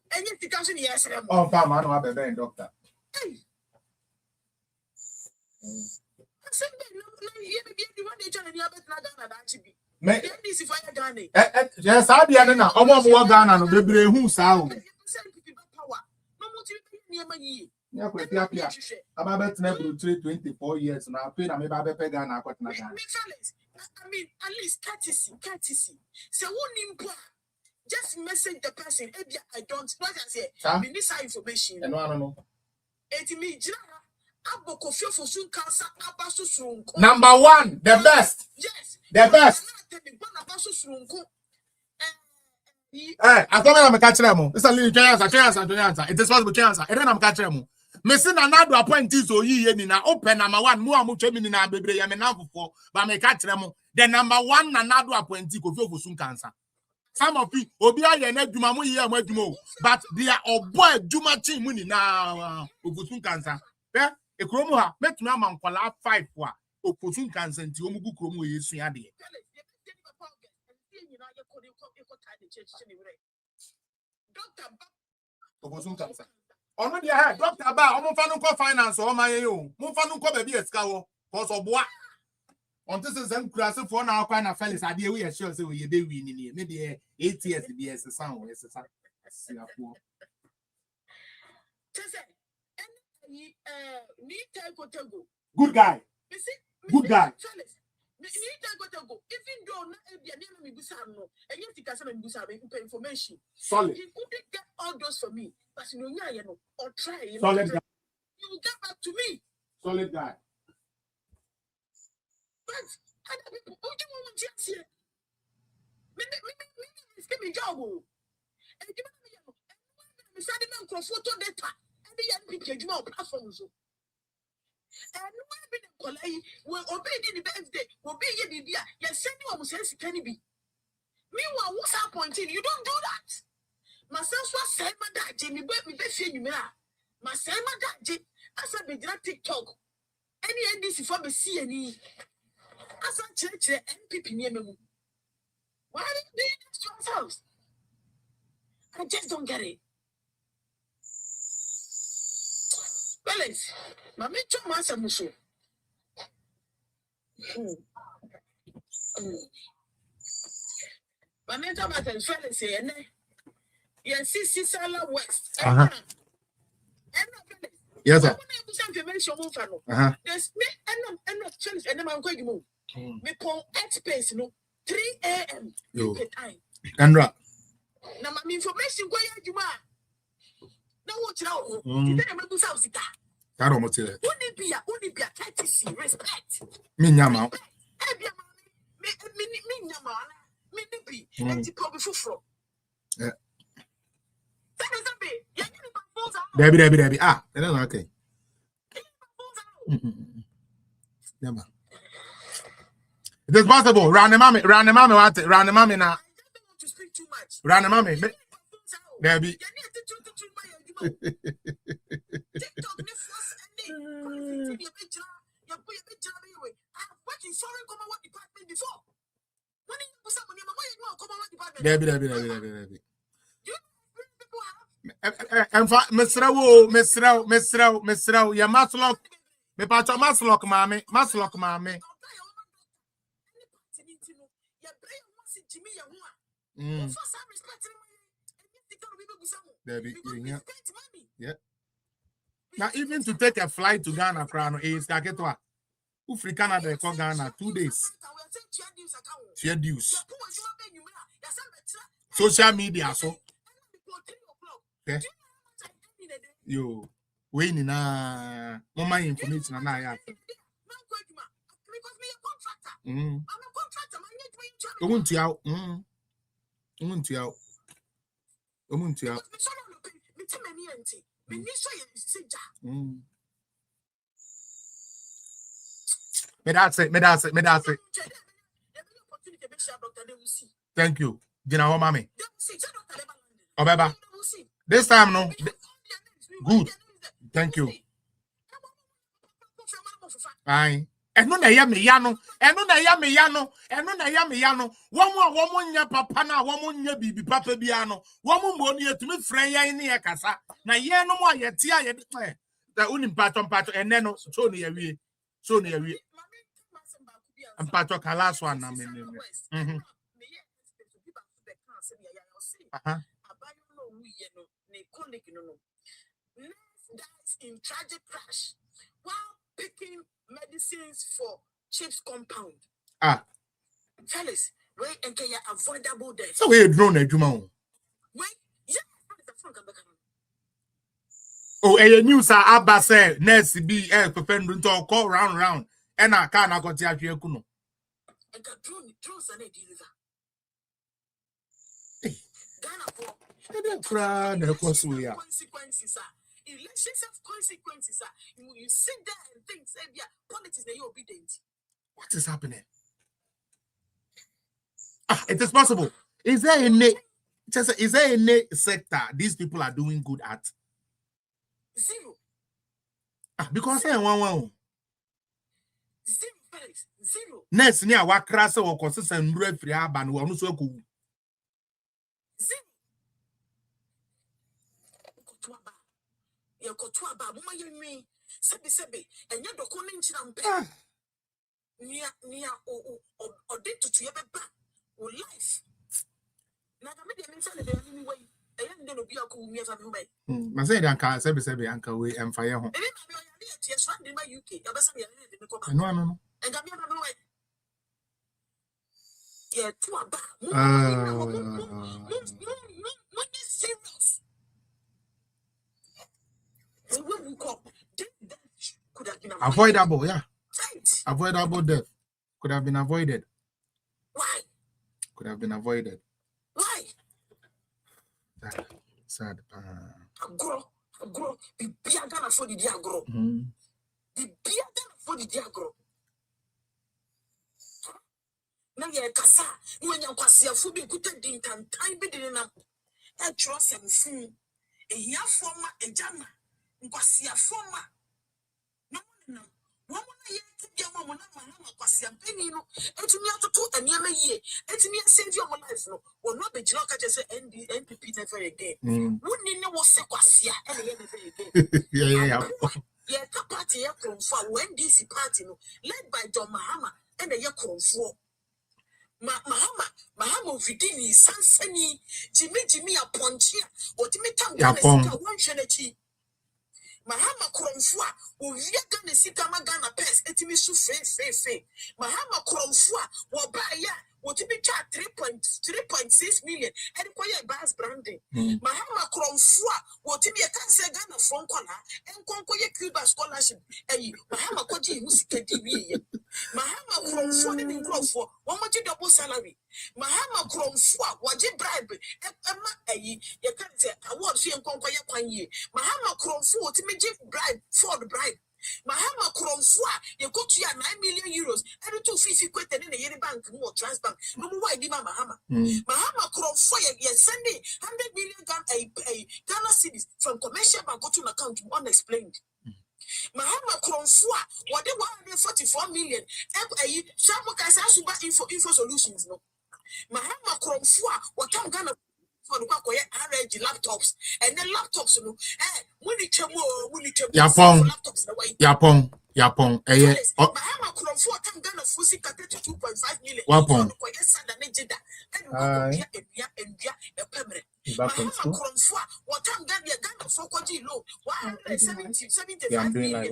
And yet, the cousin, yes, oh, come on, I have a doctor. I said, yes, I didn't know. I want more Ghana, no, baby, who's out. Yeah, I'm about to 24 years now. I paid a baby Ghana. I mean, at least courtesy. So who just message the person. I don't know what I say. We need some information. I don't know. Number one, the best. Yes. The best. I thought I'm a catcher. It's a little chance. It is possible chance. I don't am catcher. Missing another appointee so ye na open number one. More much na baby. I mean now for but me catcher. The number one another appointee go for soon cancer. Some of you Obia ye na dwuma mo ye amadwuma, but they are oboy dwuma team muni na ofosun cancer. Eh ekromu ha metumi ama nkwala 5 wa ofosun cancer nti omugu kromu ye sua de. Ofosun cancer. Ono dia ha doctor ba omo fa no ko finance o man ye o. Mo fa no ko ba bi esika wo cause oboa. On this is some class for now, kind of fellas. I deal with sure so you be winning maybe 8 years to be as a sound. Good guy. Good guy. Even though information. Solid. He couldn't get all those for me, but you know, or try. Solid guy. You will get back to me. Solid guy. But other people, what do you want to say? Me job. And you know, me say the man photo data. And the young people you know platforms. And when be the college, we obey the birthday, obey the idea. You send you almost says can be. Meanwhile, what's our point? You don't do that. Myself was saying my dad, Jimmy, but me be seeing you now. Myself, my dad, I said be that TikTok. Any NDC for me see any. As a church, MPP near me. Why are they doing this to ourselves? I just don't get it. Well, it's my mentor, Master Musso. My mentor, Master Felix, and yes, Sala West. Yes, sir. There's me and I'm going to move. We call X space, 3 a.m. time. Andra. Now, my information going to no watch out. You don't have to say that. I don't want to. Only be a courtesy, respect. Me nyama. Me nyama. Me nibi. And to probably fulfill. Yeah. That doesn't be. Debbie. Ah, I don't know. Okay. Nyama. It is possible. Round the mommy, what? Round the mommy now. I don't want to speak too much. Round the mommy. Debbie. Debbie. Mesrao, ya maslok. Me pacho maslok mame. Yeah. Now, even to take a flight to Ghana, Crown is Kaketwa. Who free Canada, they call Ghana 2 days. Fair dues. Social media, so. Okay. Yo, waiting na my information and I have. I'm a contractor. Me that's it. Thank you. Jina ho mami. Obeba. This time no. Good. Thank you. Aye. Enu na ya me yano. Womo nya papa na womo nya bibi papa bia no. Womo mo ni etumi frɛ ya ni e kasa. Na ye no mo ayeti ayede. Da unim pato ene no so ne ya wie. Ampato kala so na me. dies in tragic crash while picking medicines for chips compound. Fellas, we and avoidable death. So we drone a juma. Oh, a news are Abba say, Nurse be air preparing to call round, and I can't go to you. And got drones and a deliver. Consequences are elections of consequences are you sit there and think, say, yeah, politics they obedient. What is happening? It is possible. Is there any sector these people are doing good at? Zero. Because I want zero. Next near what crass or consistent referee ban will also go. Kotuaba, Mayami, Sebi, and you're the Conin Champ near or did to your back or life. Now, I made a anyway. I am going to be a cool years of way. I said, Uncle, Sebi, Uncle, we and fire home. Yes, in my UK, No. And I'm your way. Yeah, to a back. Serious. Could have been avoidable, yeah. Right. Avoidable death could have been avoided. Why? Could have been avoided. Why? Sad. Grow. Be gonna for the diagro. Be gonna for the diagro. Now you're Cassa. When you're Cassia, food be good and time be dinner. And trust and food. A year former a jammer. Nkwasi afoma no one year to be a woman kwasi ampeni no etumi atoto aniama yie etumi save your life no will not be joke just say NPP never again wonni ne wo se kwasi a ene never again yeah party ya konfo when this party no led by John Mahama ene ye konfo Mahama vidini sansani Jimmy aponchia otimi tam one shenechi Mahama Kromfua, who Yagan is Sikamagana Pest, etimi su fe. Mahama Kromfua, Wabaya, what to be charged 3.6 million, and quiet bass branding. Mahama Kromfua, what to be a cancer Ghana from Kona, and Concoya Cuba scholarship, and Mahama Koji Musika TV. Mahama Kromfua in Kromfua, 1 much double salary. Mahama Kromfua, what you bribe, and you can't say, I want to see Concoya Panye. Mahama Kromfua, to me, bribe, for the bribe. Mahama Kromfua, you go to your 9 million euros, and 250 quid in the Yeri Bank, more Transbank. No more, I Mahama. Mahama Kromfua, you're sending 100 million Ghana cedis from commercial bank go to an account unexplained. Mahama Kromfua, what they 144 million, some guys are super info solutions. No, Mahama Kromfua, what I'm gonna for the RG laptops and the laptops, no, when it came laptops Yapon. Mahama Kromfua, I'm gonna fussy cut to 2.5 million. Wapon. Mahama Kromfua, what I'm gonna for Koji low, 175 million.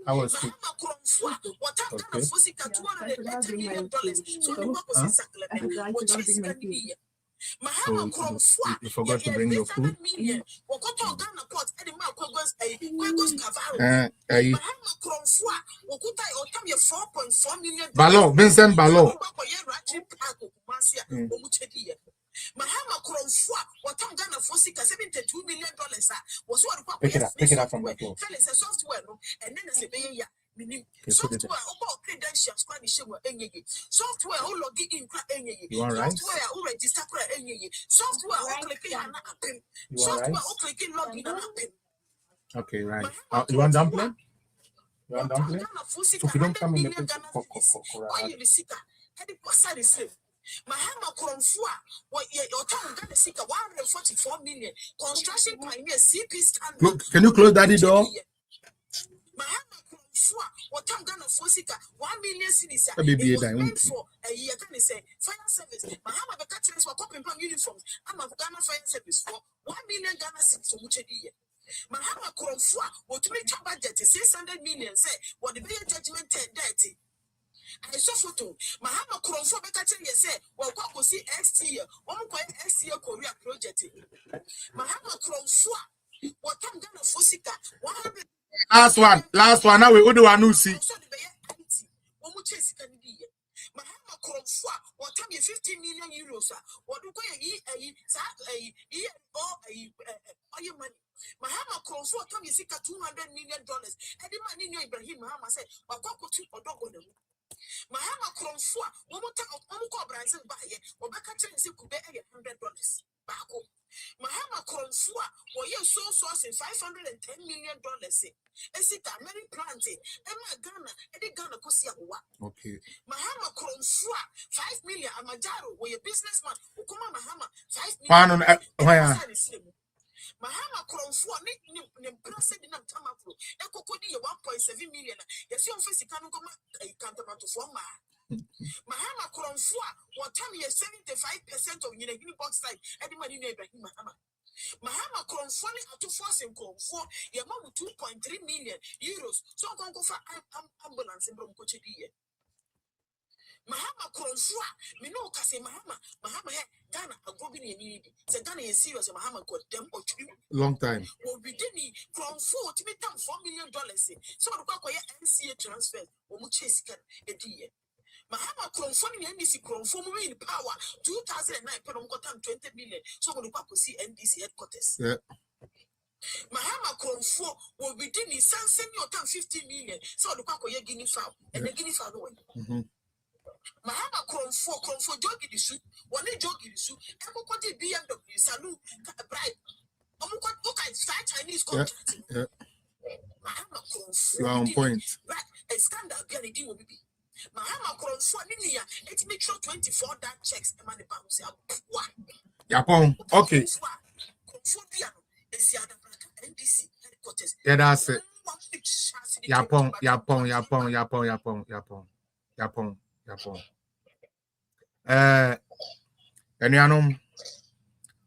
I was Mahama Kromfua, what I'm gonna fussy cut $280 million. So the work was exactly what is going to be. Mahama Kromfua, you forgot to bring your food. What Ghana port, Eddie Marcos, Mahama Kromfua, what could I come your 4.4 million? Balo, Vincent Balo. Mahama Kromfua, what I'm gonna for $72 million was what pick it up from the floor. Software, and then as a baby. Software about credentials, software who log in, software who register, software who click on software who click in login. Okay, right. You want dumpling? So if you don't come in the Mahama Kromfua, what your town got a sick 144 million construction pioneer CP stand. Can you close that door? Mahama what time Ghana for sika 1 million cedis. Baby, It was meant for a year. Can you say fire service? Mahama the catchers were copying uniforms. I'm a Ghana fire service for 1 million Ghana cedis for which a year. Mahama Kromfua, what to make your budget is 600 million. Say what the bigger judgment 10 I saw photo. Mahama Kromfua better tell you say, well, what was see next year? 1.X year Korea project. Mahama Kromfua, what time Ghana for sika 100. Last one. Now we go do Anusi. Mahama Kromfua, what time you 15 million euros? What do you your money? Mahama Kromfua, come you seek $200 million. Every man in your Ibrahim Mahama said, but what could you or dog on them? Mahama Kromfua, one more time of Uncle Branson by ye, or back at $100. Back home. Mahama Kromfua, or your source in $510 million. Esita, Mary Planty, Emma Ghana, Eddie Ghana Kosia. Okay. Mahama Kromfua, 5 million, Amajaro, or your businessman, Ukuma Mahama, 5 million. Mahama Kromfua, Nimpressed in Tamako, Ekokodi, 1.7 million. Yes, your face can come a counterpart to form. Mahama Kromfua, what time you 75% of your box side, everybody neighbor Mahama. Mahama Kromfua to force him for your mom 2.3 million euros. So I'm going to go for ambulance in Bromcochidi. Mahama Kromfua, me no Kase Mahama Ghana, a gobbin in need. The Ghana is serious, Mahama got them or 2 long time. Well, we didn't Kromfua to make them $4 million. So I'm going to NCA transfer or Muchis can a dear. Mahama Kromfua in NDC Kromfua in power 2009 got 20 million. So we'll go see NDC headquarters. Yeah. Mahama Kromfua will be doing his son send you 50 million. So the Paco Guinea fowl and the Guinea fowl away. Mahama Kromfua jogi the suit, one jogi the suit, and what did BMW salute a bribe. Okay, start Chinese contract. Mahama Kromfua, you are on point. Right, a scandal guarantee will be. Mahama Kromfua, Ninia, it makes sure 24 that checks the money bounce. Yapon, okay. Yeah, that's it. Yapon. Enuanom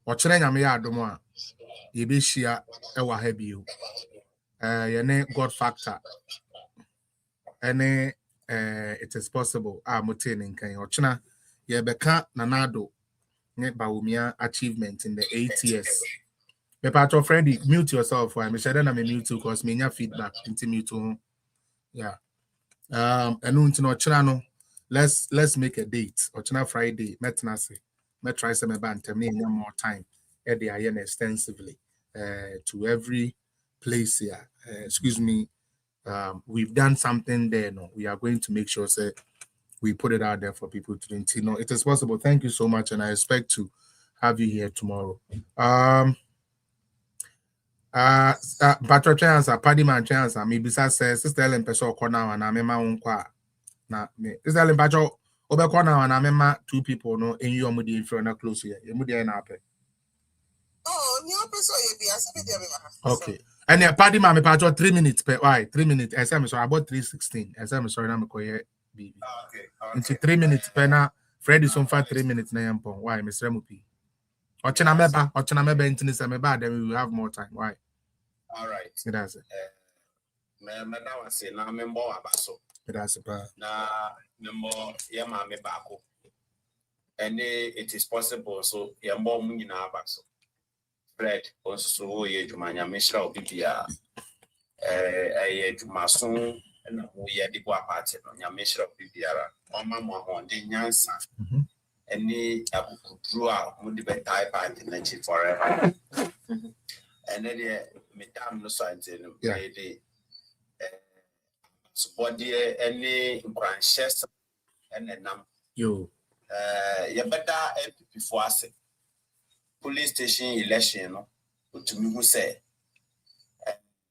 ochire nyame ya adomo a ye be hia e wa ha bio ye ne God factor ene it is possible mote ne nkan ochina ye beka nanado ne bawumia achievement in the 8 years. Me patro Freddy, mute yourself. I'm sure na me mute too cause me nya feedback into mute. Yeah. Enu nti no ochina no let's make a date. Ochina Friday metna say. Me try some bantem ne more time. They are extensively to every place here. Excuse me. We've done something there. No, we are going to make sure say we put it out there for people to know it is possible. Thank you so much, and I expect to have you here tomorrow. Patrick chance, Paddy man chance, maybe says Sister Ellen Peso corner and I'm my na me. Sister Ellen Pacho over corner and I'm 2 people no in your moody in front of close here. You moody and happy. Oh, new person you be as okay. And yeah, Paddy man, me Pacho 3 minutes per why 3 minutes. As I'm sorry about 3:16. As I'm sorry, I'm going baby. Okay. Into 3 minutes per now. Fred is on for 3 minutes now. Why, Mr. Mupi? Ochina meba into this ameba, then we will have more time. Why? All right. That's it. Me that was say na me mbo abaso. That's it. Na me ye ma me bako. And it is possible so ye mbo mu nyina abaso. Fred also so ye dwuma nya me hira obibia ye dwuma so na wo ye di bo apart no nya me hira obibiara. Mama mo ho de nyansa. Any abukudru a mo di betai part in the forever. And then madam no science no the body any branches and nam you better MPP for us police station election no to me who say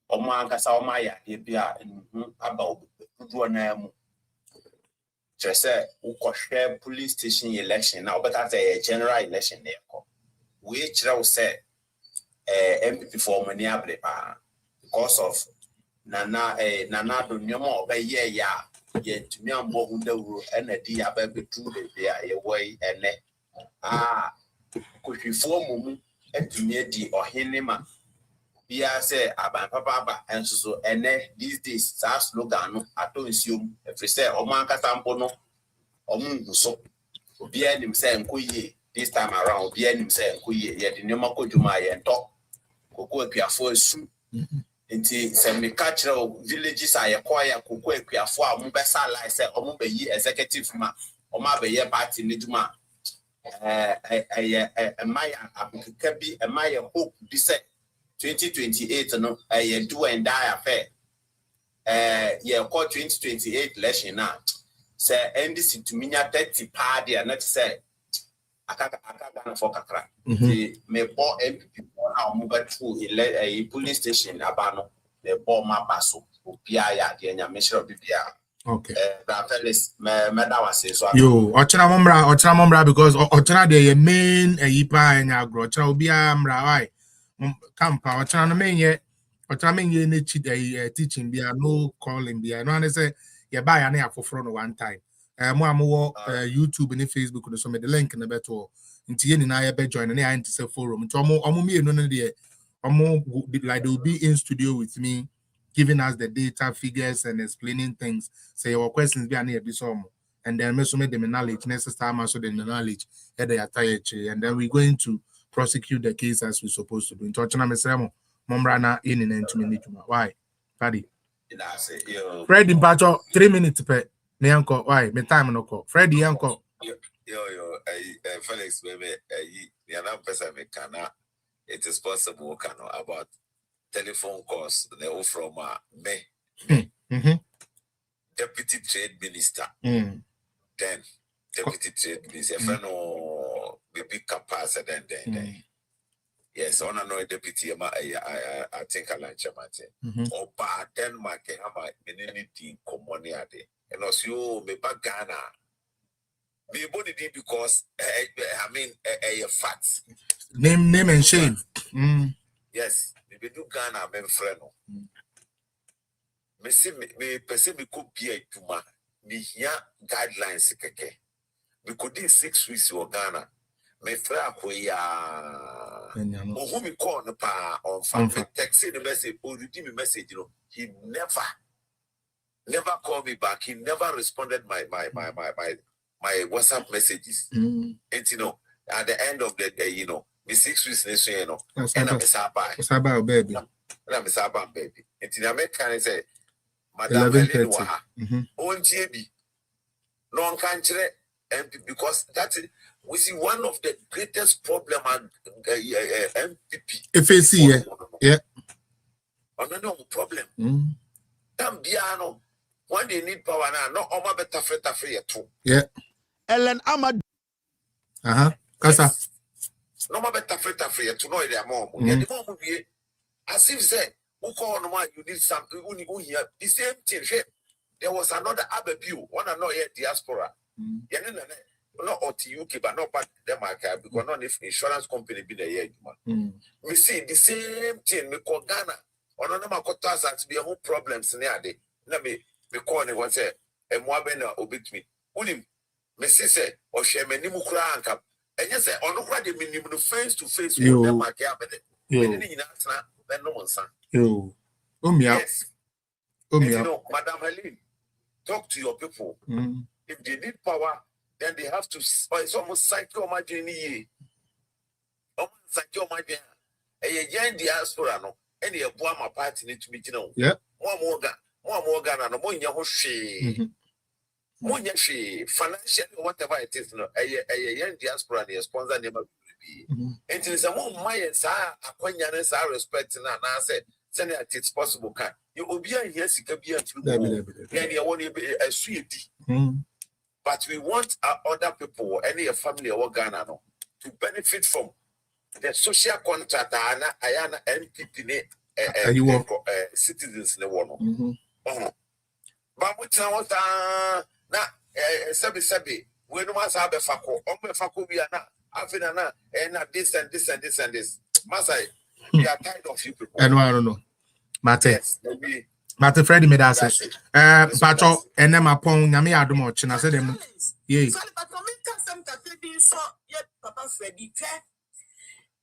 omo ankasa omo ya de bia aba obudu na mu just say ukwohwe police station election now better say general election there we chira say MPP for money because of nana do nyoma obeye ya ye tumi ambo hundawuro ena di ababe tu de ya ye woi ene kohwifo mumu etumi di ohene ma bia say aban papa enso so ene these days sa slogan no atonsium efri say omo ankasa mpo no omo nhuso obia nim say enkoye this time around obia nim say enkoye ye de nyoma kodwuma ye nto koko akuafo asu nti se me catch villages aye koya koko akuafo a mo be sala say omo be yi executive ma omo abeye party ni duma maya abukeka bi maya hope bi say 2028 no do and die affair call 2028 election now say NDC to minya 30 party and not say aka for kakra the me bo MPP na omuga through a police station abano the bo mabaso obia ya de nya mehro bibia. Okay. Felix me da wase so yo ochira momra because ochira the main yipa enya agro ochira obia mra why campa ochira no menye ne teaching bia no calling bia no and say ye buy na afoforo no one time mo amwo YouTube and Facebook no so me the link na beto nti ye ni na ye be join na ya say forum nti omo me no de omo like they will be in studio with me giving us the data figures and explaining things. Say your questions be any some, and then me the knowledge next time so the knowledge and then we're going to prosecute the case as we're supposed to do. In touch na me say mo momrana in into me why Paddy Freddy Pacho 3 minutes per ne yanko why me time no call Freddy yanko yo Felix baby the other person me kana it is possible kano about telephone calls they all from me deputy trade minister then deputy trade minister no baby capacity then yes on no deputy I think I like chamate or ba Denmark have menini common ade and also me ba Ghana me body because I mean a fact name and shame yes me do Ghana men friend me see me person me could be a tuma me here guidelines keke me could do 6 weeks or Ghana me fra ko ya who me call no pa on phone text the message or read me message you know he never called me back, he never responded my WhatsApp messages and you know at the end of the day you know me 6 weeks you know and I'm a baby I'm a baby and in America say Madam Helen on JB non country and because that's we see one of the greatest problem and MPP FAC yeah no problem Tambiano when they need power now no oma better free too yeah Ellen Ahmad kasa no ma better free to know their mom the mom be as if say who call no man you need something who here the same thing there was another Abebu one another diaspora not at UK but not back Denmark because not if insurance company be the year we see the same thing me call Ghana on no ma kotas and be a whole problems near day let me call ne one say e mo abena obit me unim me say o hwe mani mu kura anka enye say ono kura de minim no face to face with them market abede me ni nyina tena ben no monsa yo yes you know Madam Helene talk to your people if they need power then they have to it's almost psycho imagine almost psycho imagine e yen diaspora no any e boa ma party need to be you know yeah more Ghana no more nya ho hwe more nya hwe financially whatever it is no a young diaspora they sponsor never be and is a more my sa akwanya ne sa respect na say it's possible can you obia here sika bia through and you want a sweet but we want other people any family or Ghana no to benefit from the social contract ayana MPP citizens ne wono but what na sebi we no must have a fako bi na afina na na this and Masai we are tired of you people and I don't know Mate Mate Freddy made us say, Pacho, and then my pong, Yami Adumoch, and I said, yeah. So, yet, Papa Freddy,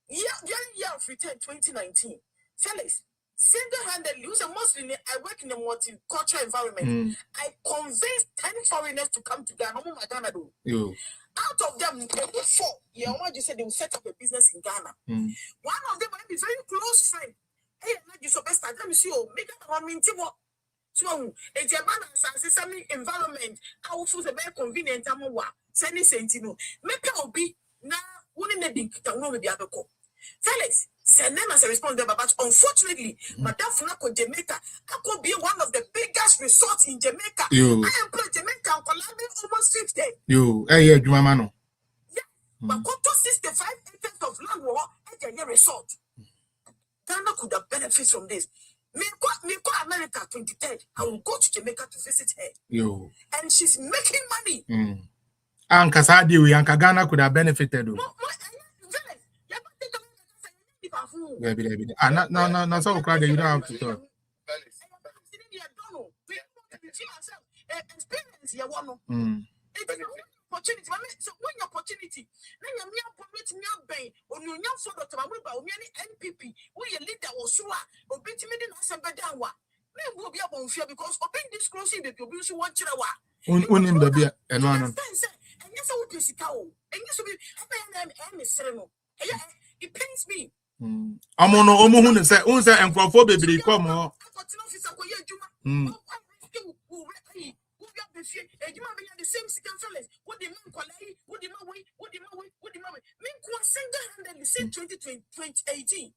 yeah, of return 2019. Felix, single-handedly, mostly I work in a multicultural environment. I convinced 10 foreigners to come to Ghana. Out of them, 4. Yeah, what you said they will set up a business in Ghana. One of them might be very close friend. Hey, you so best. Let me see you. Make up a minty. So, it's a man environment. I will feel very convenient. I'm a sending sentino. Make it be now. Wouldn't it be the other call? Felix, send them as a response, but unfortunately, Madame Funako Jamaica, I could be one of the biggest resorts in Jamaica. I employ Jamaica and Colombia almost 50. Hey, Jumamano. Yeah, but go to 65 acres of land war at a resort. Ghana could have benefited from this. Me go America 23rd. I will go to Jamaica to visit her. And she's making money. Anka Sadi, Anka Ghana could have benefited. No, so crowded, you don't have to talk. Experience, you want opportunity. So when your opportunity, then you may permit me bay on your young sort of NPP, where your leader was sure, or beat me in Asabadawa. They will be able to fear because open disclosing the people who want to Unim the beer and one. And yes, I would be sick. And yes, I'm a sereno. It pains me. I'm on Omohun say, Unsa and Crawford, come on. The same second fellas. What the man quality, what the man way, what the man way, what the man way. Men can single-handedly say 2018.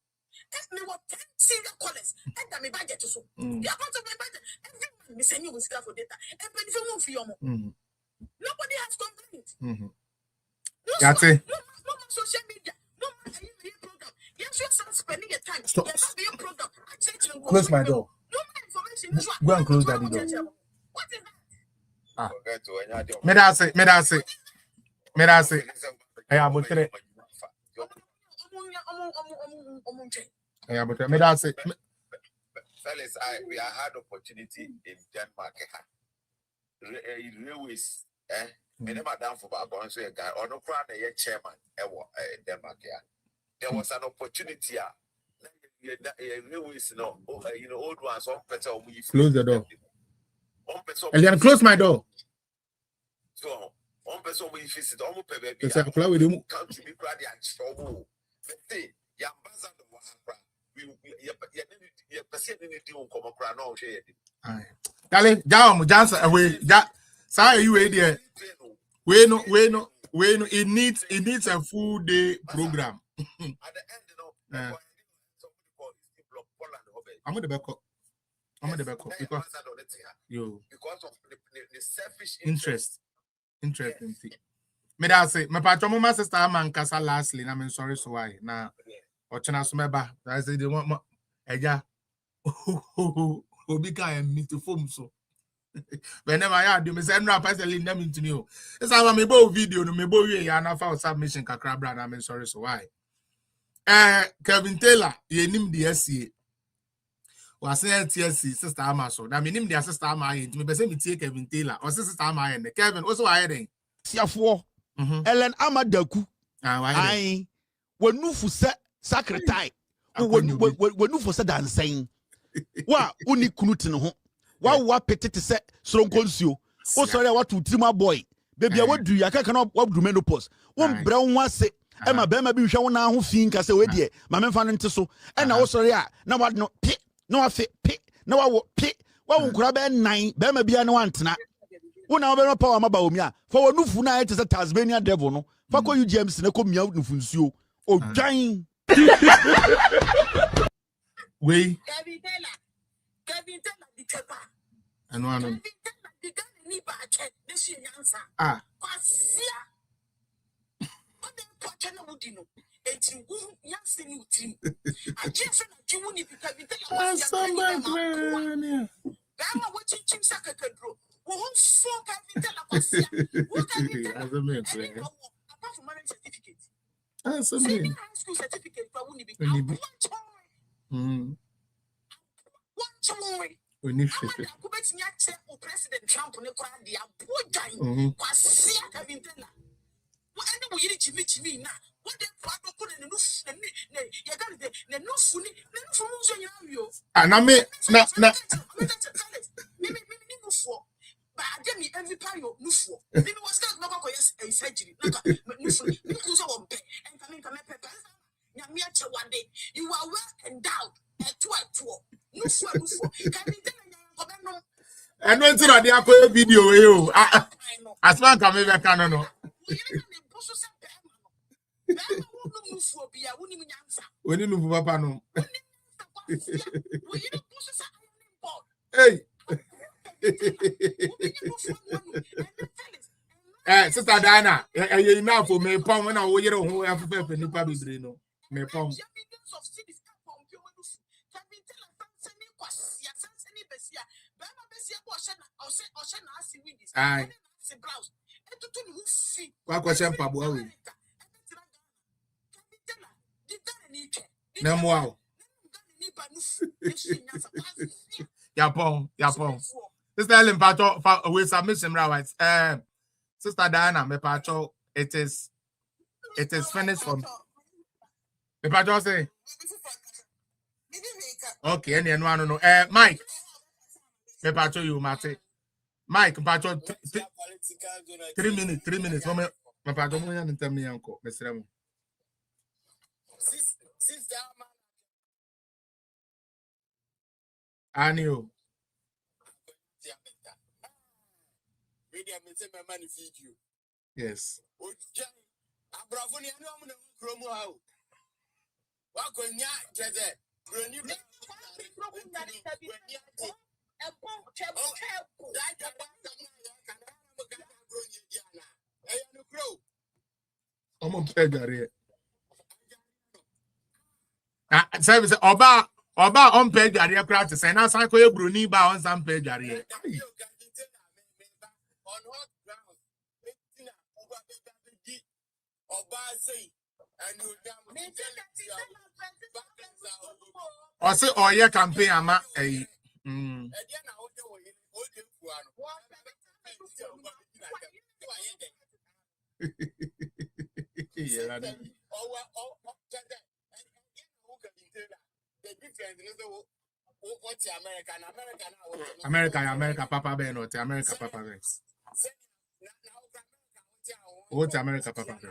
Me what 10 single callers. And that me budget to so. Yeah, part of my budget. Every man me send you with for data. And when you want for your nobody has complained. That's it. No more social media. No more program. Yes, you are spending your time. Stop. Yes, your program. Close my door. No more information. Go and close that door. What is that? Medase. I am with it. Medase. Fellas, we have had opportunity in Denmark. Railways, Madam for Babon, so a guy or no crown a chairman Denmark. There was an opportunity. Railways, old ones, all better. Close the door. And then close my door. So, one person we visit almost baby. Yes, I play with him. Country be crowded and trouble. The thing, your ambassador was you person anything come across no share. Darling, down, Johnson away. Sorry, you there. We no. It needs a full day program. At the end, I'm going to back up. Because of the selfish interest. Interesting thing. Me da say, my patron, my sister, man, Casa lastly, I'm sorry, so why now? Ochana Sumeba, I say they want my Eja. Obi can meet to form so. Whenever I do, me say, I'm not passing them into you. It's how me bo video, no me bo ye, and I found submission kakra brand, I'm sorry, so why? Kevin Taylor, ye nim the SCA. Was saying TSC, sister Amaso. That mean him, their sister Amaya, me person me take Kevin Taylor, or sister Amaya, and Kevin also hiding. Siafo, Ellen Amadaku. I when you for secretary, when you for said dancing. Wa uni kunutin ho. Wa petite se strong consio. Oh sorry, what to trim boy. Baby, I what do you? I cannot what do menopause. One brown was say. Emma Bema be shown now who think as a way dear. My man found into so. And I also now what no pick. No, I fit pick. No, I will pick. What will grab 9? Bema be no one tonight. One hour power about me. For no funa it is a Tasmania devil. No, for you James and come out no funcio. Oh, giant. We Kevin Taylor the chepa. And one Kevin Taylor the guy need by check this year answer. Kwasia. What the channel would you know? It's you yasin you team. I just said that you wouldn't be Kevin Taylor. I'm watching Chim Saka bro. Who so Kevin Taylor Kwasia? Who Kevin Taylor? Apart from marriage certificate. That's amazing. High school certificate, but wouldn't be. One President Trump ne kwa dia bojan kwasia kabintela wo ene wo yiri chimi na wo de kwado ko ne nufu ne ye ga ne nufu mu so nyina wio na me nufu ba ade mi every payo nufu me was got no ko yes surgery naka nufu me ku so wo be enka me pepe nyame ache wade you are well endowed eto nufu kabintela nyango be no eno ntira de akoye video we o asman ka me be ka no oni nufu papa no hey sister Diana you enough for me pom na wo yere ho afefe nipa bebre no me pom ai kwa question pa bo awe na mo Yapon sister Ellen Pacho we submission right sister Diana me Pacho it is finished from me Pacho say okay any no Mike me Pacho you mate Mike Pacho 3 minutes me Pacho mo yan ntem me yanko me srem Anio yes service oba on page area craft say na san ko ebroni ba on san page area o say oye campaign ama America papa be no America papa be what America papa be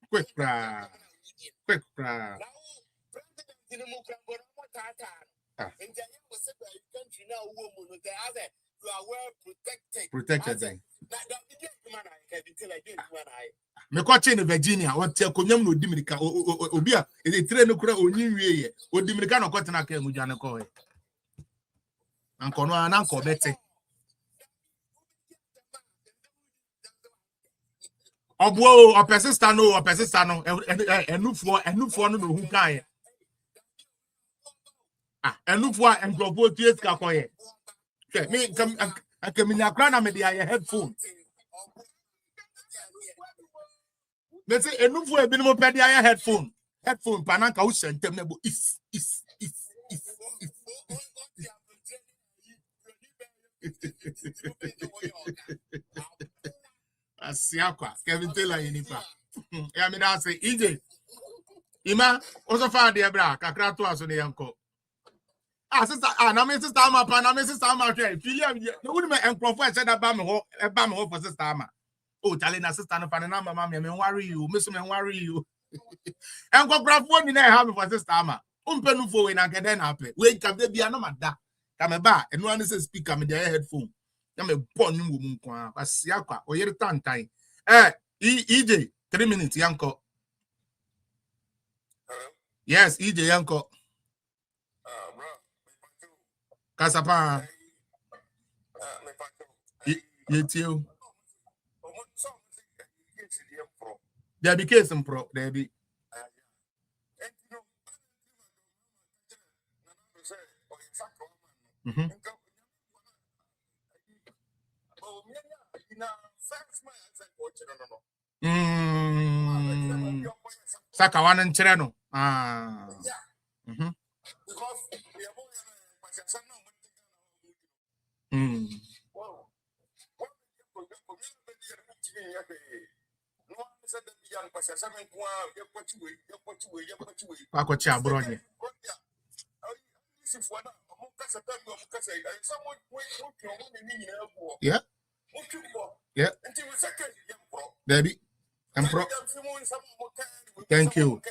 quick protected me kwache in Virginia what konyam no dimirika obi a e tire no kura onyi wieye o dimirika no kwatena ka enudwane ko he anko no ana anko bete obo o persista no enufuo no hu kan he enufuo engrofo tie ska ko he me kamina kra na me dia headphone me say enufuo ebi no pe dia headphone pananka wo sentem na bo is asiakwa Kevin Taylor yinipa ya me da say EJ ima oso fa de bra kakra to aso ne yanko sister na me sister ama pa na me sister ama hwe filia no woni me enkrofo e da ba me ho for sister ama oh chale na sister no pa na mama me worry you me so me worry you enkografo ni na ha me for sister ama umpenu fo we na kede na ape we ka be bia no mada ka me ba eno an say speaker me dey headphone na me pon mu mu kwa asiakwa oyere tantan EJ 3 minutes yanko yes EJ yanko kasapa yetio there be case pro there be Saka one and Chereno. Ah. Because yeah. Yeah. Debbie. Thank you.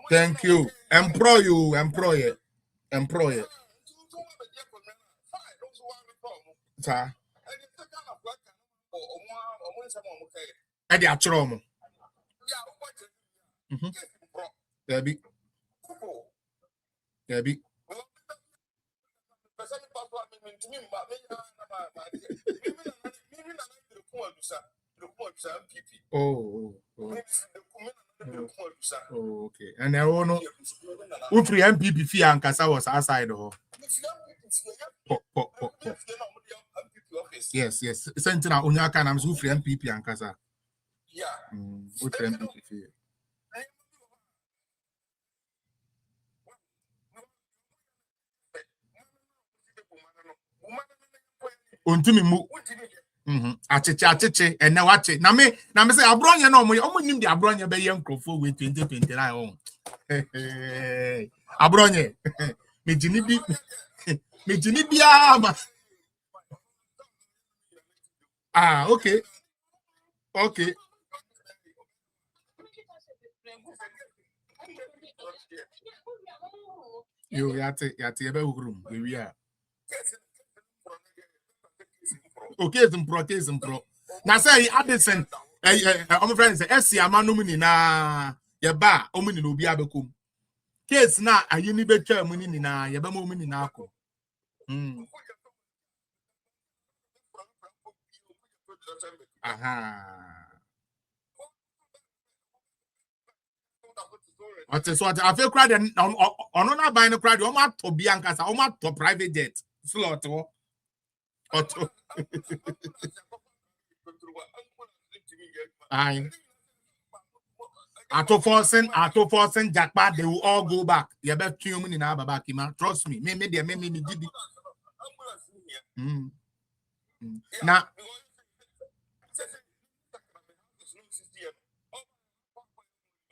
Thank you. Employer. Sir. Eddie Atromo. Debbie. Oh, okay. And I want to who free MPP fee and Kasa was outside of Yes. Something on your can I'm so free MPP and Kasa. Yeah. Who free MPP fee? Untimi mu. Achiche and now watch it. Na me say abronya no mo nim di abronya be ye nkrofo we 2029 on. Abronya. Me jini bia ma. Ah, okay. Yo yate ebe room we are. Okay, some pro. Now say Addison, my friend say SC amanu ni na ye ba omuni no bi abekum. Case na ayi ni betwa mu ni na ye ba mo omuni na akọ. Aha. What is what I feel crowd on not buying the crowd, o ma to Bianca, o ma to private jet. Slot Otto. Aye. Ato forcing jackpot, they will all go back. You better tune in our back, man. Trust me. Me give it. Now,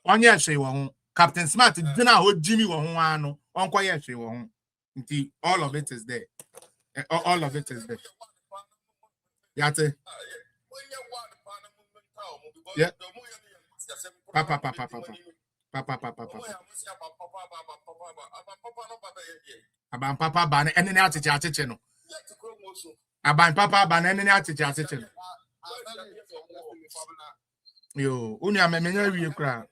on your show, Captain Smart didn't hold Jimmy Wahano, on quiet show. All of it is there. All of it is there. Yate. Yeah. Papa. Aban papa ban enene achiche no. Aban papa ban enene achiche no. Yo, unu amemenya wie kra.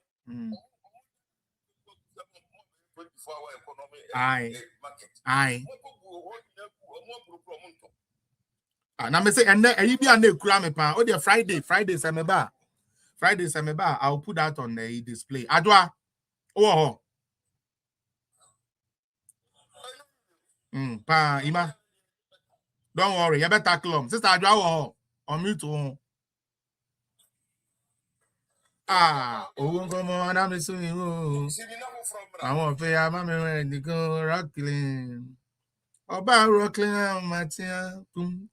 Aye. Na me say enne ayi bia na ekura me pa. O dey Friday semeba. I'll put that on the display. Adwa. Oh. Pa Ima. Don't worry, you better tackle Sister Adwa on mute. Come on, I'm assuming. I want to pay my man to go rockling. Oba rockling, Matia. Boom.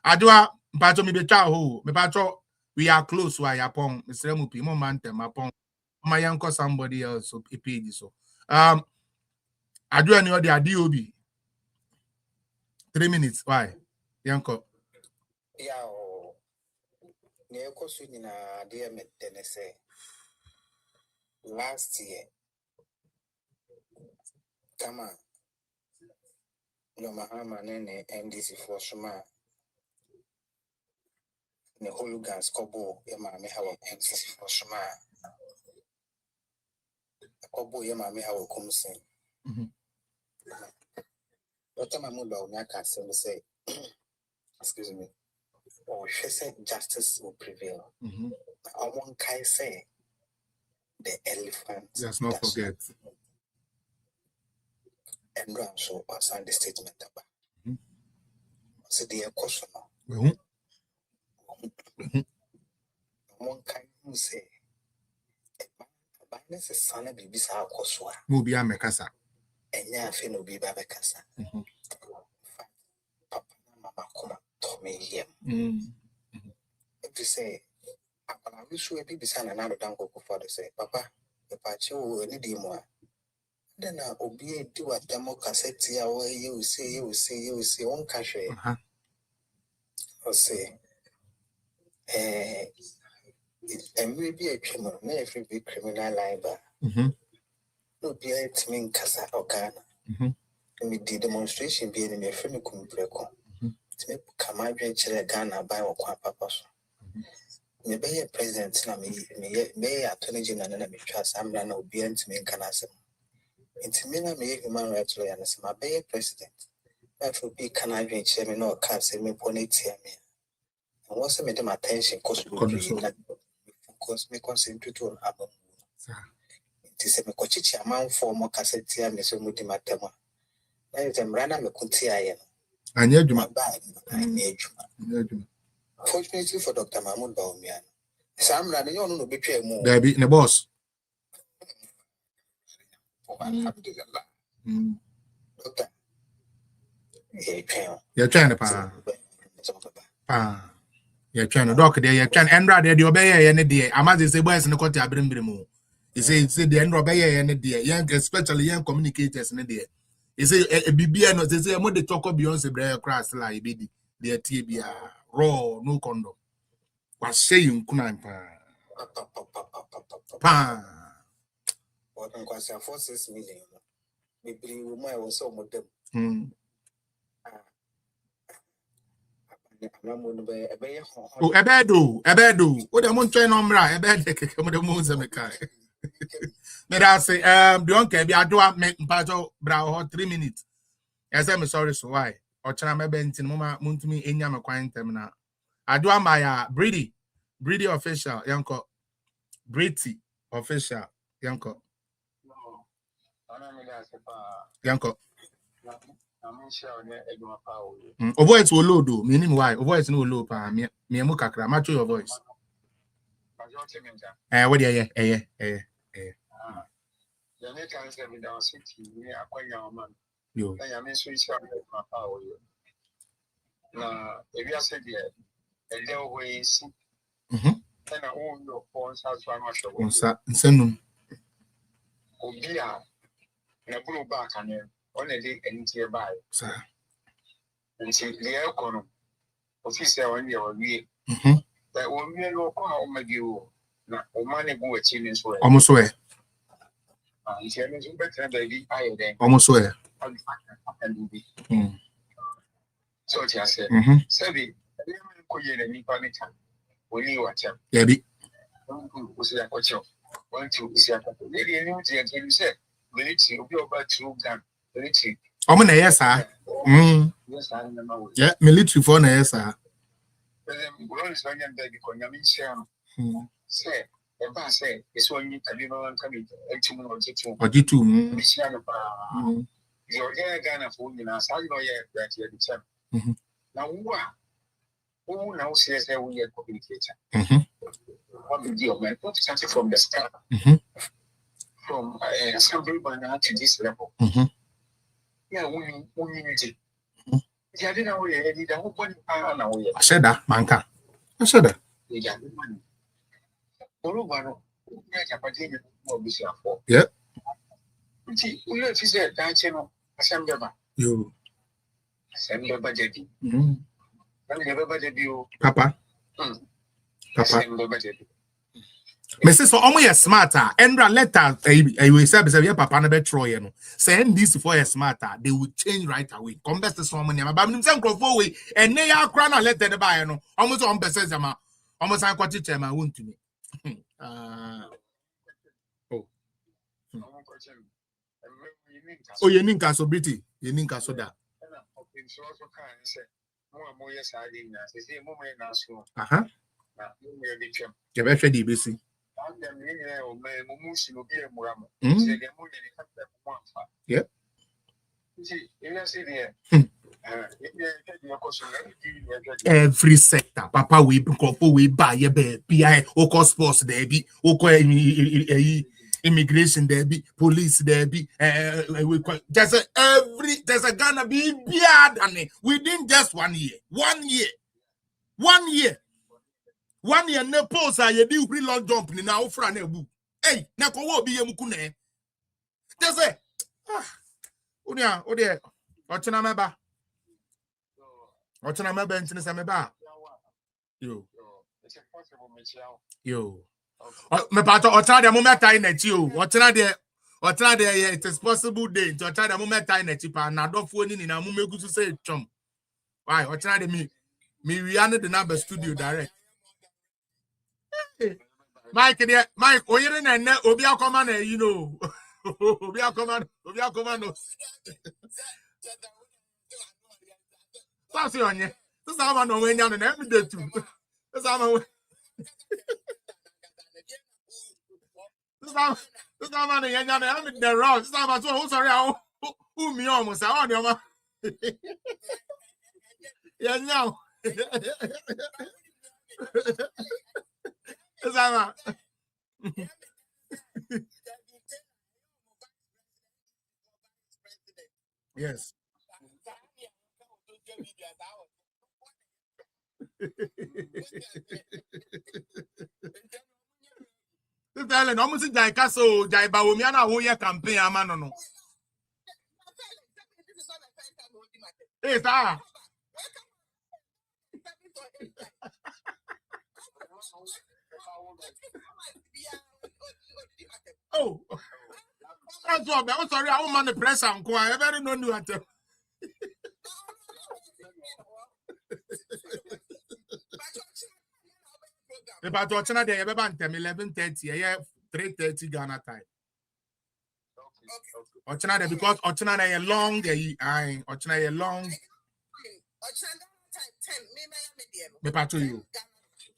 Adwa, Pacho mi becha ho. Me Pacho, we are close. Why upon Mr. Mupi, momentum upon my uncle somebody else. So, page so. Adwa, you the DOB. 3 minutes. Why? Yanko. Yeah. Dear Tennessee. Last year. Come on. No Mahama Nene NDC for Shuma. The hooligans Kobo, Yamami Hawa NDC for Shuma. Kobo Yamami Hawa Kumsin. What time I moved out, I can say, excuse me. Or she said justice will prevail. I won't say the elephant. Let's not forget. And run so I signed the statement about. So the question. One kind say this is son of Bibisa Koswa. Mubia Mekasa. And ya fino be Babacasa. Papa, Mama, come to me here. If you say, I wish you a Bibisa and another dango for the say, Papa, the pacho need more. Then I'll be a do a demo cassette where you say, one cash. Or say, and maybe a criminal, every big criminal liber. No be a mean Casa or Ghana. Me the demonstration being in a friend come breako. To me come out and Ghana by or Papas. Me be a president na me attorney general na me trust am na obi ant me kan asem. Enti me na me human rights lawyer na say be a president. That will be can I drink me no can say me poneti me. And what's me them attention cause me concentrate on abom. Enti say me kochichi amount for mo cassette me so mudi matema. Na them rana me kunti aye. Anya djuma. Anya djuma. Fortunately for Dr. Mahmoud Bawumia, Sam Rani, you know, betray more. There be the boss. Doctor, you're trying to you're trying to dock there, you're trying and rather the obey any day. I must say, boys in the country, I bring him. You say, the end obey any day, young, especially young communicators in the day. You say, a BB, no, they say, I'm going to talk of Beyonce, Blair Cross, like baby, the TBA. Raw, no condom. Was saying, Kunan pa. What I'm going to say, 46 million. Maybe we might also with them. Oh, Ebedo. What am I trying on? Ebed, come the moons and the May I say, don't care, I do make Pajo Brow 3 minutes. Yes, I'm sorry, so why? Or Chama Benton, Mama, Muntumi, Inyama Quine Terminal. I do my Brady official, Yanko. Brady official, Yanko. Yanko. Voice will low do, meaning why? Voice no low, pa, me mukakra, match your voice. What do you, yo. Now, if you said yeah, and there ways, and I own your phones as one of Senum. Obia, and a blue back on it, only day and nearby, sir. And see the aircon officer on your way. That will be a local home of you. Now, money go achieving so almost where. It's better than I then almost where. So I said, Sabi, when you watch him, Debbie was a coach. One, two, is a lady, and you said, military, you'll be about 2 guns, military. Yes, sir. Yes, I remember. Yeah, military for yes, sir. Say, if I say, it's when you can be on coming, and 2 or 2 or 2. You're Ghana for you now, so I know that you're the champ. Now, who now says that we are communicating? What the deal, man? What started from the start, from assembly banner to this level. Yeah, we need it. I didn't know we had the whole body. I said that, Manka. I said that. Yeah. We have to say that channel, assembly. You. Assembly budget. Papa. Mrs. So almost smarter. Endra letter. I will say, Papa never Troy. Send this for a smarter. They will change right away. Come best to someone. But I'm saying away. And they are crying a letter the buyer. No, almost on percent. Almost I got teacher. My wound to me. Oh, you ninka so pretty. You ninka so that. You better be busy. Yep. Every sector, Papa, we buy a baby, PI, Oko Sports, baby, Oko immigration there be, police there be, there's a Ghana be bad and within just 1 year. 1 year. 1 year. 1 year ne pose a ye di long jump ni na ofra na ebu. Hey, na ko wo bi ye muku na. Just say Odia, ochena meba. Ochena meba ntine se meba. Yo. Me pato ochena de moment time na chi o. Ochena de it is possible day. To ochena de moment time na chi pa na dofo ni na mu megusu say chom. Why? Ochena de me we are the number studio direct. Mike, oyere na ne obi akoma na you know. Obi akoma no. That's onye. This am no we nya no na every day too. This am no nya no am the wrong. This am so sorry who me almost on your yeah now. This am yes. This Ellen almost jai kaso jai bawomi ana wo ye campaign amano no. Eh ta. Oh. I'm sorry, I want the press and go. I better not do it. About watching day, 11:30, 3:30 Ghana time. Ochina because Ochina a long day, Ochina a long. Me pato you.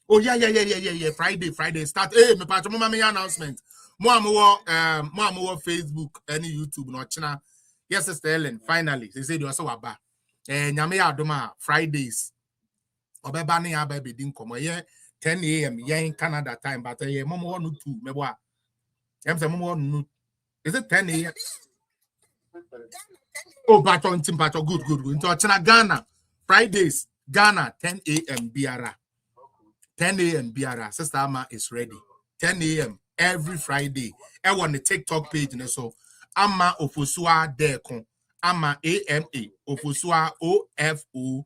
Oh yeah. Friday start. Hey, me pato mama me announcement. Mo Facebook any YouTube no Ochina. Yes, Sister Ellen. Finally, they say you also aba. Nyame adoma Fridays. Obeba ne aba be din komo ye 10 a.m. ye in Canada time, but ye momo one 2 me boa. Em say momo one. Is it 10 a.m.? Oh, bato good. Into Ochina Ghana Fridays Ghana 10 a.m. Biara. 10 a.m. Biara. Sister Ama is ready. 10 a.m. every Friday. I want the TikTok page and so Ama Ofosua Dekon. Ama AMA Ofosua OFOSUA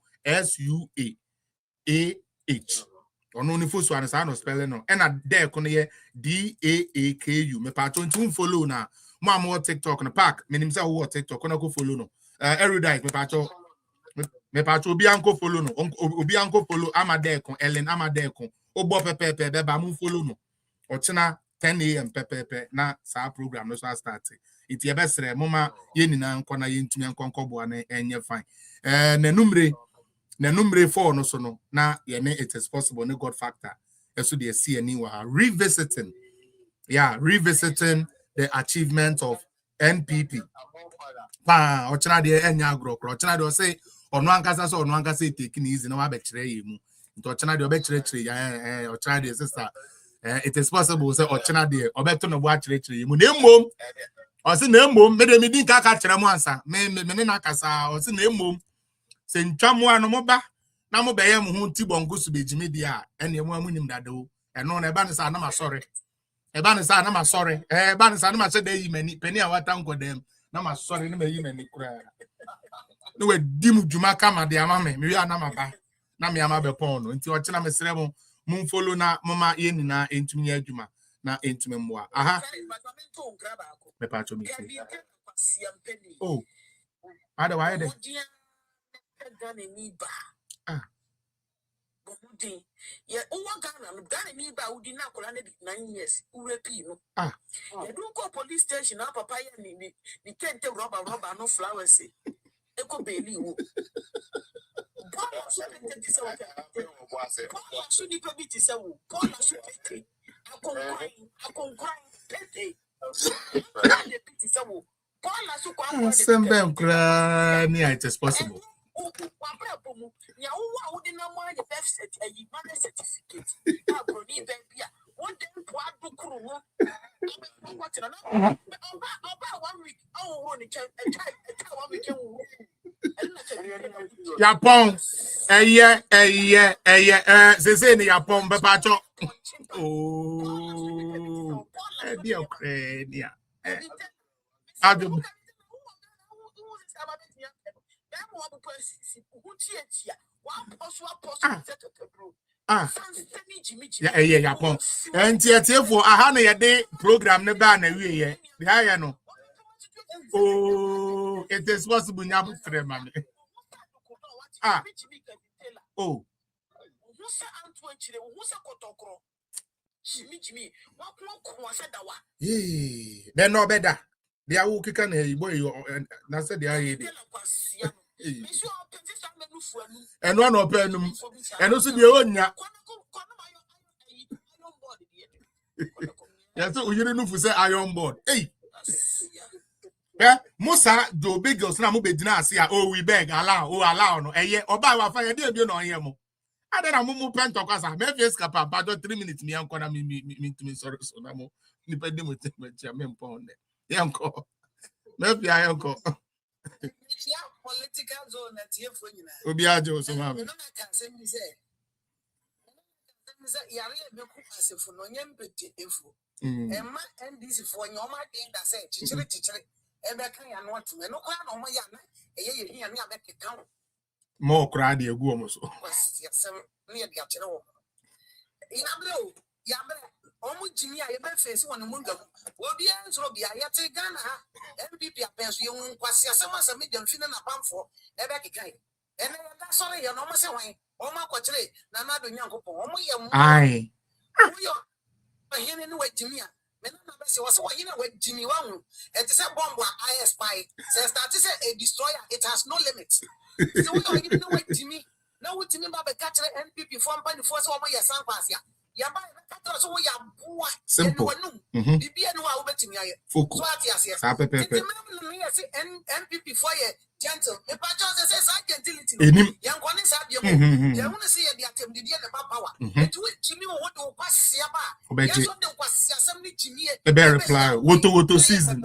AH. Only Fosua and Sano spelling no. And a Dekon ye DAAKU. Me patron to follow na. More TikTok on the park. Me nimsa who TikTok. Kona go follow no. Every day me patron. Me patron Bianco follow no. Bianco follow Ama Dekon. Ellen Ama Dekon. Obo pepe beba mu follow no. Ochina 10 a.m. pepe na sa program no so start. It ye besre mama ye nyina nkona ye ntumi nkonkobo na enye fine. Na numre 4 no so no na ye ne it is possible ne God factor. Eso de see any wa revisiting. Yeah, revisiting the achievement of NPP. Pa ochina de enya agro ochina de say ono ankasa take easy na wa be kire ye mu. Nto ochina de obekire ochina de sister it is possible say ochina de obeto no bua kire mu na mmom o se na mmom me de me din ka kire mu ansa me na kasa o se na mmom se ntwamu ano mo ba na mo be ye mo hu tibongo su bejimi dia ene mo amunim dado eno na eba ne sa na ma sorry eba ne sa na ma sorry eba ne sa na ma se de yi mani pani a wata nkodem na ma sorry na ma yi mani kura no we dim djuma kama de ama me wi ana ma ba na me ama be pon no nti o chena me sere mo mun follow na mama ye nina entumi ya adwuma na entumi mmoa aha me pa cho me oh ada wa de yeah, Ghana ni ba udi na kola ne 9 years urepi no you do go police station na papa ya ni tente rubber no flowers e ko beli wo Paul so tente ti se wo Paul so ni pe bi ti se wo Paul so tente akonkwan tente na de ti se wo Paul so kwa sembe nkra ni it is possible ya wo udi na mo the birth certificate a certificate na broni be bia One day, what do crew? What's it? About 1 week. Oh, one week. Yapon. Say ni Yapon bepacho. Oh. Dear Ukraine. Adu. Yapon. And for a day program ne ba na wie ye. No. Oh, it is possible nyabu free mami. Oh. They're no better. They are who can a boy and said they are and one open them and also the own. Yes, we didn't know for say iron board. Hey, yeah, Musa do big girls now move dinner see. Oh, we beg, allow, no, a year or buy our fire, dear, you know, here. I don't know, move pen to us. I may face capable, but 3 minutes. Me, I'm gonna me to me, sorry, so I'm depending with your men pound. Young call. Maybe I am call. Political zone at here for you. Obiajo, so mamma. And this is for your mind that say, chichiri, and I can't want to know my yana. A year here, and I make it count. More crowd, you go almost. Some near Gatchero. Yablo, almost Jimmy, I bet face one mungo. Well, the answer will be I take Ghana. MPP appears you was some as a medium fin and a pump for a back again. And that's all you're almost away. Oh, my quatre, Nana, the young couple. Aye. Here in way Jimmy. Was you know with Jimmy Wang. It is a bomb I spy. Says that is a destroyer, it has no limits. So you know what Jimmy. Now what Jimmy Baba catcher NPP form by the force over your son pass ya. Yaba so we are boy. Simple. Bibi no wa obeti mi aye. So atiase. NPP for ye gentle. E pa just say sa gentility. Yan kwani sa bia mo. Ye won say ye dia tem di na power. Et we Jimmy wo do kwase ba. Yes so do kwase asem ni Jimmy e. The bear reply. Woto season.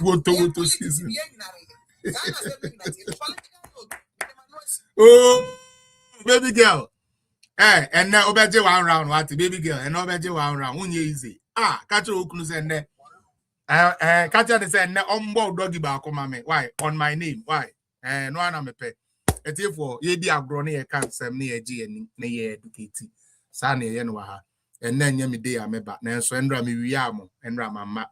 Woto season. Oh, baby girl. Eh, and now obeje 1 round, what baby girl, and obeje 1 round, unye easy. Catch your okunu say ne. Catch her say ne ombo doggy ba akoma me. Why? On my name. Why? No one am pe. Eti for ye di agro ne ye kan sem ne ye gi ani ne ye educate. Sa ne ye no ha. And then ye me dey ameba. Na so endra me wi am, endra mama.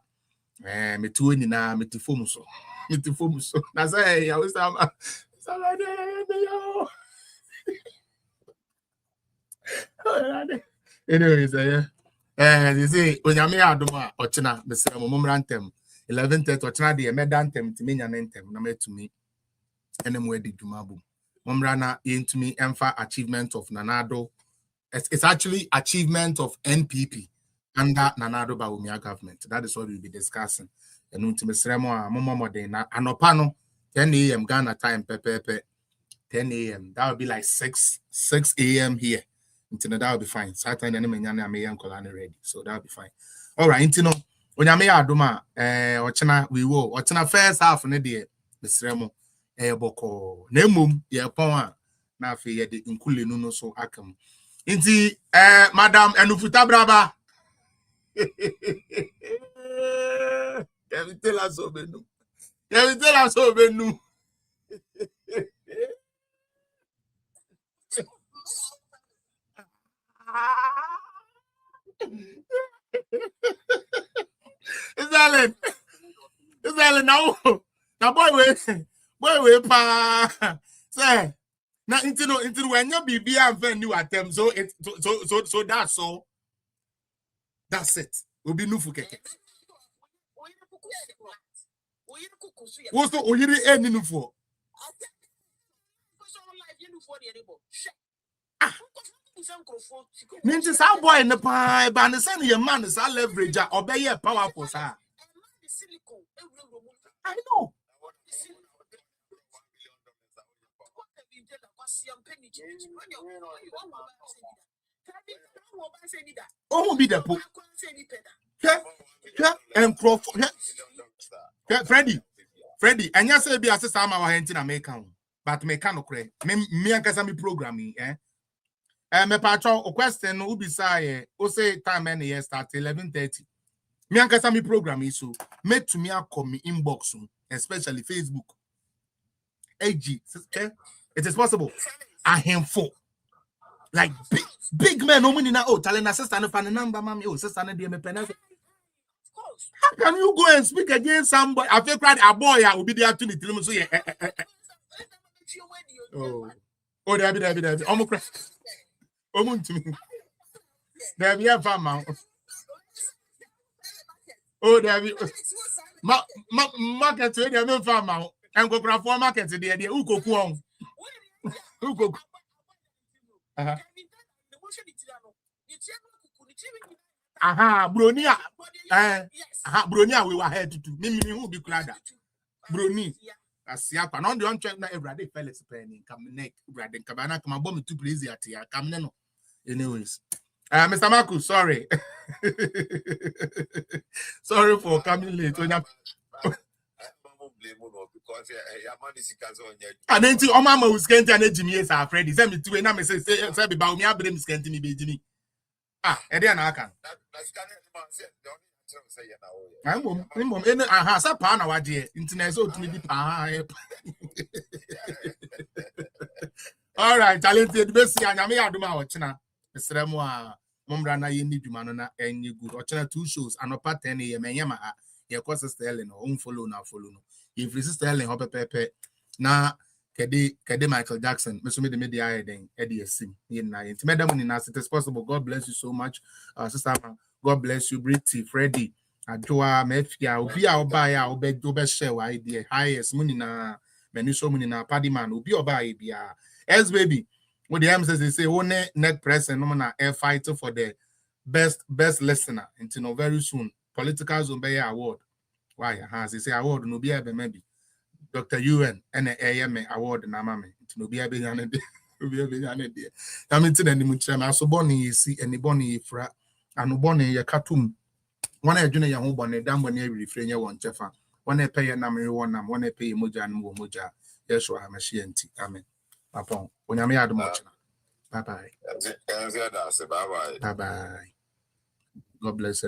Me tu ni na me ti fom so. Me ti fom so. Na say ya we sama. Sama de yo. Anyways, you see, when you are doing Ochina, Mr. Momrantem, 11:30, Ochina, the Medantem, to me, and Entem, no to me, and I'm ready to Mabu. Momrana into me, Empha achievement of Nanado. It's actually achievement of NPP under Nanado Baumia government. That is what we'll be discussing. And unto Mr. Momo Modena, Anopano, 10 a.m. Ghana time, pepe, 10 a.m. That would be like 6 a.m. here. That will be fine. Saturday and ready. So that'll be fine. All right, Intino. When you may aduma, Ochina, we will. Ochina first half of the day, Mr. Remo, Boko, Nemum, ye power. Now, for ye the Inkuli no so akam. Inti, Madam Enufuta Braba. Can you tell us over no? Can you tell us over no? Is that now? Now, boy, pa. Say, now into when you be and new attempt. So it so that's all. That's it. We'll be new for keke. What's the oyiri any new for? Ninja sa boy in the pie, but the son your man is a leverage or be a powerful sir. I know. Oh, be the poop. And Freddie, and you say be as a our hentin American, but mechanical. Me and Casami programming, me patron question who be say, who say time any year start 11:30. Me and Casami programming so make to me a call me inbox, especially Facebook. AG, it is possible. I am for like big men, no money now. Oh, talent assistant for the number, mommy. Oh, sister, me penalty. How can you go and speak against somebody? I feel like a boy will be there to the so yeah. Oh, there be. Almost crash. Almost to me. There be a farm. Oh, there be. Market to the farm and go grab for market to the who go on. Who go? Aha, Bronia. Bronia, we were head to me who be glad. Brony. Asiapa, non the uncheck na everyday fellas penny come neck, Brad and Cabana come bomb to please at here. Come no. Anyways. Mr. Marcus, sorry. Sorry for coming late. And then to Omama who's going to Jimmy is our friend. Send me to a say about me. I blame Scanty me, Jimmy. Edian Akan. I'm a pan our dear internet so to me. All right, talented best. I may do my watching. Mr. Moa, Mombrana, you need to manana and you good. Watching 2 shows and a part 10 a.m. Yama. Your course is telling or follow now follow. If this is telling Hopper Pepe na Kede Michael Jackson, Mr. Media then Eddie Sim in night. Madam in as it is possible. God bless you so much, sister. God bless you, Britty, Freddie, Ajoa, Mefia, Ubia, Obaya, Obed, Dobeshe, idea, highest Munina, Menuso Munina, Paddyman, Ubi Obaya, as baby. What the says they say, one neck press and nominal air fighter for the best listener until very soon. Political Zumba Award. Why has he say award no be maybe Dr. UN and AMA award na mama no be able yan dey I mean tin any muchama so boni si any boni fra anu boni ye katum one adwene ye ho boni dam boni refrain ye won chefa one pay ye nam ye won nam one pay moja no moja yeso ha machi enti amen papa onyame adom ochina bye bye God bless you.